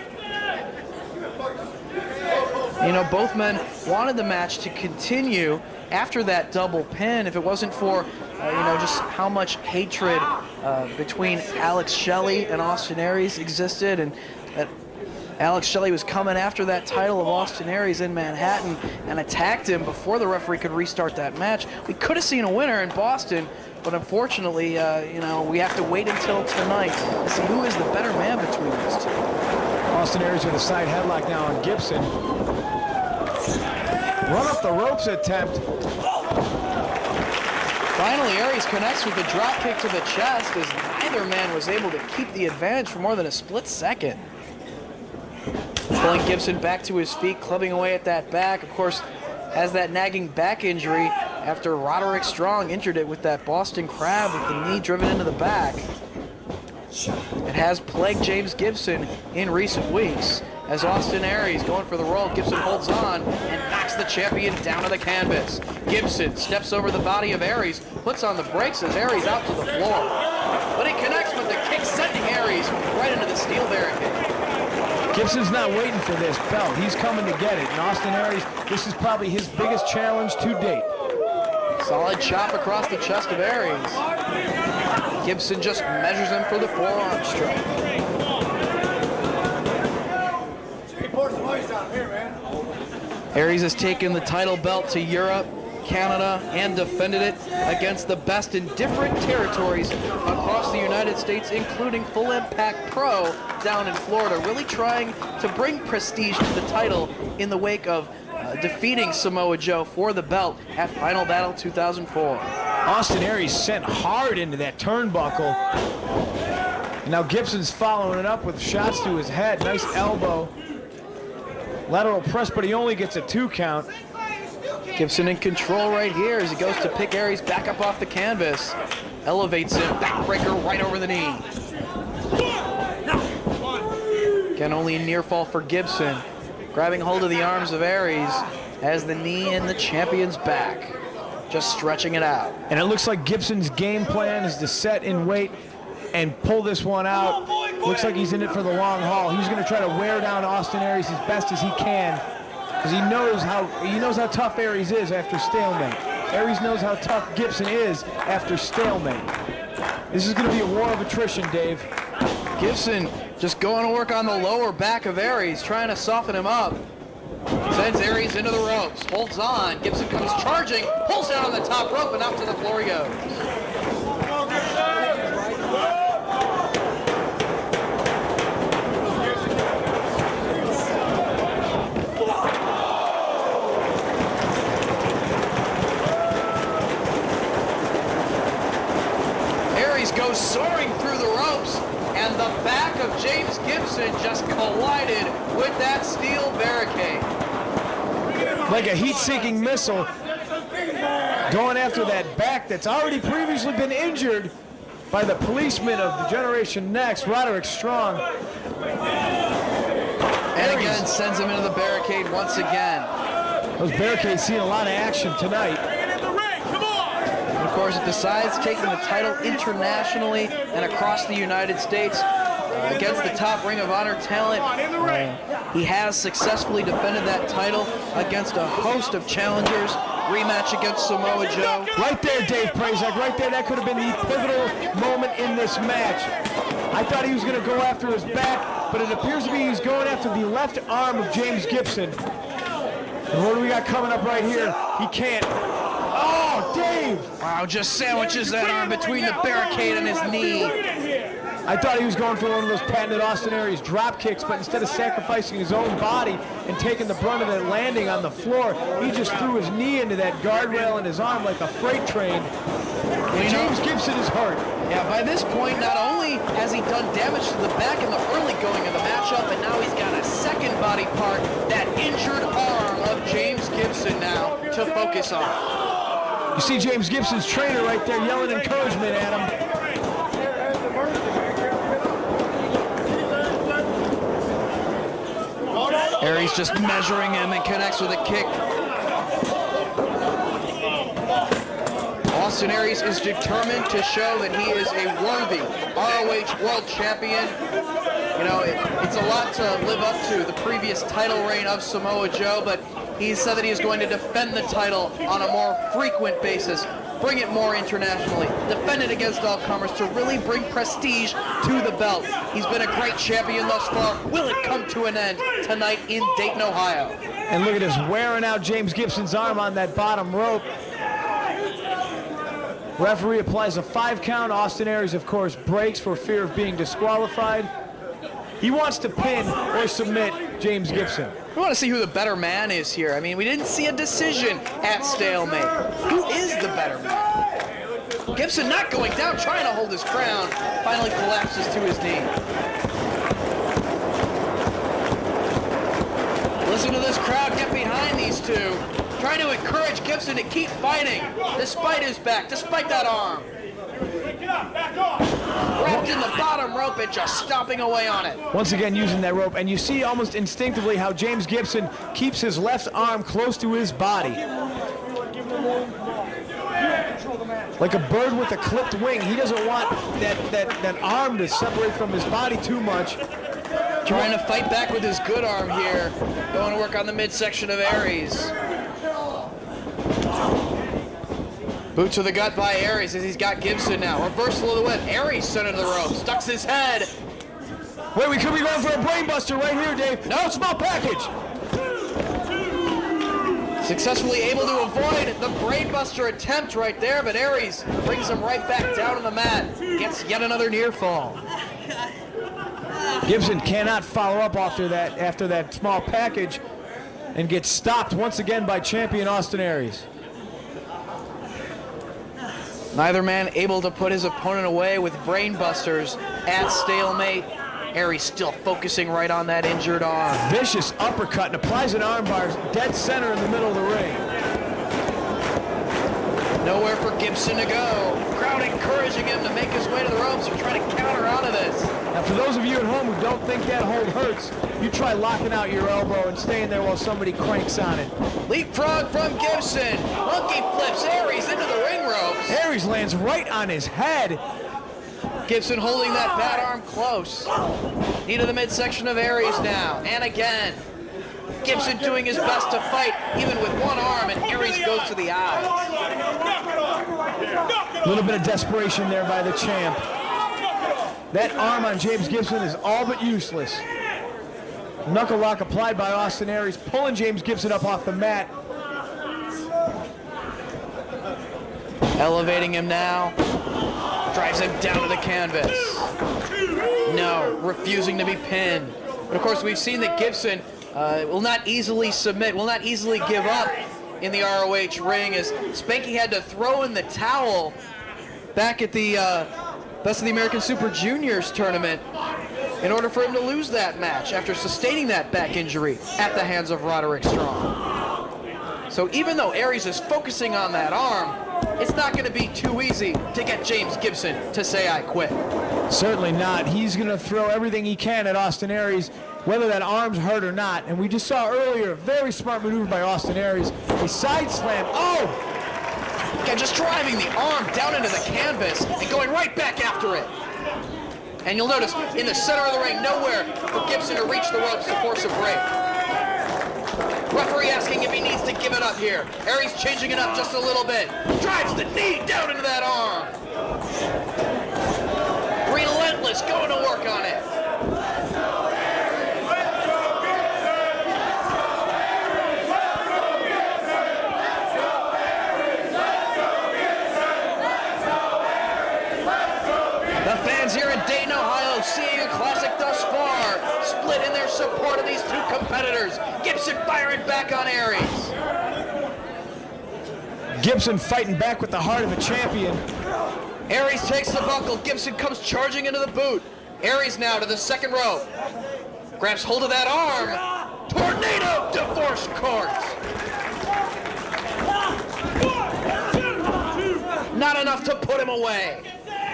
[SPEAKER 6] You know, both men wanted the match to continue after that double pin if it wasn't for, just how much hatred between Alex Shelley and Austin Aries existed, and that Alex Shelley was coming after that title of Austin Aries in Manhattan and attacked him before the referee could restart that match. We could have seen a winner in Boston, but unfortunately, we have to wait until tonight to see who is the better man between these two.
[SPEAKER 2] Austin Aries with a side headlock now on Gibson. Run up the ropes attempt.
[SPEAKER 6] Finally, Aries connects with the drop kick to the chest as neither man was able to keep the advantage for more than a split second. Pulling Gibson back to his feet, clubbing away at that back. Of course, has that nagging back injury after Roderick Strong injured it with that Boston Crab with the knee driven into the back. It has plagued James Gibson in recent weeks. As Austin Aries going for the roll, Gibson holds on and knocks the champion down to the canvas. Gibson steps over the body of Aries, puts on the brakes as Aries out to the floor. But he connects with the kick, sending Aries right into the steel barricade.
[SPEAKER 2] Gibson's not waiting for this belt. He's coming to get it. And Austin Aries, this is probably his biggest challenge to date.
[SPEAKER 6] Solid chop across the chest of Aries. Gibson just measures him for the forearm strike. Aries has taken the title belt to Europe, Canada, and defended it against the best in different territories across the United States, including Full Impact Pro down in Florida, really trying to bring prestige to the title in the wake of defeating Samoa Joe for the belt at Final Battle 2004.
[SPEAKER 2] Austin Aries sent hard into that turnbuckle. And now Gibson's following it up with shots to his head. Nice elbow. Lateral press, but he only gets a 2 count.
[SPEAKER 6] Gibson in control right here as he goes to pick Aries back up off the canvas. Elevates him, backbreaker right over the knee. Again, only a near fall for Gibson. Grabbing hold of the arms of Aries as the knee in the champion's back. Just stretching it out.
[SPEAKER 2] And it looks like Gibson's game plan is to set in weight and pull this one out. Looks like he's in it for the long haul. He's going to try to wear down Austin Aries as best as he can, because he knows how tough Aries is after stalemate. Aries knows how tough Gibson is after stalemate. This is going to be a war of attrition, Dave.
[SPEAKER 6] Gibson just going to work on the lower back of Aries, trying to soften him up. Sends Aries into the ropes, holds on. Gibson comes charging, pulls down on the top rope, and out to the floor he goes. Aries goes soaring through the ropes, and the back of James Gibson just collided with that steel barricade.
[SPEAKER 2] Like a heat-seeking missile, going after that back that's already previously been injured by the policeman of the Generation Next, Roderick Strong.
[SPEAKER 6] And again, sends him into the barricade once again.
[SPEAKER 2] Those barricades seeing a lot of action tonight.
[SPEAKER 6] And of course, it decides taking the title internationally and across the United States against the top Ring of Honor talent. He has successfully defended that title against a host of challengers. Rematch against Samoa Joe.
[SPEAKER 2] Right there, Dave Prazak, right there. That could have been the pivotal moment in this match. I thought he was going to go after his back, but it appears to be he's going after the left arm of James Gibson. And what do we got coming up right here? He can't. Oh, Dave!
[SPEAKER 6] Wow, just sandwiches that arm between the barricade and his knee.
[SPEAKER 2] I thought he was going for one of those patented Austin Aries drop kicks, but instead of sacrificing his own body and taking the brunt of that landing on the floor, he just threw his knee into that guardrail in his arm like a freight train. James Gibson is hurt.
[SPEAKER 6] Yeah, by this point, not only has he done damage to the back in the early going of the matchup, and now he's got a second body part, that injured arm of James Gibson now to focus on.
[SPEAKER 2] You see James Gibson's trainer right there yelling encouragement at him.
[SPEAKER 6] Aries just measuring him and connects with a kick. Austin Aries is determined to show that he is a worthy ROH World Champion. You know, it's a lot to live up to, the previous title reign of Samoa Joe, but he said that he is going to defend the title on a more frequent basis, bring it more internationally, defend it against all comers to really bring prestige to the belt. He's been a great champion thus far. Will it come to an end tonight in Dayton, Ohio?
[SPEAKER 2] And look at this, wearing out James Gibson's arm on that bottom rope. Referee applies a 5 count. Austin Aries, of course, breaks for fear of being disqualified. He wants to pin or submit James Gibson.
[SPEAKER 6] We want to see who the better man is here. I mean, we didn't see a decision at stalemate. Who is the better man? Gibson not going down, trying to hold his crown. Finally collapses to his knee. Listen to this crowd get behind these two. Trying to encourage Gibson to keep fighting, despite his back, despite that arm. Wrapped in the bottom rope and just stomping away on it.
[SPEAKER 2] Once again using that rope, and you see almost instinctively how James Gibson keeps his left arm close to his body. Like a bird with a clipped wing. He doesn't want that arm to separate from his body too much.
[SPEAKER 6] Trying to fight back with his good arm here. Going to work on the midsection of Aries. Boot to the gut by Aries as he's got Gibson now. Reversal of the whip. Aries center to the rope. Stucks his head.
[SPEAKER 2] Wait, we could be going for a brainbuster right here, Dave. No, small package.
[SPEAKER 6] Successfully able to avoid the brainbuster attempt right there, but Aries brings him right back down on the mat. Gets yet another near fall.
[SPEAKER 2] Gibson cannot follow up after that small package and gets stopped once again by champion Austin Aries.
[SPEAKER 6] Neither man able to put his opponent away with brainbusters at stalemate. Aries still focusing right on that injured arm.
[SPEAKER 2] Vicious uppercut and applies an armbar dead center in the middle of the ring.
[SPEAKER 6] Nowhere for Gibson to go. Crowd encouraging him to make his way to the ropes or try to counter out of this.
[SPEAKER 2] Now for those of you at home who don't think that hold hurts, you try locking out your elbow and staying there while somebody cranks on it.
[SPEAKER 6] Leapfrog from Gibson. Monkey flips Aries into the ring ropes.
[SPEAKER 2] Aries lands right on his head.
[SPEAKER 6] Gibson holding that bad arm close. Knee to the midsection of Aries now, and again. Gibson doing his best to fight, even with one arm, and Aries goes to the eyes.
[SPEAKER 2] A little bit of desperation there by the champ. That arm on James Gibson is all but useless. Knuckle lock applied by Austin Aries, pulling James Gibson up off the mat.
[SPEAKER 6] Elevating him now. Drives him down to the canvas. No, refusing to be pinned. But of course, we've seen that Gibson will not easily submit, will not easily give up in the ROH ring, as Spanky had to throw in the towel back at the Best of the American Super Juniors tournament in order for him to lose that match after sustaining that back injury at the hands of Roderick Strong. So even though Aries is focusing on that arm, it's not going to be too easy to get James Gibson to say I quit.
[SPEAKER 2] Certainly not. He's going to throw everything he can at Austin Aries, whether that arm's hurt or not. And we just saw earlier a very smart maneuver by Austin Aries. A side slam. Oh!
[SPEAKER 6] Again, just driving the arm down into the canvas and going right back after it. And you'll notice in the center of the ring, nowhere for Gibson to reach the ropes to force a break. Referee asking if he needs to give it up here. Aries changing it up just a little bit. Drives the knee down into that arm. Relentless, going to work on it. The fans here in Dayton, Ohio, seeing a classic thus far, split in their support of these two competitors. Gibson firing back on Aries.
[SPEAKER 2] Gibson fighting back with the heart of a champion.
[SPEAKER 6] Aries takes the buckle. Gibson comes charging into the boot. Aries now to the second rope. Grabs hold of that arm. Tornado divorce court. Not enough to put him away.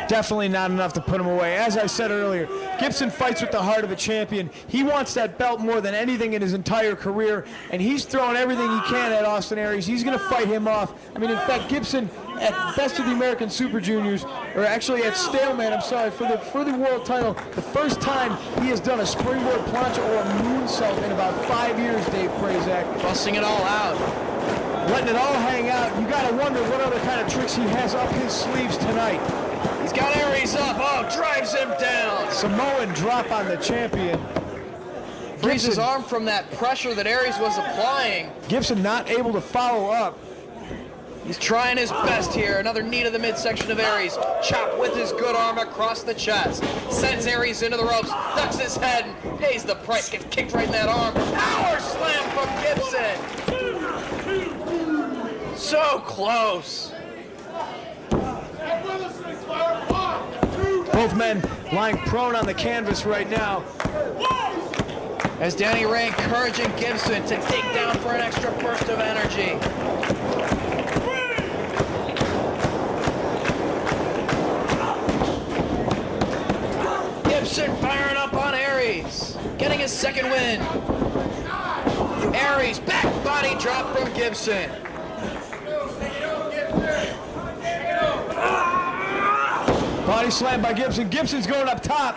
[SPEAKER 2] definitely not enough to put him away. As I said earlier, Gibson fights with the heart of a champion. He wants that belt more than anything in his entire career, and he's throwing everything he can at Austin Aries. He's going to fight him off. I mean, in fact, Gibson, at Best of the American Super Juniors, or actually at Stalemate, I'm sorry, for the world title, the first time he has done a springboard plancha or a moonsault in about 5 years, Dave Prazak.
[SPEAKER 6] Busting it all out.
[SPEAKER 2] Letting it all hang out. You got to wonder what other kind of tricks he has up his sleeves tonight.
[SPEAKER 6] He's got Aries up. Oh, drives him down.
[SPEAKER 2] Samoan drop on the champion.
[SPEAKER 6] Frees his arm from that pressure that Aries was applying.
[SPEAKER 2] Gibson not able to follow up.
[SPEAKER 6] He's trying his best here. Another knee to the midsection of Aries. Chop with his good arm across the chest. Sends Aries into the ropes. Ducks his head and pays the price. Gets kicked right in that arm. Power slam from Gibson. So close.
[SPEAKER 2] Both men lying prone on the canvas right now.
[SPEAKER 6] As Danny Ray encouraging Gibson to dig down for an extra burst of energy. Gibson firing up on Aries, getting his second win. Aries, back body drop from Gibson.
[SPEAKER 2] Body slam by Gibson. Gibson's going up top.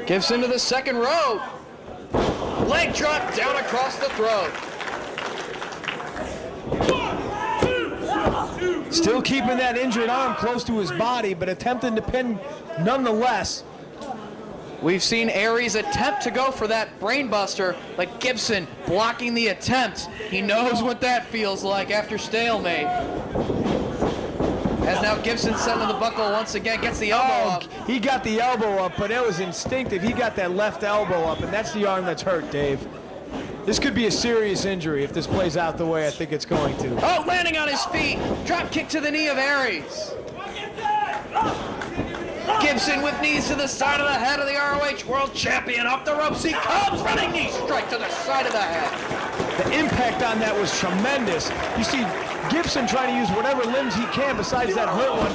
[SPEAKER 6] Gibson to the second rope. Leg drop down across the throat.
[SPEAKER 2] Still keeping that injured arm close to his body, but attempting to pin nonetheless.
[SPEAKER 6] We've seen Aries attempt to go for that brainbuster, but Gibson blocking the attempt. He knows what that feels like after stalemate. As now Gibson setting the buckle once again, gets the elbow up.
[SPEAKER 2] He got the elbow up, but it was instinctive. He got that left elbow up, and that's the arm that's hurt, Dave. This could be a serious injury if this plays out the way I think it's going to.
[SPEAKER 6] Oh, landing on his feet. Drop kick to the knee of Aries. Gibson with knees to the side of the head of the ROH World Champion. Up the ropes he comes. Running knee strike to the side of the head.
[SPEAKER 2] The impact on that was tremendous. You see Gibson trying to use whatever limbs he can besides that hurt one.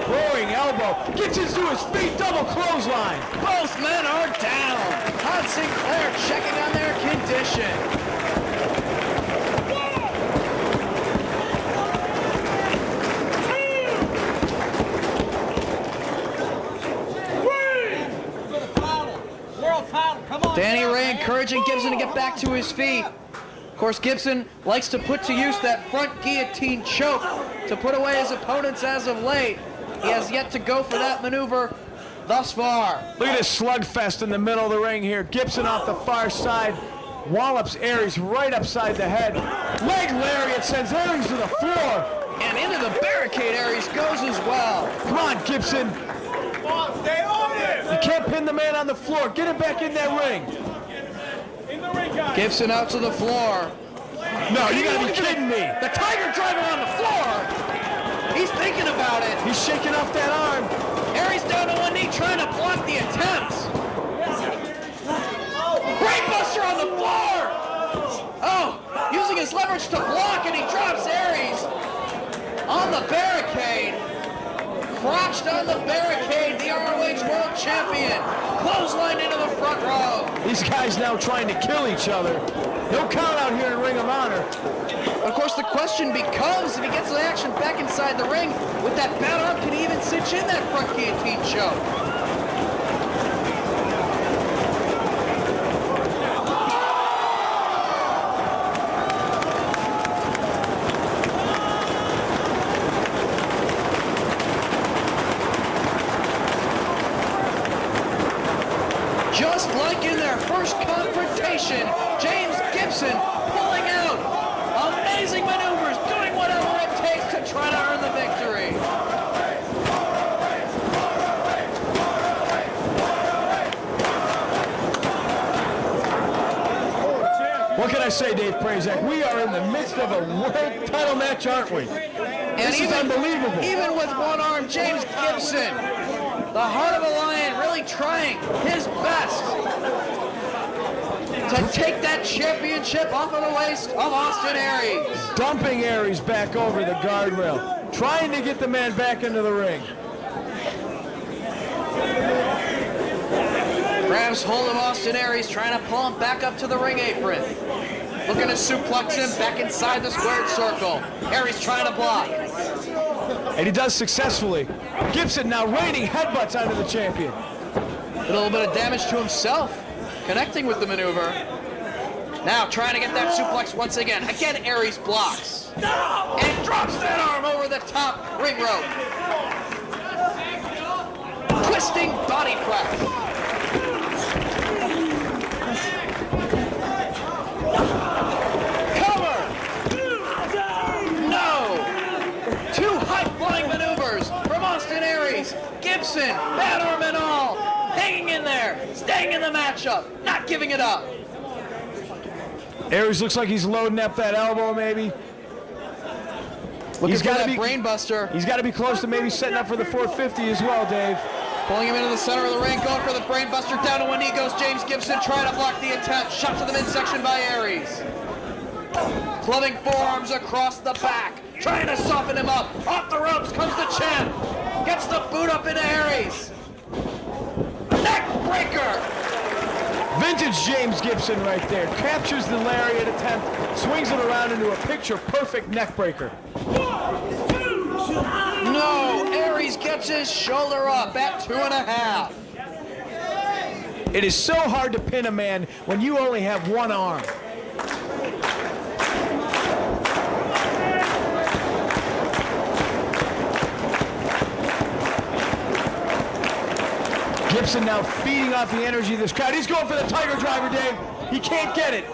[SPEAKER 2] Roaring elbow. Gibson's to his feet. Double clothesline.
[SPEAKER 6] Both men are down. Todd Sinclair checking on their condition. Danny Ray encouraging Gibson to get back to his feet. Of course, Gibson likes to put to use that front guillotine choke to put away his opponents as of late. He has yet to go for that maneuver thus far.
[SPEAKER 2] Look at this slugfest in the middle of the ring here. Gibson off the far side. Wallops Aries right upside the head. Leg lariat sends Aries to the floor.
[SPEAKER 6] And into the barricade Aries goes as well.
[SPEAKER 2] Come on, Gibson.
[SPEAKER 16] Stay on it!
[SPEAKER 2] You can't pin the man on the floor. Get him back in that ring.
[SPEAKER 16] In the ring, guys.
[SPEAKER 6] Gibson out to the floor.
[SPEAKER 2] No, you gotta be kidding me.
[SPEAKER 6] The Tiger Driver on the floor. He's thinking about it.
[SPEAKER 2] He's shaking off that arm.
[SPEAKER 6] Aries down to one knee trying to block the attempts. Brainbuster on the floor. Oh, using his leverage to block, and he drops Aries on the barricade. Crotched on the barricade, the ROH World Champion. Clothesline into the front row.
[SPEAKER 2] These guys now trying to kill each other. No count out here in Ring of Honor.
[SPEAKER 6] Of course, the question becomes, if he gets the action back inside the ring, with that bad arm, can he even cinch in that front guillotine choke? Just like in their first confrontation, James Gibson pulling out amazing maneuvers, doing whatever it takes to try to earn the victory.
[SPEAKER 2] What can I say, Dave Prazak? We are in the midst of a world title match, aren't we? This is unbelievable.
[SPEAKER 6] Even with one arm, James Gibson, the heart of a lion, really trying his best to take that championship off of the waist of Austin Aries.
[SPEAKER 2] Dumping Aries back over the guardrail, trying to get the man back into the ring.
[SPEAKER 6] Grabs hold of Austin Aries, trying to pull him back up to the ring apron. Looking to suplex him back inside the squared circle. Aries trying to block.
[SPEAKER 2] And he does successfully. Gibson now raining headbutts onto the champion.
[SPEAKER 6] A little bit of damage to himself, connecting with the maneuver. Now trying to get that suplex once again. Again, Aries blocks. And drops that arm over the top ring rope. Twisting body press. High-flying maneuvers from Austin Aries. Gibson, bad arm and all, hanging in there, staying in the matchup, not giving it up.
[SPEAKER 2] Aries looks like he's loading up that elbow, maybe.
[SPEAKER 6] He's got that brain buster.
[SPEAKER 2] He's got to be close to maybe setting up for the 450 as well, Dave.
[SPEAKER 6] Pulling him into the center of the ring, going for the brain buster. Down to one knee goes James Gibson, trying to block the attempt. Shot to the midsection by Aries. Clubbing forearms across the back. Trying to soften him up. Off the ropes comes the champ. Gets the boot up into Aries. Neck breaker.
[SPEAKER 2] Vintage James Gibson right there. Captures the lariat attempt. Swings it around into a picture-perfect neck breaker.
[SPEAKER 6] No, Aries gets his shoulder up at 2.5.
[SPEAKER 2] It is so hard to pin a man when you only have one arm. Gibson now feeding off the energy of this crowd. He's going for the Tiger Driver, Dave. He can't get it.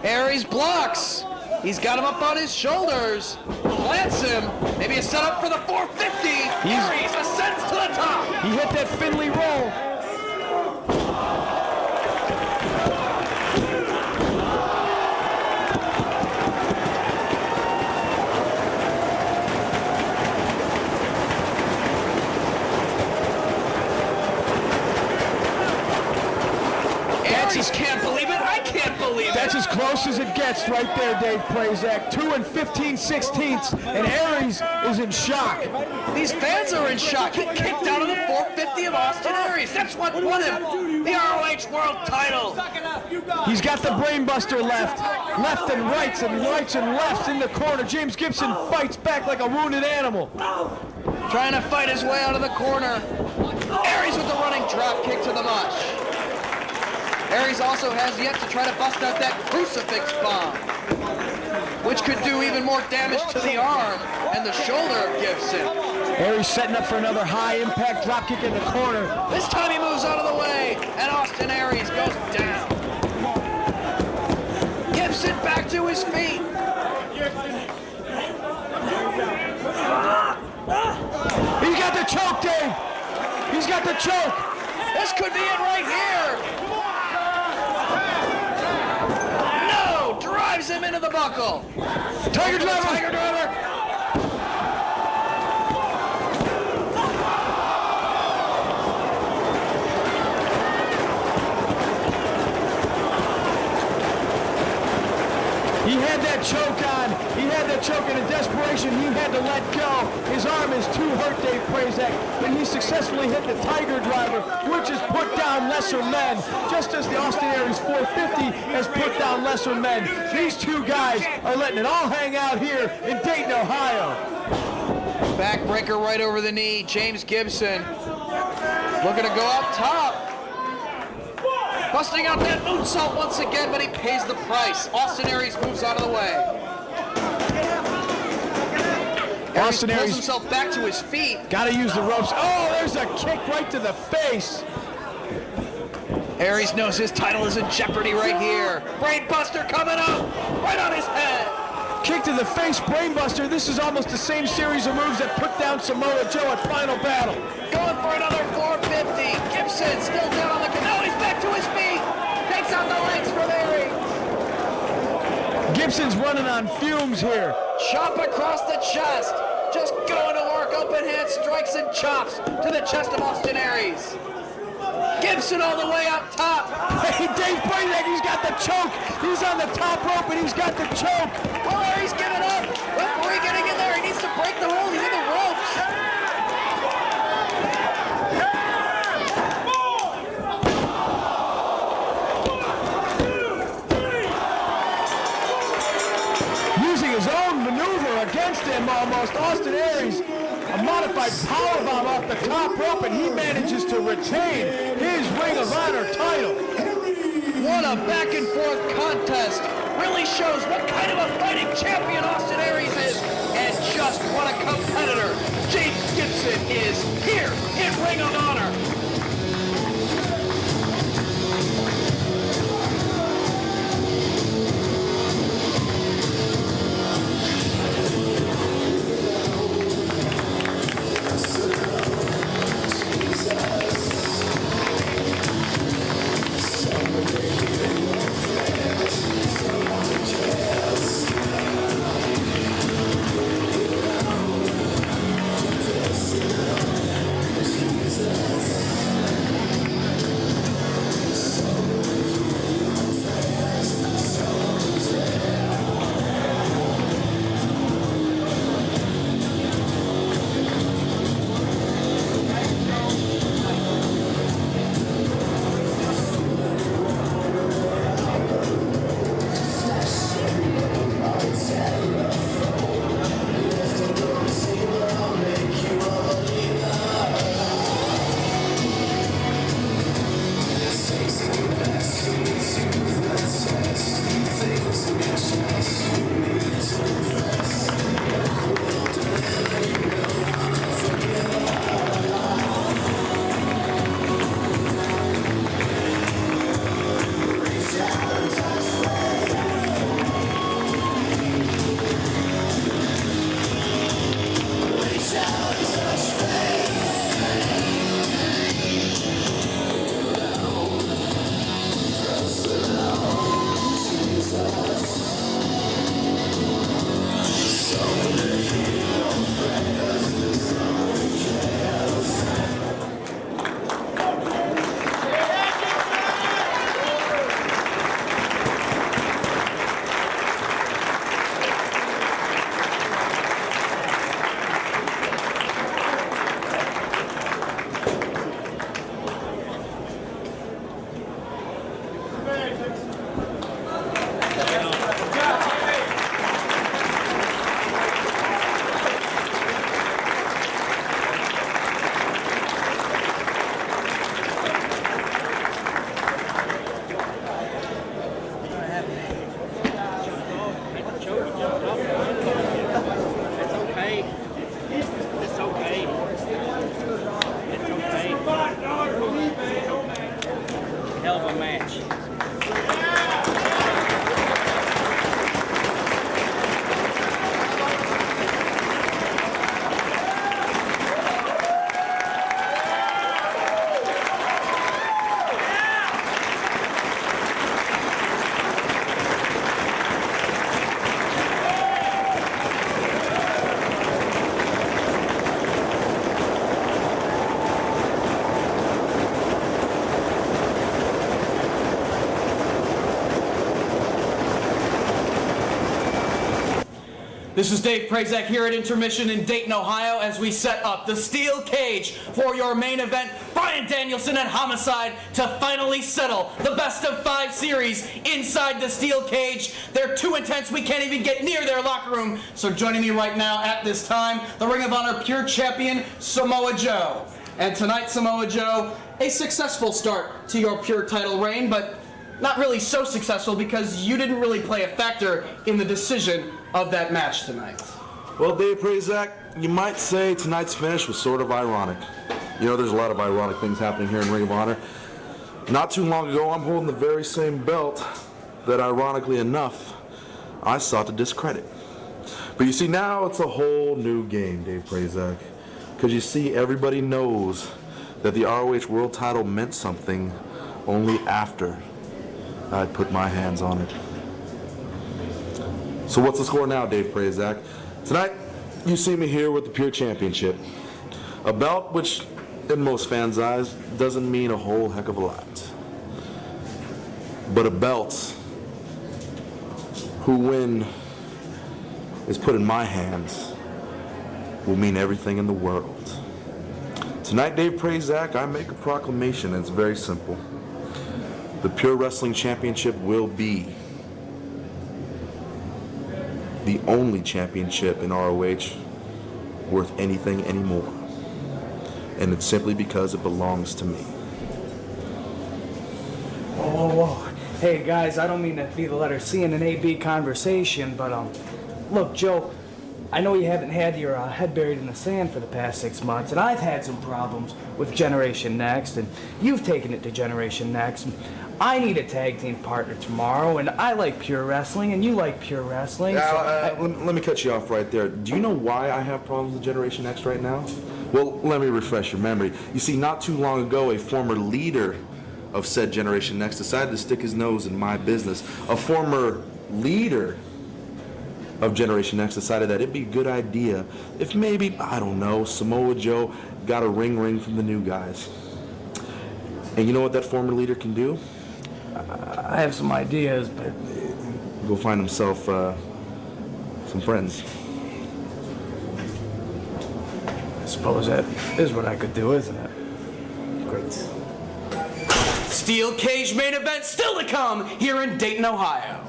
[SPEAKER 6] Aries blocks. He's got him up on his shoulders. Plants him. Maybe a setup for the 450. Aries ascends to the top.
[SPEAKER 2] He hit that Finley roll.
[SPEAKER 6] Aries can't believe it. I can't believe it.
[SPEAKER 2] That's as close as it gets right there, Dave Prazak. 2 15/16, and Aries is in shock.
[SPEAKER 6] These fans are in shock. He kicked out of the 450 of Austin Aries. That's what won him the ROH World title.
[SPEAKER 2] He's got the brainbuster left and rights and lefts in the corner. James Gibson fights back like a wounded animal.
[SPEAKER 6] Trying to fight his way out of the corner. Aries with the running drop kick to the mush. Aries also has yet to try to bust out that crucifix bomb, which could do even more damage to the arm and the shoulder of Gibson.
[SPEAKER 2] Aries setting up for another high-impact dropkick in the corner.
[SPEAKER 6] This time he moves out of the way, and Austin Aries goes down. Gibson back to his feet.
[SPEAKER 2] He's got the choke, Dave. He's got the choke.
[SPEAKER 6] This could be it right here. No, drives him into the buckle.
[SPEAKER 2] Tiger Driver.
[SPEAKER 6] Tiger Driver.
[SPEAKER 2] He had that choke on. He had that choke, and in desperation, he had to let go. His arm is too hurt, Dave Prazak, but he successfully hit the Tiger Driver, which has put down lesser men, just as the Austin Aries 450 has put down lesser men. These two guys are letting it all hang out here in Dayton, Ohio.
[SPEAKER 6] Backbreaker right over the knee. James Gibson looking to go up top. Busting out that moonsault once again, but he pays the price. Austin Aries moves out of the way.
[SPEAKER 2] Austin
[SPEAKER 6] Aries
[SPEAKER 2] Aries
[SPEAKER 6] pulls himself back to his feet.
[SPEAKER 2] Got to use the ropes. Oh, there's a kick right to the face.
[SPEAKER 6] Aries knows his title is in jeopardy right here. Brainbuster coming up, right on his head.
[SPEAKER 2] Kick to the face, brainbuster. This is almost the same series of moves that put down Samoa Joe at Final Battle.
[SPEAKER 6] Going for another 450. Gibson still down on the canal. He's back to his feet. Takes out the legs from Aries.
[SPEAKER 2] Gibson's running on fumes here.
[SPEAKER 6] Chop across the chest. Just going to work. Open hand strikes and chops to the chest of Austin Aries. Gibson all the way up top.
[SPEAKER 2] Hey, Dave Prazak, he's got the choke. He's on the top rope, and he's got the choke.
[SPEAKER 6] Oh, Aries giving up. Referee getting in there. He needs to break the hold. He's in the ropes.
[SPEAKER 2] his own maneuver against him almost. Austin Aries, a modified powerbomb off the top rope, and he manages to retain his Ring of Honor title.
[SPEAKER 6] What a back and forth contest. Really shows what kind of a fighting champion Austin Aries is, and just what a competitor James Gibson is here in Ring of Honor.
[SPEAKER 15] Hell of a match.
[SPEAKER 6] This is Dave Prazak here at Intermission in Dayton, Ohio, as we set up the steel cage for your main event, Bryan Danielson and Homicide, to finally settle the best of 5 series inside the steel cage. They're too intense, we can't even get near their locker room. So joining me right now at this time, the Ring of Honor Pure Champion, Samoa Joe. And tonight, Samoa Joe, a successful start to your Pure title reign, but not really so successful because you didn't really play a factor in the decision of that match tonight.
[SPEAKER 13] Well, Dave Prazak, you might say tonight's finish was sort of ironic. You know, there's a lot of ironic things happening here in Ring of Honor. Not too long ago, I'm holding the very same belt that, ironically enough, I sought to discredit. But you see, now it's a whole new game, Dave Prazak. Because you see, everybody knows that the ROH World title meant something only after I'd put my hands on it. So what's the score now, Dave Prazak? Tonight, you see me here with the Pure Championship. A belt which, in most fans' eyes, doesn't mean a whole heck of a lot. But a belt who, when is put in my hands, will mean everything in the world. Tonight, Dave Prazak, I make a proclamation, and it's very simple. The Pure Wrestling Championship will be the only championship in ROH worth anything anymore. And it's simply because it belongs to me.
[SPEAKER 1] Whoa. Hey, guys, I don't mean to be the letter C in an AB conversation, but, look, Joe, I know you haven't had your head buried in the sand for the past 6 months, and I've had some problems with Generation Next, and you've taken it to Generation Next. I need a tag team partner tomorrow, and I like pure wrestling, and you like pure wrestling.
[SPEAKER 13] Let me cut you off right there. Do you know why I have problems with Generation Next right now? Well, let me refresh your memory. You see, not too long ago, a former leader of said Generation Next decided to stick his nose in my business. A former leader of Generation Next decided that it'd be a good idea if maybe, I don't know, Samoa Joe got a ring from the new guys. And you know what that former leader can do?
[SPEAKER 1] I have some ideas, but...
[SPEAKER 13] Go find himself some friends.
[SPEAKER 1] I suppose that is what I could do, isn't it? Great. Steel cage main event still to come here in Dayton, Ohio.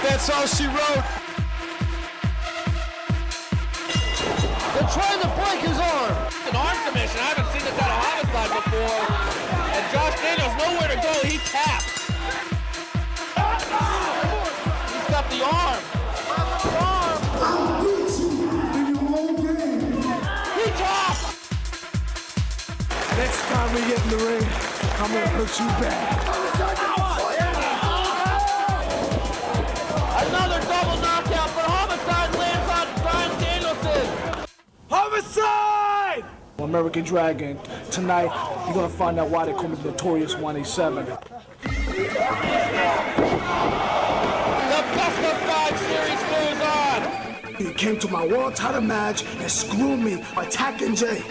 [SPEAKER 14] That's all she wrote. They're trying to break his arm.
[SPEAKER 9] An arm submission. I haven't seen this out of Homicide before. And Josh Daniels nowhere to go. He taps. He's got the arm.
[SPEAKER 3] I'll beat you in your own game.
[SPEAKER 9] He taps.
[SPEAKER 3] Next time we get in the ring, I'm gonna hurt you bad.
[SPEAKER 9] Another double knockout, but Homicide lands on Brian Danielson.
[SPEAKER 3] Homicide! American Dragon. Tonight, you're gonna find out why they call me the Notorious 187.
[SPEAKER 9] The Best of 5 series goes on.
[SPEAKER 3] He came to my world title match and screwed me by attacking Jay.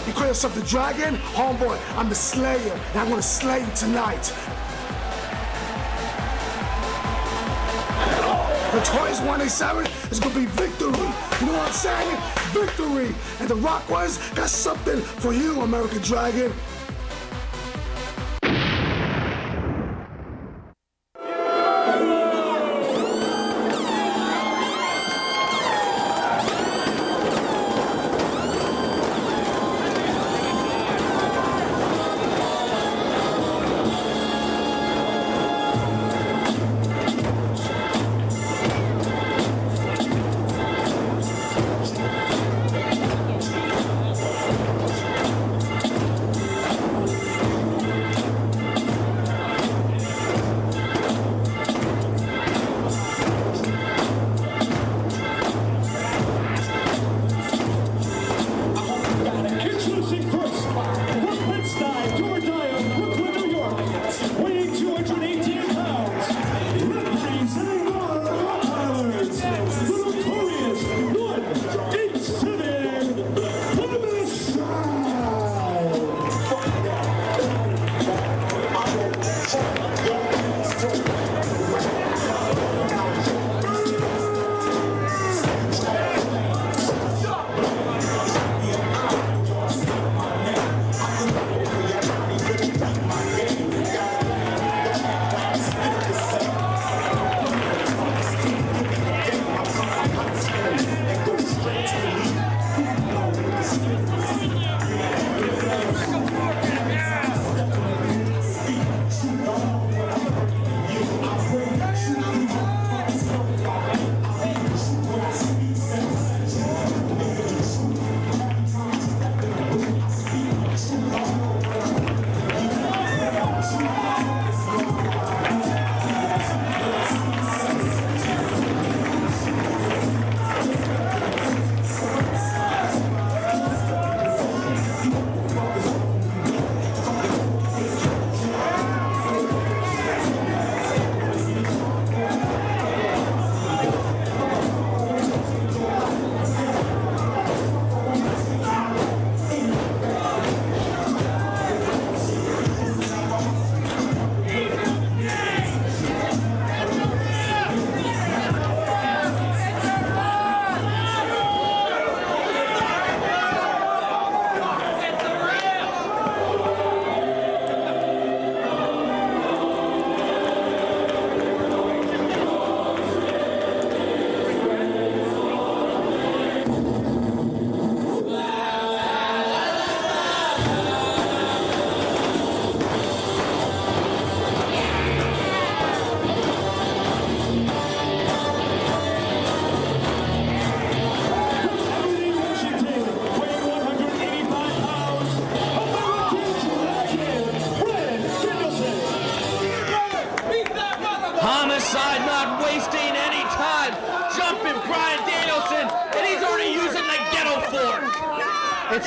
[SPEAKER 3] You call yourself the Dragon? Homeboy, I'm the Slayer, and I'm gonna slay you tonight. Notorious 187 is gonna be victory. You know what I'm saying? Victory. And the Rockwell's got something for you, American Dragon.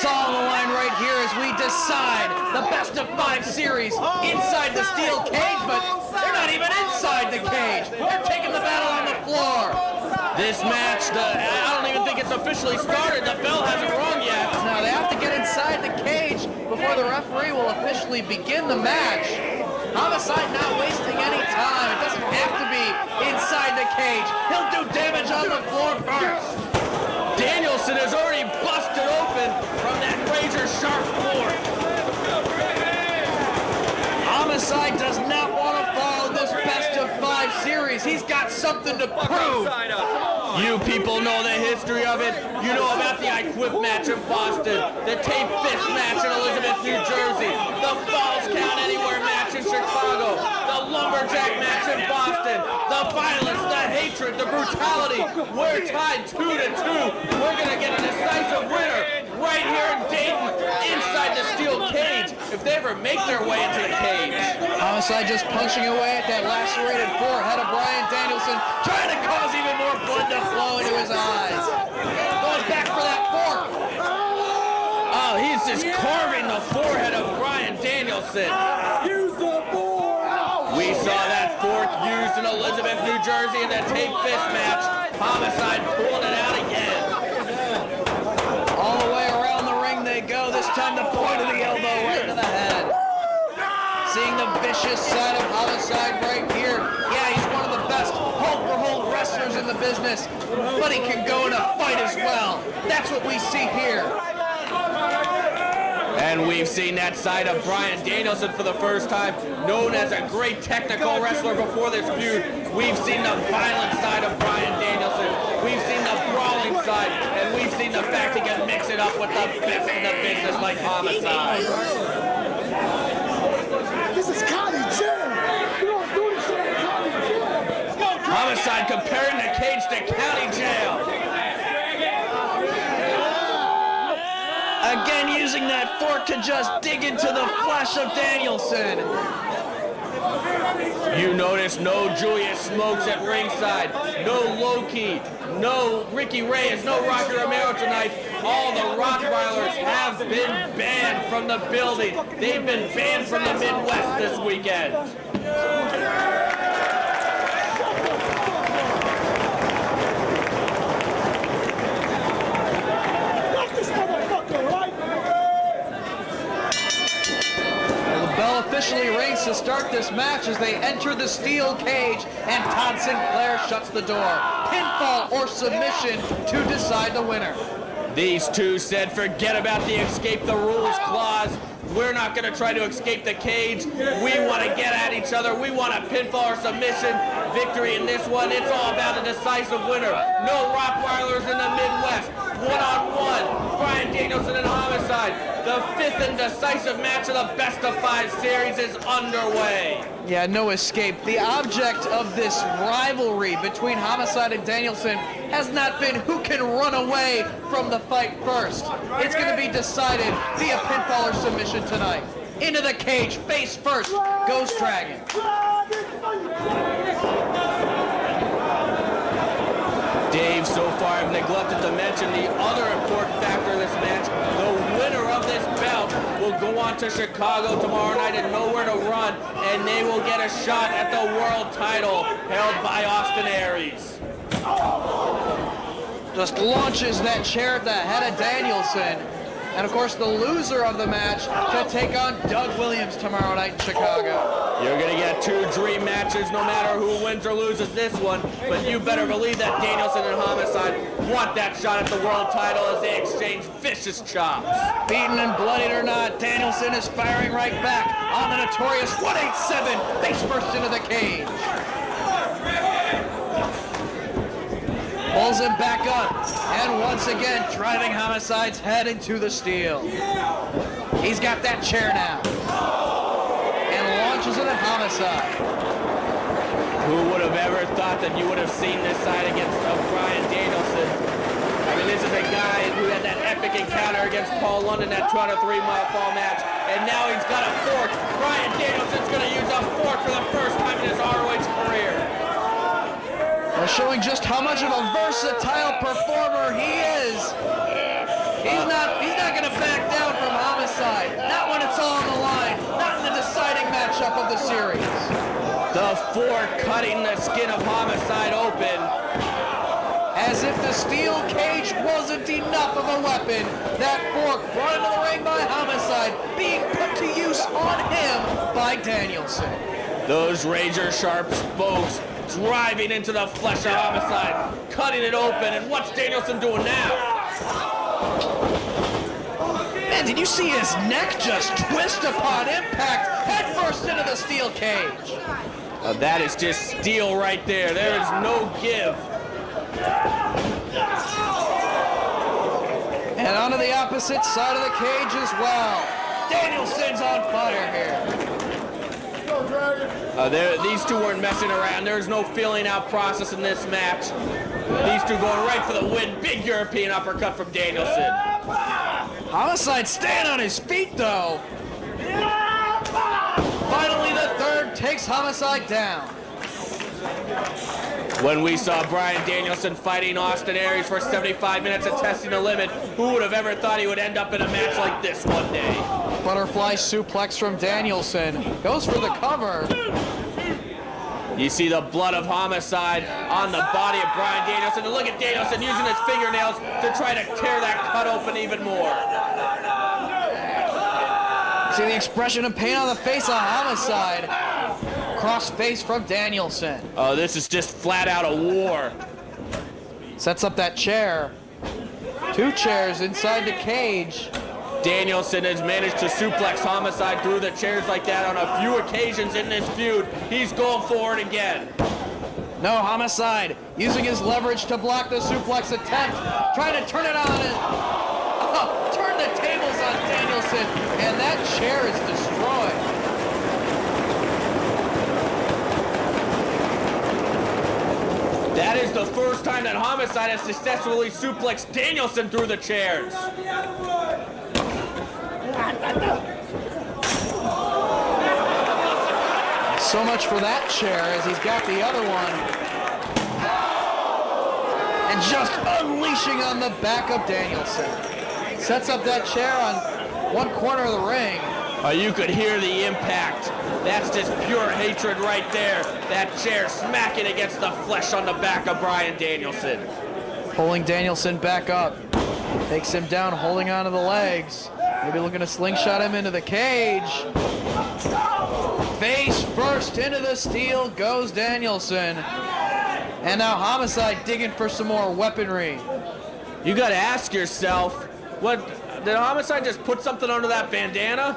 [SPEAKER 6] It's all on the line right here as we decide the best of 5 series inside the steel cage, but they're not even inside the cage. They're taking the battle on the floor. This match, I don't even think it's officially started. The bell hasn't rung yet. Now they have to get inside the cage before the referee will officially begin the match. Homicide not wasting any time. It doesn't have to be inside the cage. He'll do damage on the floor first. Danielson has already busted open from that razor-sharp fork. Homicide does not want to follow this best of 5 series. He's got something to prove. You people know the history of it. You know about the I Quit match in Boston, the tape fist match in Elizabeth, New Jersey, the Falls Count Anywhere match in Chicago, the lumberjack match in Boston, the violence, the hatred, the brutality. We're tied 2-2. We're going to get a decisive winner right here in Dayton, inside the steel cage, if they ever make their way into the cage. Homicide just punching away at that lacerated forehead of Bryan Danielson, trying to cause even more blood to flow into his eyes. Going back for that fork. Oh, he's just carving the forehead of Bryan Danielson.
[SPEAKER 14] Use the fork!
[SPEAKER 6] We saw that fork used in Elizabeth, New Jersey in that tape fist match. Homicide pulling it out again. All the way around the ring they go, this time the point of the elbow right to the head. Seeing the vicious side of Homicide right here. Yeah, he's one of the best hold-for-hold wrestlers in the business, but he can go in a fight as well. That's what we see here. And we've seen that side of Bryan Danielson for the first time, known as a great technical wrestler before this feud. We've seen the violent side of Bryan Danielson. We've seen the brawling side, and we've seen the fact he can mix it up with the best in the business like Homicide.
[SPEAKER 14] This is county jail. You don't do this shit in county jail.
[SPEAKER 6] Homicide comparing the cage to county jail. Again, using that fork to just dig into the flesh of Danielson. You notice no Julius Smokes at ringside, no Loki, no Ricky Reyes, no Rocky Romero tonight. All the Rottweilers have been banned from the building. They've been banned from the Midwest this weekend. The bell officially rings to start this match as they enter the steel cage, and Todd Sinclair shuts the door. Pinfall or submission to decide the winner. These two said, forget about the escape the rules clause. We're not going to try to escape the cage. We want to get at each other. We want a pinfall or submission victory in this one. It's all about a decisive winner. No Rottweilers in the Midwest. One-on-one. Bryan Danielson and Homicide. The 5th and decisive match of the best of 5 series is underway. Yeah, no escape. The object of this rivalry between Homicide and Danielson has not been who can run away from the fight first. It's going to be decided via pinfall or submission tonight. Into the cage, face first, Ghost Dragon. Dave, so far I've neglected to mention the other important factor of this match. The winner of this bout will go on to Chicago tomorrow night and nowhere to run, and they will get a shot at the world title held by Austin Aries. Just launches that chair at the head of Danielson. And of course the loser of the match to take on Doug Williams tomorrow night in Chicago. You're going to get 2 dream matches no matter who wins or loses this one, but you better believe that Danielson and Homicide want that shot at the world title as they exchange vicious chops. Beaten and bloodied or not, Danielson is firing right back on the notorious 187 face first into the cage. Pulls him back up, and once again driving Homicide's head into the steel. He's got that chair now, and launches it at Homicide. Who would have ever thought that you would have seen this side against Bryan Danielson? I mean, this is a guy who had that epic encounter against Paul London, that 203-mile fall match, and now he's got a fork. Bryan Danielson's going to use a fork for the first time in his ROH career. Showing just how much of a versatile performer he is. He's not going to back down from Homicide. Not when it's all on the line. Not in the deciding matchup of the series.
[SPEAKER 9] The fork cutting the skin of Homicide open.
[SPEAKER 6] As if the steel cage wasn't enough of a weapon, that fork brought into the ring by Homicide, being put to use on him by Danielson.
[SPEAKER 9] Those razor sharp spokes driving into the flesh of Homicide, cutting it open, and what's Danielson doing now?
[SPEAKER 6] Man, did you see his neck just twist upon impact, head first into the steel cage?
[SPEAKER 9] That is just steel right there. There is no give.
[SPEAKER 6] And onto the opposite side of the cage as well. Danielson's on fire here.
[SPEAKER 9] These two weren't messing around. There's no feeling out process in this match. These two going right for the win. Big European uppercut from Danielson.
[SPEAKER 6] Homicide staying on his feet though. Finally the third takes Homicide down.
[SPEAKER 9] When we saw Bryan Danielson fighting Austin Aries for 75 minutes and testing the limit, who would have ever thought he would end up in a match like this one day?
[SPEAKER 6] Butterfly suplex from Danielson. Goes for the cover.
[SPEAKER 9] You see the blood of Homicide on the body of Bryan Danielson. And look at Danielson using his fingernails to try to tear that cut open even more.
[SPEAKER 6] See the expression of pain on the face of Homicide. Cross face from Danielson.
[SPEAKER 9] Oh, this is just flat out a war.
[SPEAKER 6] Sets up that chair. Two chairs inside the cage.
[SPEAKER 9] Danielson has managed to suplex Homicide through the chairs like that on a few occasions in this feud. He's going for it again.
[SPEAKER 6] No, Homicide using his leverage to block the suplex attempt. Trying to turn it on and turn the tables on Danielson. And that chair is destroyed.
[SPEAKER 9] That is the first time that Homicide has successfully suplexed Danielson through the chairs.
[SPEAKER 6] So much for that chair as he's got the other one. And just unleashing on the back of Danielson. Sets up that chair on one corner of the ring.
[SPEAKER 9] You could hear the impact. That's just pure hatred right there. That chair smacking against the flesh on the back of Bryan Danielson.
[SPEAKER 6] Pulling Danielson back up. Takes him down, holding onto the legs. Maybe looking to slingshot him into the cage. Face first into the steel goes Danielson. And now Homicide digging for some more weaponry.
[SPEAKER 9] You gotta ask yourself, what, did Homicide just put something under that bandana?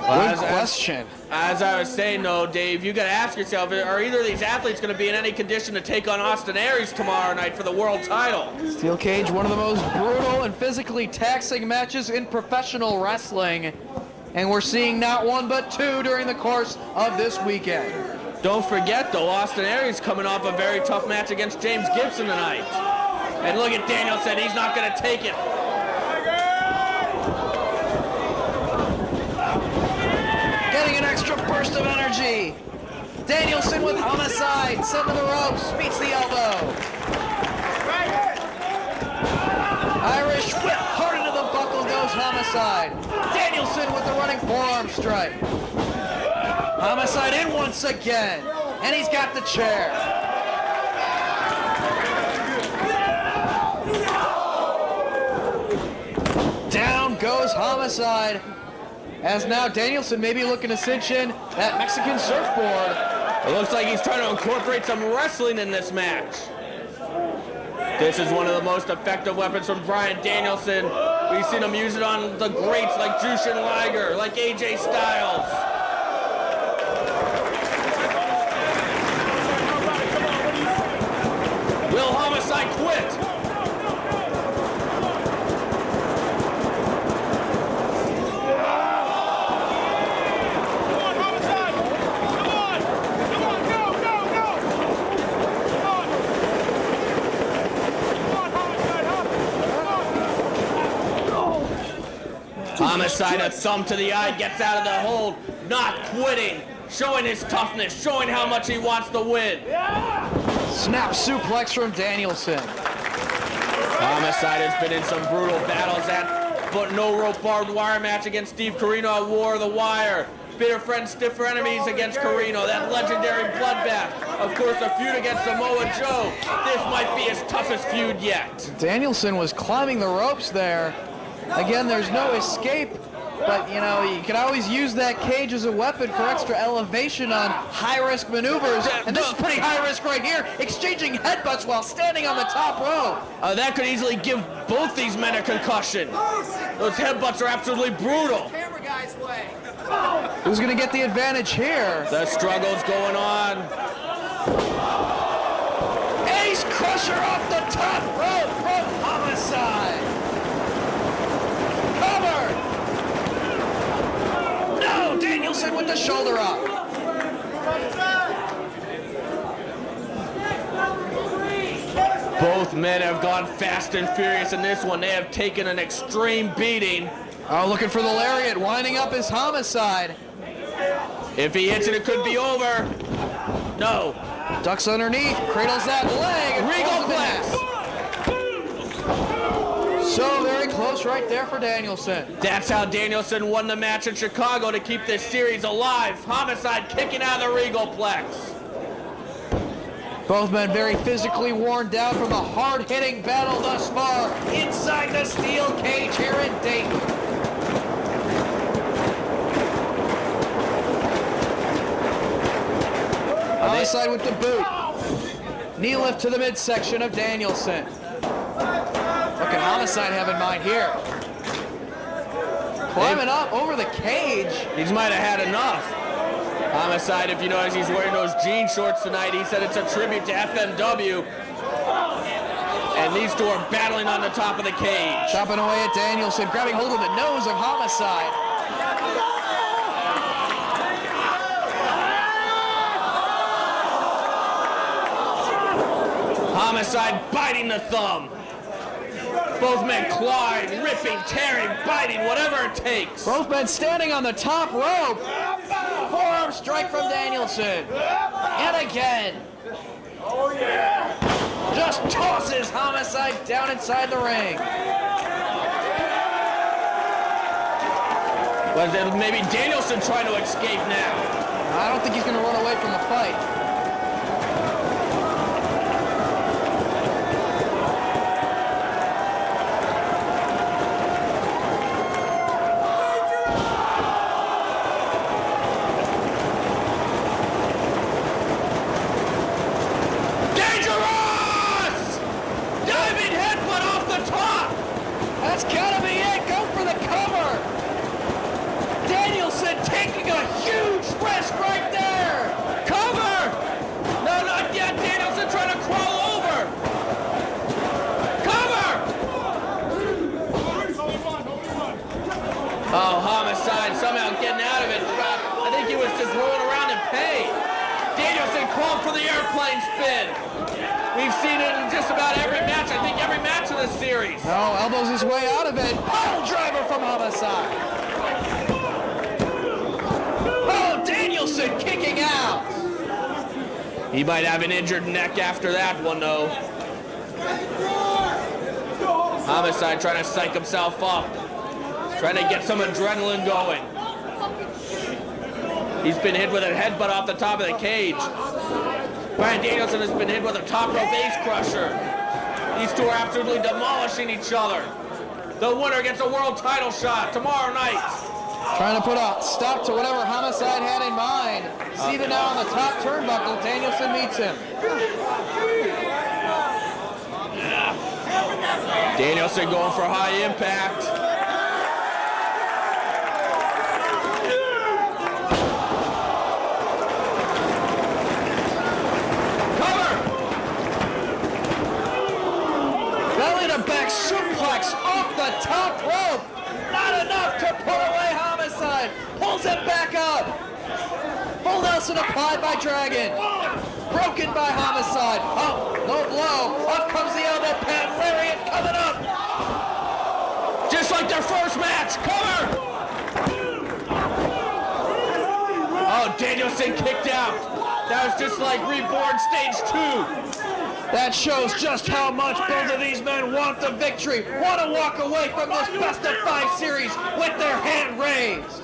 [SPEAKER 6] Good question.
[SPEAKER 9] As I was saying, though, Dave, you got to ask yourself, are either of these athletes going to be in any condition to take on Austin Aries tomorrow night for the world title?
[SPEAKER 6] Steel cage, one of the most brutal and physically taxing matches in professional wrestling. And we're seeing not one but two during the course of this weekend.
[SPEAKER 9] Don't forget, though, Austin Aries coming off a very tough match against James Gibson tonight. And look at Danielson, he's not going to take it.
[SPEAKER 6] Getting an extra burst of energy. Danielson with Homicide, sent to the ropes, meets the elbow. Irish whip, hard into the buckle goes Homicide. Danielson with the running forearm strike. Homicide in once again, and he's got the chair. Down goes Homicide. As now Danielson may be looking to cinch in that Mexican surfboard.
[SPEAKER 9] It looks like he's trying to incorporate some wrestling in this match. This is one of the most effective weapons from Bryan Danielson. We've seen him use it on the greats like Jushin Liger, like AJ Styles. Will Homicide quit? Homicide, a thumb to the eye, gets out of the hold, not quitting, showing his toughness, showing how much he wants to win.
[SPEAKER 6] Snap suplex from Danielson.
[SPEAKER 9] Homicide has been in some brutal battles but no rope barbed wire match against Steve Corino at War of the Wire. Bitter friends, stiffer enemies against Corino. That legendary bloodbath. Of course, a feud against Samoa Joe. This might be his toughest feud yet.
[SPEAKER 6] Danielson was climbing the ropes there. Again, there's no escape, but you know, you can always use that cage as a weapon for extra elevation on high-risk maneuvers. And this is pretty high risk right here, exchanging headbutts while standing on the top rope.
[SPEAKER 9] That could easily give both these men a concussion. Those headbutts are absolutely brutal.
[SPEAKER 6] Who's gonna get the advantage here?
[SPEAKER 9] The struggle's going on.
[SPEAKER 6] Ace Crusher off the top rope from Homicide. Cover! No, Danielson with the shoulder up.
[SPEAKER 9] Both men have gone fast and furious in this one. They have taken an extreme beating.
[SPEAKER 6] Oh, looking for the lariat, winding up his Homicide.
[SPEAKER 9] If he hits it, it could be over. No.
[SPEAKER 6] Ducks underneath, cradles that leg.
[SPEAKER 9] Regal Plex.
[SPEAKER 6] So very close right there for Danielson.
[SPEAKER 9] That's how Danielson won the match in Chicago to keep this series alive. Homicide kicking out of the Regal Plex.
[SPEAKER 6] Both men very physically worn down from the hard-hitting battle thus far inside the steel cage here in Dayton. Homicide with the boot. Knee lift to the midsection of Danielson. What can Homicide have in mind here? Climbing up over the cage.
[SPEAKER 9] He might have had enough. Homicide, if you notice, he's wearing those jean shorts tonight. He said it's a tribute to FMW. And these two are battling on the top of the cage.
[SPEAKER 6] Chopping away at Danielson, grabbing hold of the nose of Homicide.
[SPEAKER 9] Homicide biting the thumb. Both men clawing, ripping, tearing, biting, whatever it takes.
[SPEAKER 6] Both men standing on the top rope. Forearm strike from Danielson. And again.
[SPEAKER 14] Oh, yeah.
[SPEAKER 6] Just tosses Homicide down inside the ring.
[SPEAKER 9] But then maybe Danielson trying to escape now.
[SPEAKER 6] I don't think he's going to run away from the fight.
[SPEAKER 9] Oh, Homicide somehow getting out of it. I think he was just rolling around in pain. Danielson called for the airplane spin. We've seen it in just about every match. I think every match of this series.
[SPEAKER 6] Oh, elbows his way out of it. Pile driver from Homicide. Oh, Danielson kicking out.
[SPEAKER 9] He might have an injured neck after that one, though. Homicide trying to psych himself up. Trying to get some adrenaline going. He's been hit with a headbutt off the top of the cage. Bryan Danielson has been hit with a top rope ace crusher. These two are absolutely demolishing each other. The winner gets a world title shot tomorrow night.
[SPEAKER 6] Trying to put a stop to whatever Homicide had in mind. See that now on the top turnbuckle, Danielson meets him.
[SPEAKER 9] Danielson going for high impact.
[SPEAKER 6] Back suplex off the top rope. Not enough to pull away Homicide. Pulls it back up. Full Nelson applied by Dragon. Broken by Homicide. Oh, low blow. Up comes the elbow pad. Lariat coming up.
[SPEAKER 9] Just like their first match. Cover. Oh, Danielson kicked out. That was just like Reborn Stage 2.
[SPEAKER 6] That shows just how much both of these men want the victory, want to walk away from this best-of-5 series with their hand raised.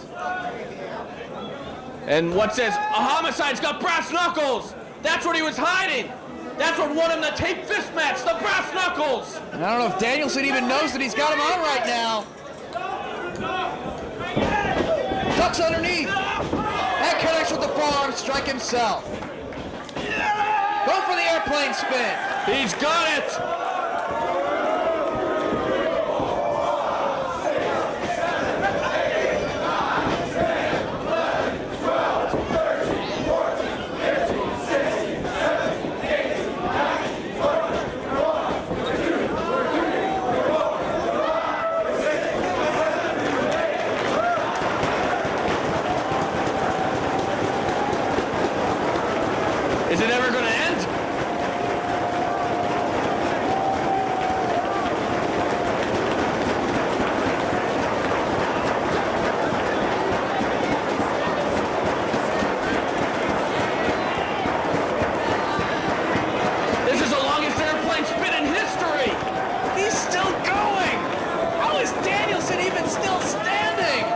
[SPEAKER 9] And what's this? A Homicide's got brass knuckles. That's what he was hiding. That's what won him the tape fist match, the brass knuckles.
[SPEAKER 6] And I don't know if Danielson even knows that he's got him on right now. Ducks underneath. That connects with the forearm strike himself. Go for the airplane spin.
[SPEAKER 9] He's got it. Is it ever going to end? This is the longest airplane spin in history.
[SPEAKER 6] He's still going. How is Danielson even still standing?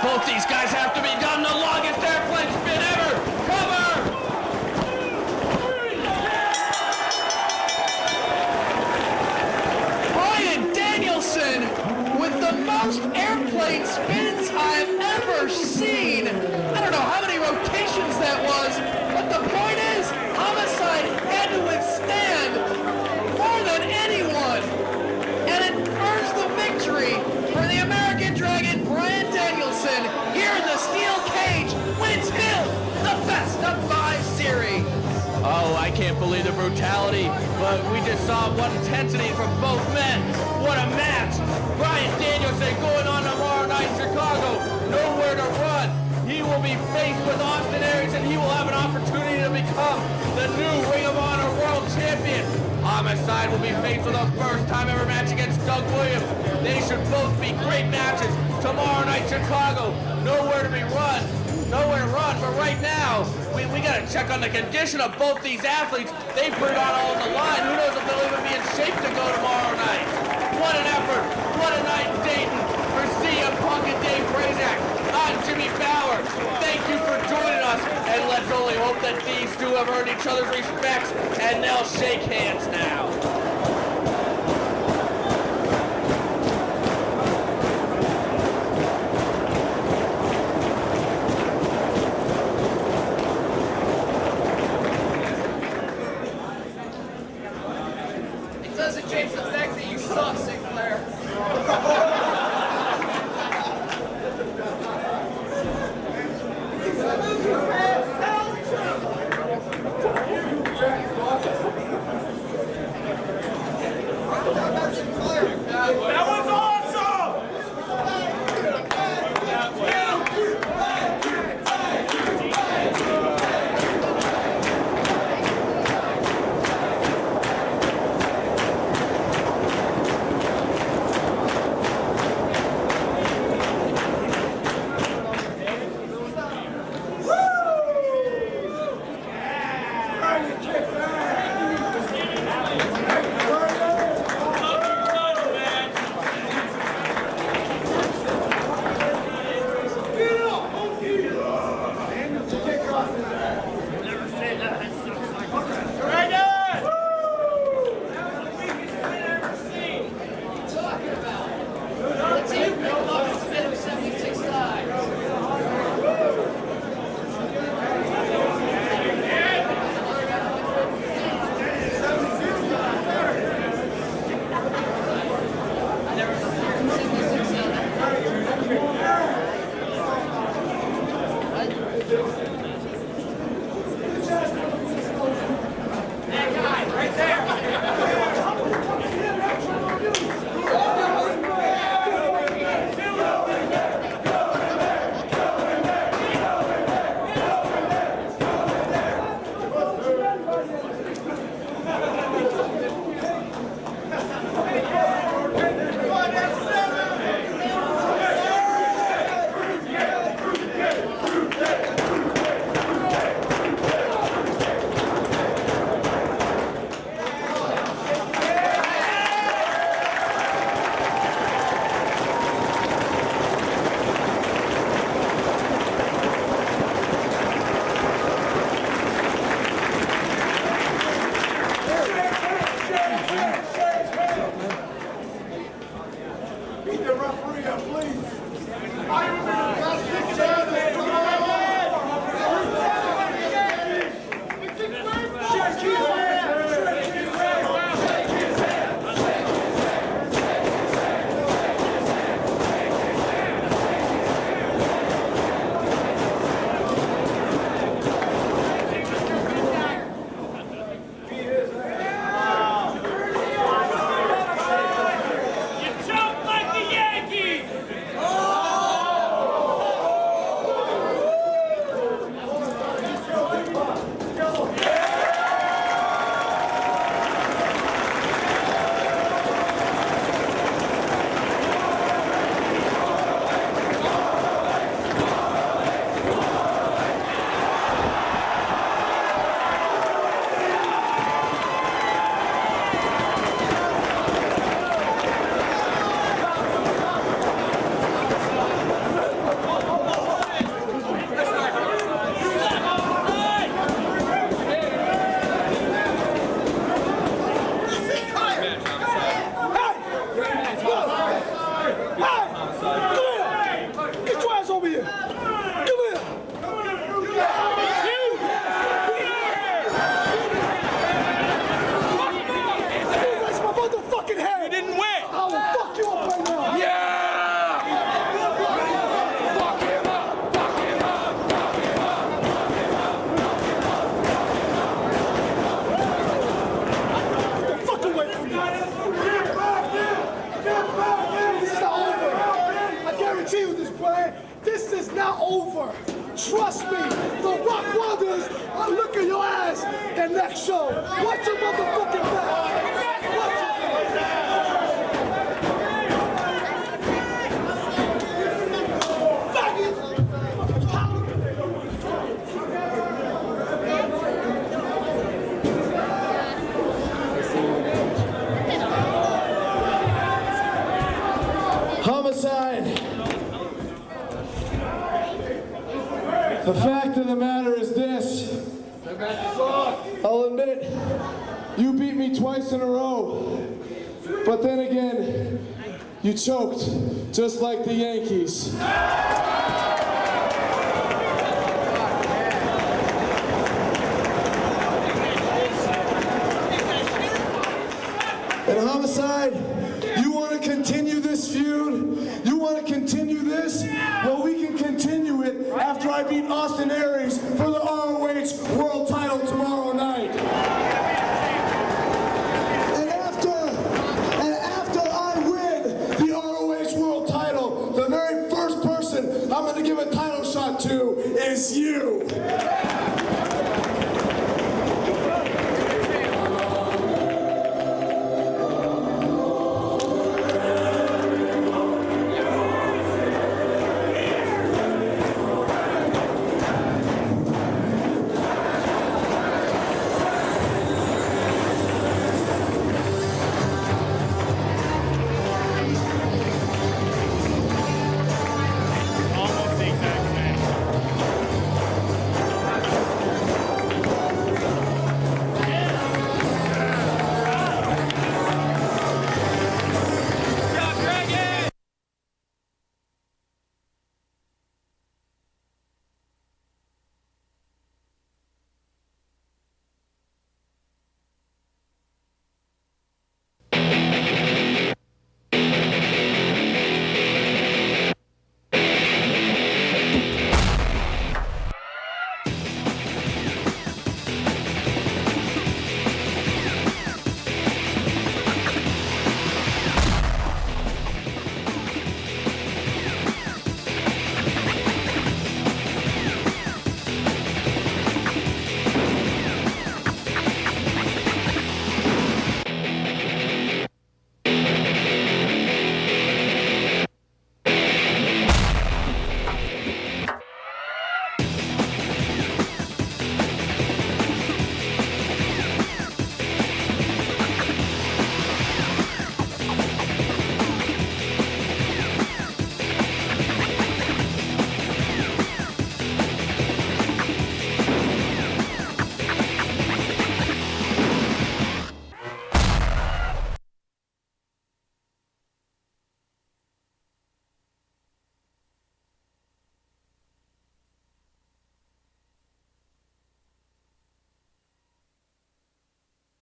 [SPEAKER 9] Both these guys have to be done. The longest airplane spin ever. Cover!
[SPEAKER 6] Bryan Danielson with the most airplane spins I've ever seen. I don't know how many rotations that was, but the point is, Homicide had to withstand more than anyone. And it earns the victory for the American Dragon, Bryan Danielson, here in the steel cage, wins him the best-of-5 series.
[SPEAKER 9] Oh, I can't believe the brutality, but we just saw what intensity from both men. What a match. Bryan Danielson going on tomorrow night in Chicago. Nowhere to run. He will be faced with Austin Aries, and he will have an opportunity to become the new Ring of Honor World Champion. Homicide will be faced with a first-time ever match against Doug Williams. They should both be great matches. Tomorrow night, Chicago. Nowhere to be run. Nowhere to run, but right now, we got to check on the condition of both these athletes. They put it on all on the line. Who knows if they'll even be in shape to go tomorrow night. What an effort. What a night in Dayton for CM Punk and Dave Prazak. I'm Jimmy Bauer. Thank you for joining us, and let's only hope that these two have earned each other's respects, and they'll shake hands now.
[SPEAKER 6] It doesn't change the fact that you suck, Sinclair.
[SPEAKER 14] That was awesome!
[SPEAKER 5] Watch your motherfucking back!
[SPEAKER 2] Homicide. The fact of the matter is this. I'll admit it. You beat me twice in a row. But then again, you choked, just like the Yankees. And Homicide,